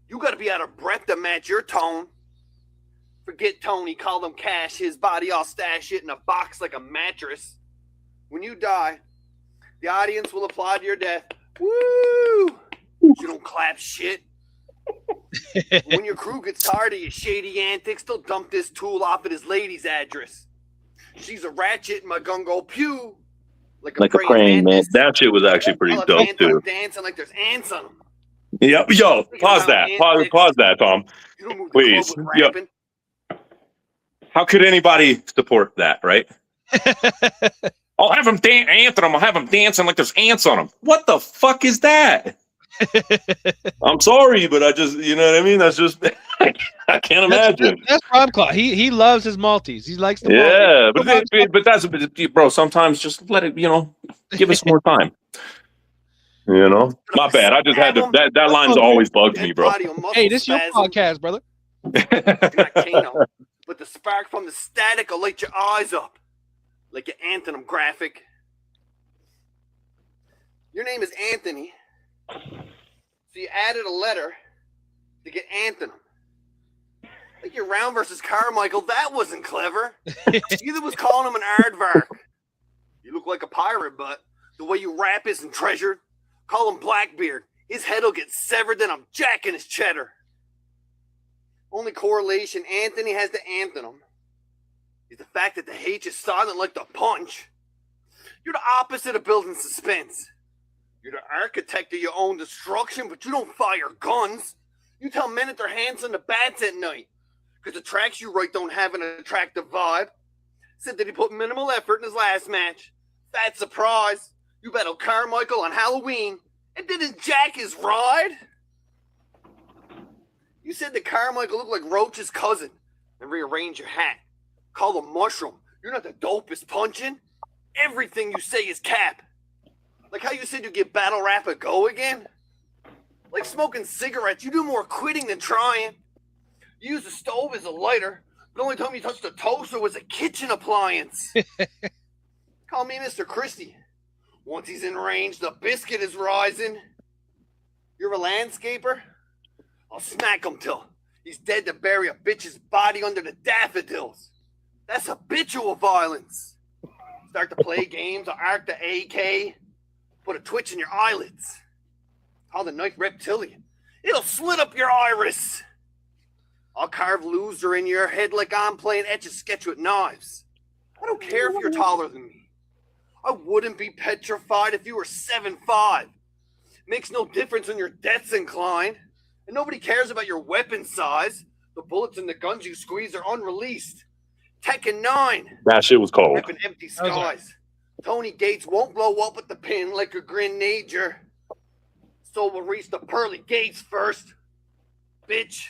You gotta be out of breath to match your tone. Forget Tony, call him Cash, his body I'll stash it in a box like a mattress. When you die, the audience will applaud your death, Woo! You don't clap shit. When your crew gets tired of your shady antics, they'll dump this tool off at his lady's address. She's a ratchet and my gun go pew. Like a praying man. That shit was actually pretty dope too. Dancing like there's ants on them. Yep. Yo, pause that. Pause that, Tom. You don't move the Please. club with rapping. How could anybody support that, right? I'll have them Anthonym. I'll have them dancing like there's ants on them. What the fuck is that? I'm sorry, but I just, you know what I mean? That's just, I can't imagine. That's Rob Claw. He loves his Maltese. He likes the Maltese. But that's, bro, sometimes just let it, give us more time. My bad. I just had to, that line's always bugged me, bro. Hey, this is your podcast, brother. Not Kano, but the spark from the static will light your eyes up. Like your Anthonym graphic. Your name is Anthony. So you added a letter to get Anthonym. Like your Round versus Carmichael, that wasn't clever. Either was calling him an aardvark. You look like a pirate, but the way you rap isn't treasured. Call him Blackbeard. His head'll get severed, then I'm jacking his cheddar. Only correlation Anthony has to Anthonym is the fact that the H is silent like the punch. You're the opposite of building suspense. You're the architect of your own destruction, but you don't fire guns. You tell men that their hands on the bats at night. Because the tracks you write don't have an attractive vibe. Said that he put minimal effort in his last match. Fat surprise. You battled Carmichael on Halloween and didn't jack his ride. You said that Carmichael looked like Roach's cousin and rearrange your hat. Call him Mushroom. You're not the dopest punching. Everything you say is cap. Like how you said you give battle rap a go again. Like smoking cigarettes, you do more quitting than trying. You use the stove as a lighter. The only time you touched a toaster was a kitchen appliance. Call me Mr. Christie. Once he's in range, the biscuit is rising. You're a landscaper? I'll smack him till he's dead to bury a bitch's body under the daffodils. That's habitual violence. Start to play games, I'll arc the AK, put a twitch in your eyelids. Call the knife reptilian. It'll slit up your iris. I'll carve loser in your head like I'm playing Etch-a-Sketch with knives. I don't care if you're taller than me. I wouldn't be petrified if you were 7'5". Makes no difference when your death's inclined. And nobody cares about your weapon size. The bullets and the guns you squeeze are unreleased. Tekken 9. That shit was cold. Ripping empty skies. Tony Gates won't blow up with the pin like a grenadier. So we'll reach the pearly gates first. Bitch.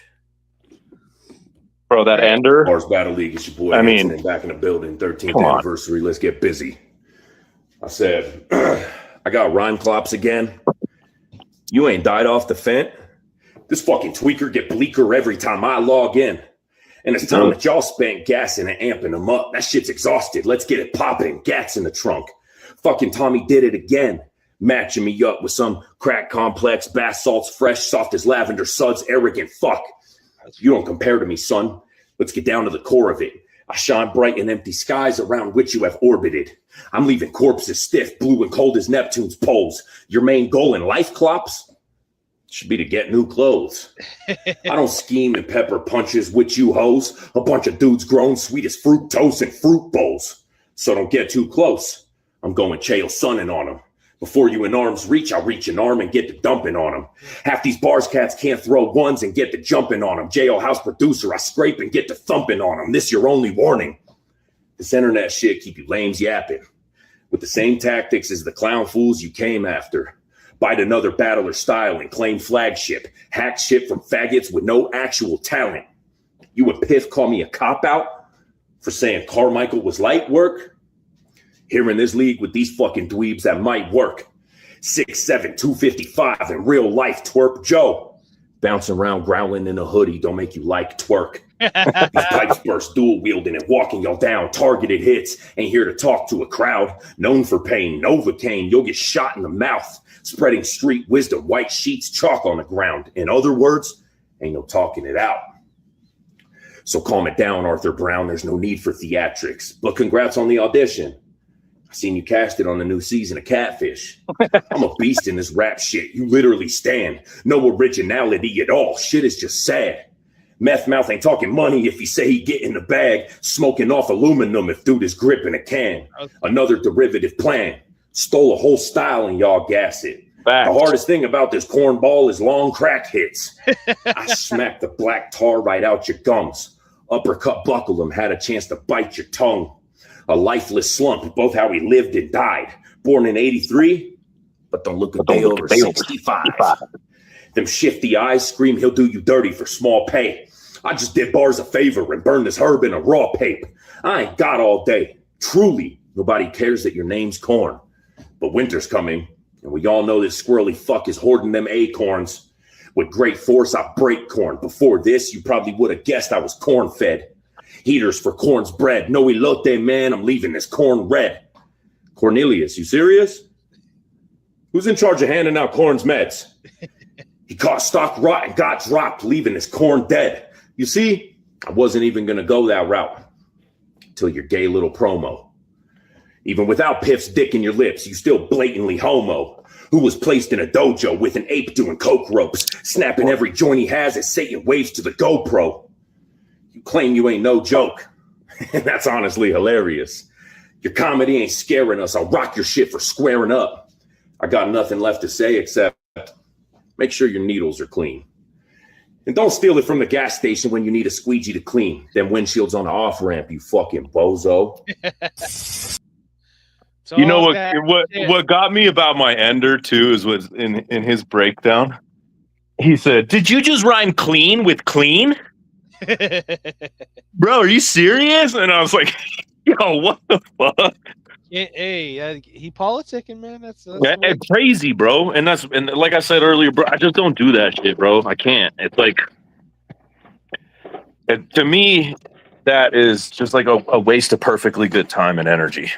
Bro, that ender. B.A.R.Z Battle League, it's your boy. Anthonym, back in the building. 13th anniversary. Let's get busy. I said, I got rhyme clops again. You ain't died off the fent. This fucking tweaker get bleaker every time I log in. And it's time that y'all spent gassing and amping them up. That shit's exhausted. Let's get it popping. Gats in the trunk. Fucking Tommy did it again. Matching me up with some crack complex, bath salts fresh, soft as lavender suds, arrogant fuck. You don't compare to me, son. Let's get down to the core of it. I shine bright in empty skies around which you have orbited. I'm leaving corpses stiff, blue and cold as Neptune's poles. Your main goal in life, Clops, should be to get new clothes. I don't scheme and pepper punches with you hoes. A bunch of dudes grown sweet as fructose and fruit bowls. So don't get too close. I'm going Chael Sonnen on them. Before you in arm's reach, I'll reach an arm and get the dumping on them. Half these bars cats can't throw ones and get the jumping on them. Jailhouse producer, I scrape and get the thumping on them. This your only warning. This internet shit keep you lames yapping. With the same tactics as the clown fools you came after. Bite another battler style and claim flagship. Hack shit from faggots with no actual talent. You and Piff call me a cop-out for saying Carmichael was light work? Here in this league with these fucking dweebs that might work. 6'7", 255 in real life, twerp Joe. Bouncing around growling in a hoodie don't make you like twerk. These pipes burst dual wielding and walking y'all down. Targeted hits, ain't here to talk to a crowd. Known for pain, Novocaine, you'll get shot in the mouth. Spreading street wisdom, white sheets, chalk on the ground. In other words, ain't no talking it out. So calm it down, Arthur Brown. There's no need for theatrics. But congrats on the audition. I seen you cast it on the new season of Catfish. I'm a beast in this rap shit. You literally stand. No originality at all. Shit is just sad. Meth mouth ain't talking money if he say he get in the bag. Smoking off aluminum if dude is gripping a can. Another derivative plan. Stole a whole style and y'all gas it. Fact. The hardest thing about this cornball is long crack hits. I smacked the black tar right out your gums. Uppercut buckle him, had a chance to bite your tongue. A lifeless slump, both how he lived and died. Born in 83, but don't look a day over 65. Them shifty eyes scream he'll do you dirty for small pay. I just did Bars a favor and burned this herb in a raw pape. I ain't got all day. Truly, nobody cares that your name's Corn. But winter's coming, and we all know this squirrely fuck is hoarding them acorns. With great force, I break corn. Before this, you probably would have guessed I was corn-fed. Heaters for corn's bread. No elote, man. I'm leaving this corn red. Cornelius, you serious? Who's in charge of handing out Corn's meds? He caught stock rot and got dropped, leaving his corn dead. You see, I wasn't even going to go that route till your gay little promo. Even without Piff's dick in your lips, you still blatantly homo. Who was placed in a dojo with an ape doing coke ropes, snapping every joint he has as Satan waves to the GoPro. You claim you ain't no joke, and that's honestly hilarious. Your comedy ain't scaring us. I'll rock your shit for squaring up. I got nothing left to say except make sure your needles are clean. And don't steal it from the gas station when you need a squeegee to clean. Them windshields on the off-ramp, you fucking bozo. You know what got me about my ender too is was in his breakdown. He said, "Did you just rhyme clean with clean?" Bro, are you serious? And I was like, yo, what the fuck? Hey, he politicking, man. That's crazy, bro. And like I said earlier, bro, I just don't do that shit, bro. I can't. It's like, to me, that is just like a waste of perfectly good time and energy.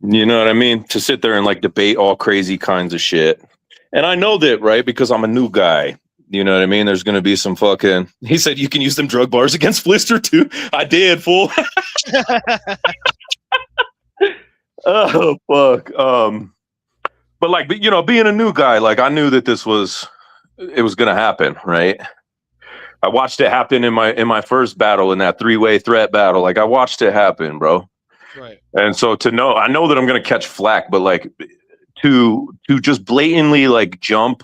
You know what I mean? To sit there and like debate all crazy kinds of shit. And I know that, right? Because I'm a new guy. You know what I mean? There's going to be some fucking... He said you can use them drug bars against Blister too. I did, fool. Oh, fuck. But like, you know, being a new guy, like I knew that it was going to happen, right? I watched it happen in my first battle, in that 3-way threat battle. Like I watched it happen, bro. Right. And so I know that I'm going to catch flack, but like to just blatantly like jump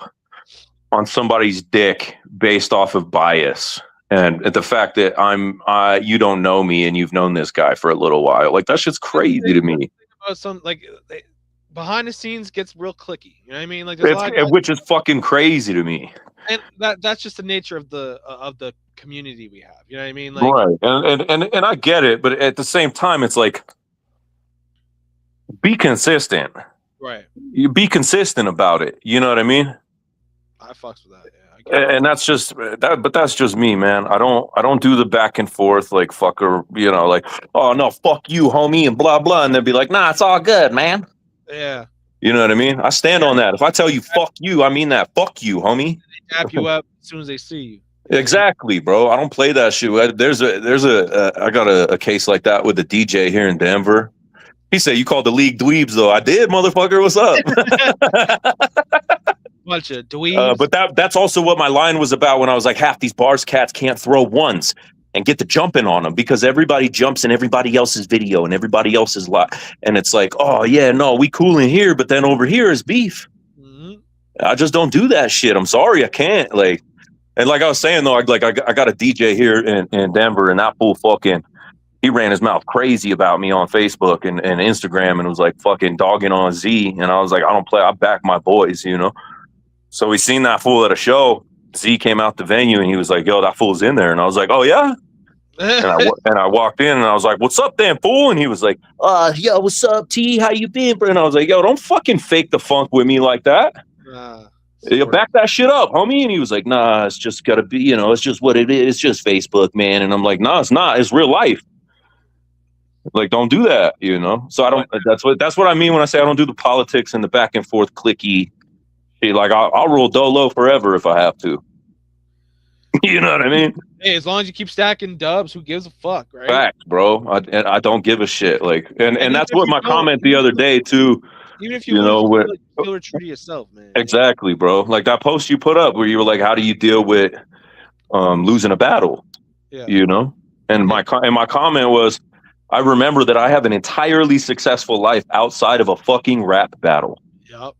on somebody's dick based off of bias and the fact that you don't know me and you've known this guy for a little while, like that shit's crazy to me. Behind the scenes gets real clicky. You know what I mean? Like which is fucking crazy to me. And that's just the nature of the community we have. You know what I mean? Like, right. And I get it, but at the same time, it's like, be consistent. Right. You be consistent about it. You know what I mean? I fucks with that. Yeah. And that's just that, but that's just me, man. I don't do the back and forth like fucker, you know, like, oh no, fuck you, homie, and blah blah, and they'll be like, nah, it's all good, man. Yeah. You know what I mean? I stand on that. If I tell you fuck you, I mean that. Fuck you, homie. They tap you up as soon as they see you. Exactly, bro. I don't play that shit. I got a case like that with a DJ here in Denver. He said, "You called the league dweebs, though." I did, motherfucker. What's up? Bunch of dweebs. But that's also what my line was about when I was like, half these bars cats can't throw ones and get the jumping on them because everybody jumps in everybody else's video and everybody else's lot. And it's like, oh, yeah, no, we cool in here. But then over here is beef. Mm-hmm. I just don't do that shit. I'm sorry. I can't. Like, and like I was saying, though, I got a DJ here in Denver, and that fool fucking, he ran his mouth crazy about me on Facebook and Instagram and was like fucking dogging on Z. And I was like, I don't play. I back my boys, you know? So we seen that fool at a show. Z came out the venue and he was like, yo, that fool's in there. And I was like, oh, yeah? and I walked in and I was like, what's up then, fool? And he was like, yo, what's up, T? How you been, bro? And I was like, yo, don't fucking fake the funk with me like that. You back that shit up, homie. And he was like, nah, it's just gotta be, you know, it's just what it is. It's just Facebook, man. And I'm like, nah, it's not. It's real life. Like, don't do that, you know? So I don't, that's what I mean when I say I don't do the politics and the back and forth clicky. Like, I'll roll dolo forever if I have to. You know what I mean? Hey, as long as you keep stacking dubs, who gives a fuck, right? Facts, bro. I don't give a shit. Like, and even that's if what you my don't, comment the other day too. even if you You lose, know you what? feel true to yourself, man. Exactly, bro. Like that post you put up where you were like, "How do you deal with losing a battle?" Yeah. You know, and my comment was, I remember that I have an entirely successful life outside of a fucking rap battle. Yep.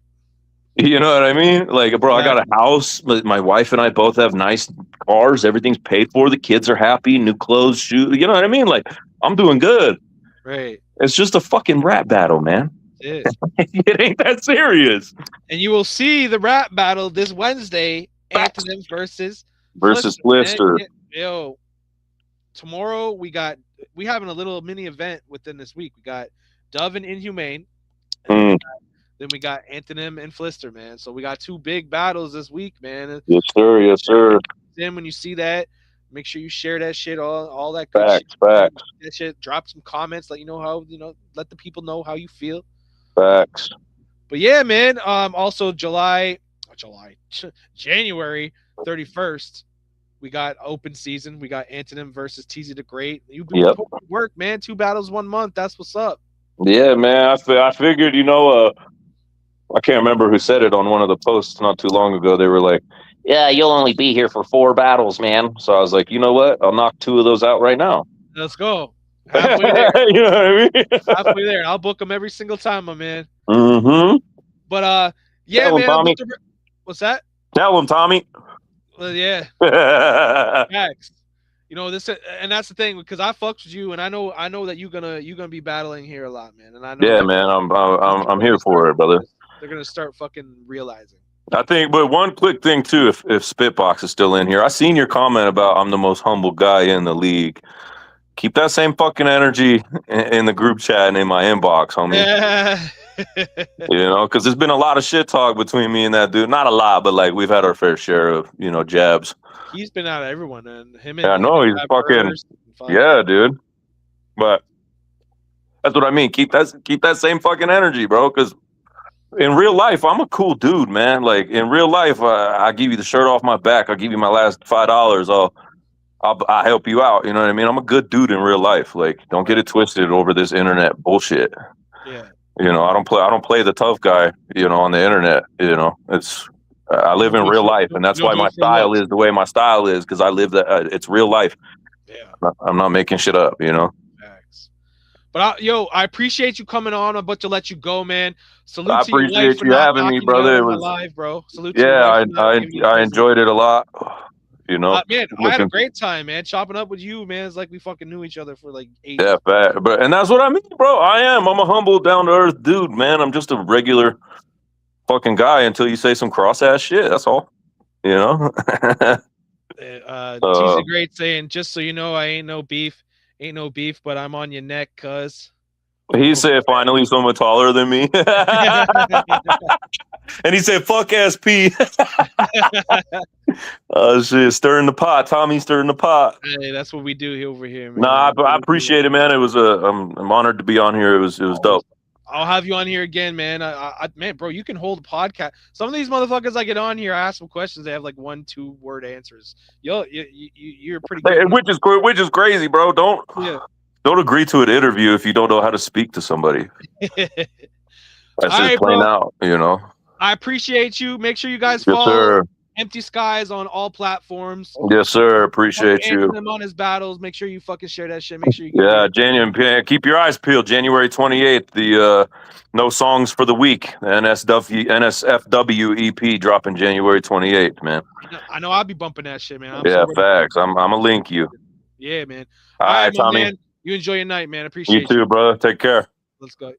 You know what I mean? Like, bro, I got a Exactly. house. My wife and I both have nice cars. Everything's paid for. The kids are happy. New clothes, shoes. You know what I mean? Like, I'm doing good. Right. It's just a fucking rap battle, man. It is. It ain't that serious. And you will see the rap battle this Wednesday. Facts. Anthonym versus Versus Flister. Flister. Yo, tomorrow we having a little mini event within this week. We got Dove and Inhumane. And then we got Anthonym and Flister, man. So we got 2 big battles this week, man. Yes, sir. Yes, sir. Then when you see that, make sure you share that shit, all that good Facts. shit. Facts. That shit. Drop some comments, let let the people know how you feel. Facts. But yeah, man. Also January 31st, we got open season. We got Anthonym versus TZ the Great. You've been putting work, man. 2 battles 1 month. That's what's up. Yeah, man. I figured, I can't remember who said it on one of the posts not too long ago. They were like, "Yeah, you'll only be here for 4 battles, man." So I was like, you know what? I'll knock 2 of those out right now. Let's go. Halfway there. You know what I mean? Halfway there. I'll book them every single time, my man. Mm-hmm. But yeah, Tell him, man. Tommy. What's that? Tell him, Tommy. Well, yeah. Facts. This, and that's the thing, because I fucked with you, and I know that you're gonna be battling here a lot, man. And I know. Yeah, man. I'm here for it, brother. They're gonna start fucking realizing. I think, but one quick thing too, if Spitbox is still in here, I seen your comment about I'm the most humble guy in the league. Keep that same fucking energy in the group chat and in my inbox, homie. Yeah. Because there's been a lot of shit talk between me and that dude. Not a lot, but like we've had our fair share of jabs. He's been out of everyone, and him and yeah, no, he's fucking yeah, dude. But that's what I mean. Keep that same fucking energy, bro. Because in real life, I'm a cool dude, man. Like in real life, I give you the shirt off my back. I'll give you my last $5. I'll help you out. You know what I mean? I'm a good dude in real life. Like, don't get it twisted over this internet bullshit. Yeah. I don't play the tough guy. On the internet. It's I live in real life, and that's why my style is the way my style is, because I live that. It's real life. Yeah. I'm not making shit up. Facts. But I appreciate you coming on. I'm about to let you go, man. Salute I to your wife appreciate for you not having me, knocking brother. you out It on my was live, bro. Salute to your wife for not giving you I crazy. enjoyed it a lot. Man, I had a great time, man. Chopping up with you, man. It's like we fucking knew each other for like 8 years. Yeah, and that's what I mean, bro. I'm a humble, down to earth dude, man. I'm just a regular fucking guy until you say some cross ass shit. That's all. TC Great saying, just so you know, I ain't no beef, but I'm on your neck, cuz. He said, finally, someone taller than me. And he said, fuck ass P. Oh, shit. Stirring the pot. Tommy stirring the pot. Hey, that's what we do over here, man. Nah, I appreciate it, man. It was I'm honored to be on here. It was dope. I'll have you on here again, man. Man, bro, you can hold a podcast. Some of these motherfuckers I get on here, I ask them questions, they have like 1-2 word answers. You're pretty good. Which is crazy, bro. Don't agree to an interview if you don't know how to speak to somebody. That's just plain out, I appreciate you. Make sure you guys follow Empty Skies on all platforms. Yes, sir. Appreciate you. Him on his battles. Make sure you fucking share that shit. Make sure you January. Keep your eyes peeled. January 28th. The No Songs for the Week. NSFW EP dropping January 28th, man. I know I'll be bumping that shit, man. Facts. I'm gonna link you. Yeah, man. All right, Tommy. Man. You enjoy your night, man. Appreciate you too, brother. Take care. Let's go.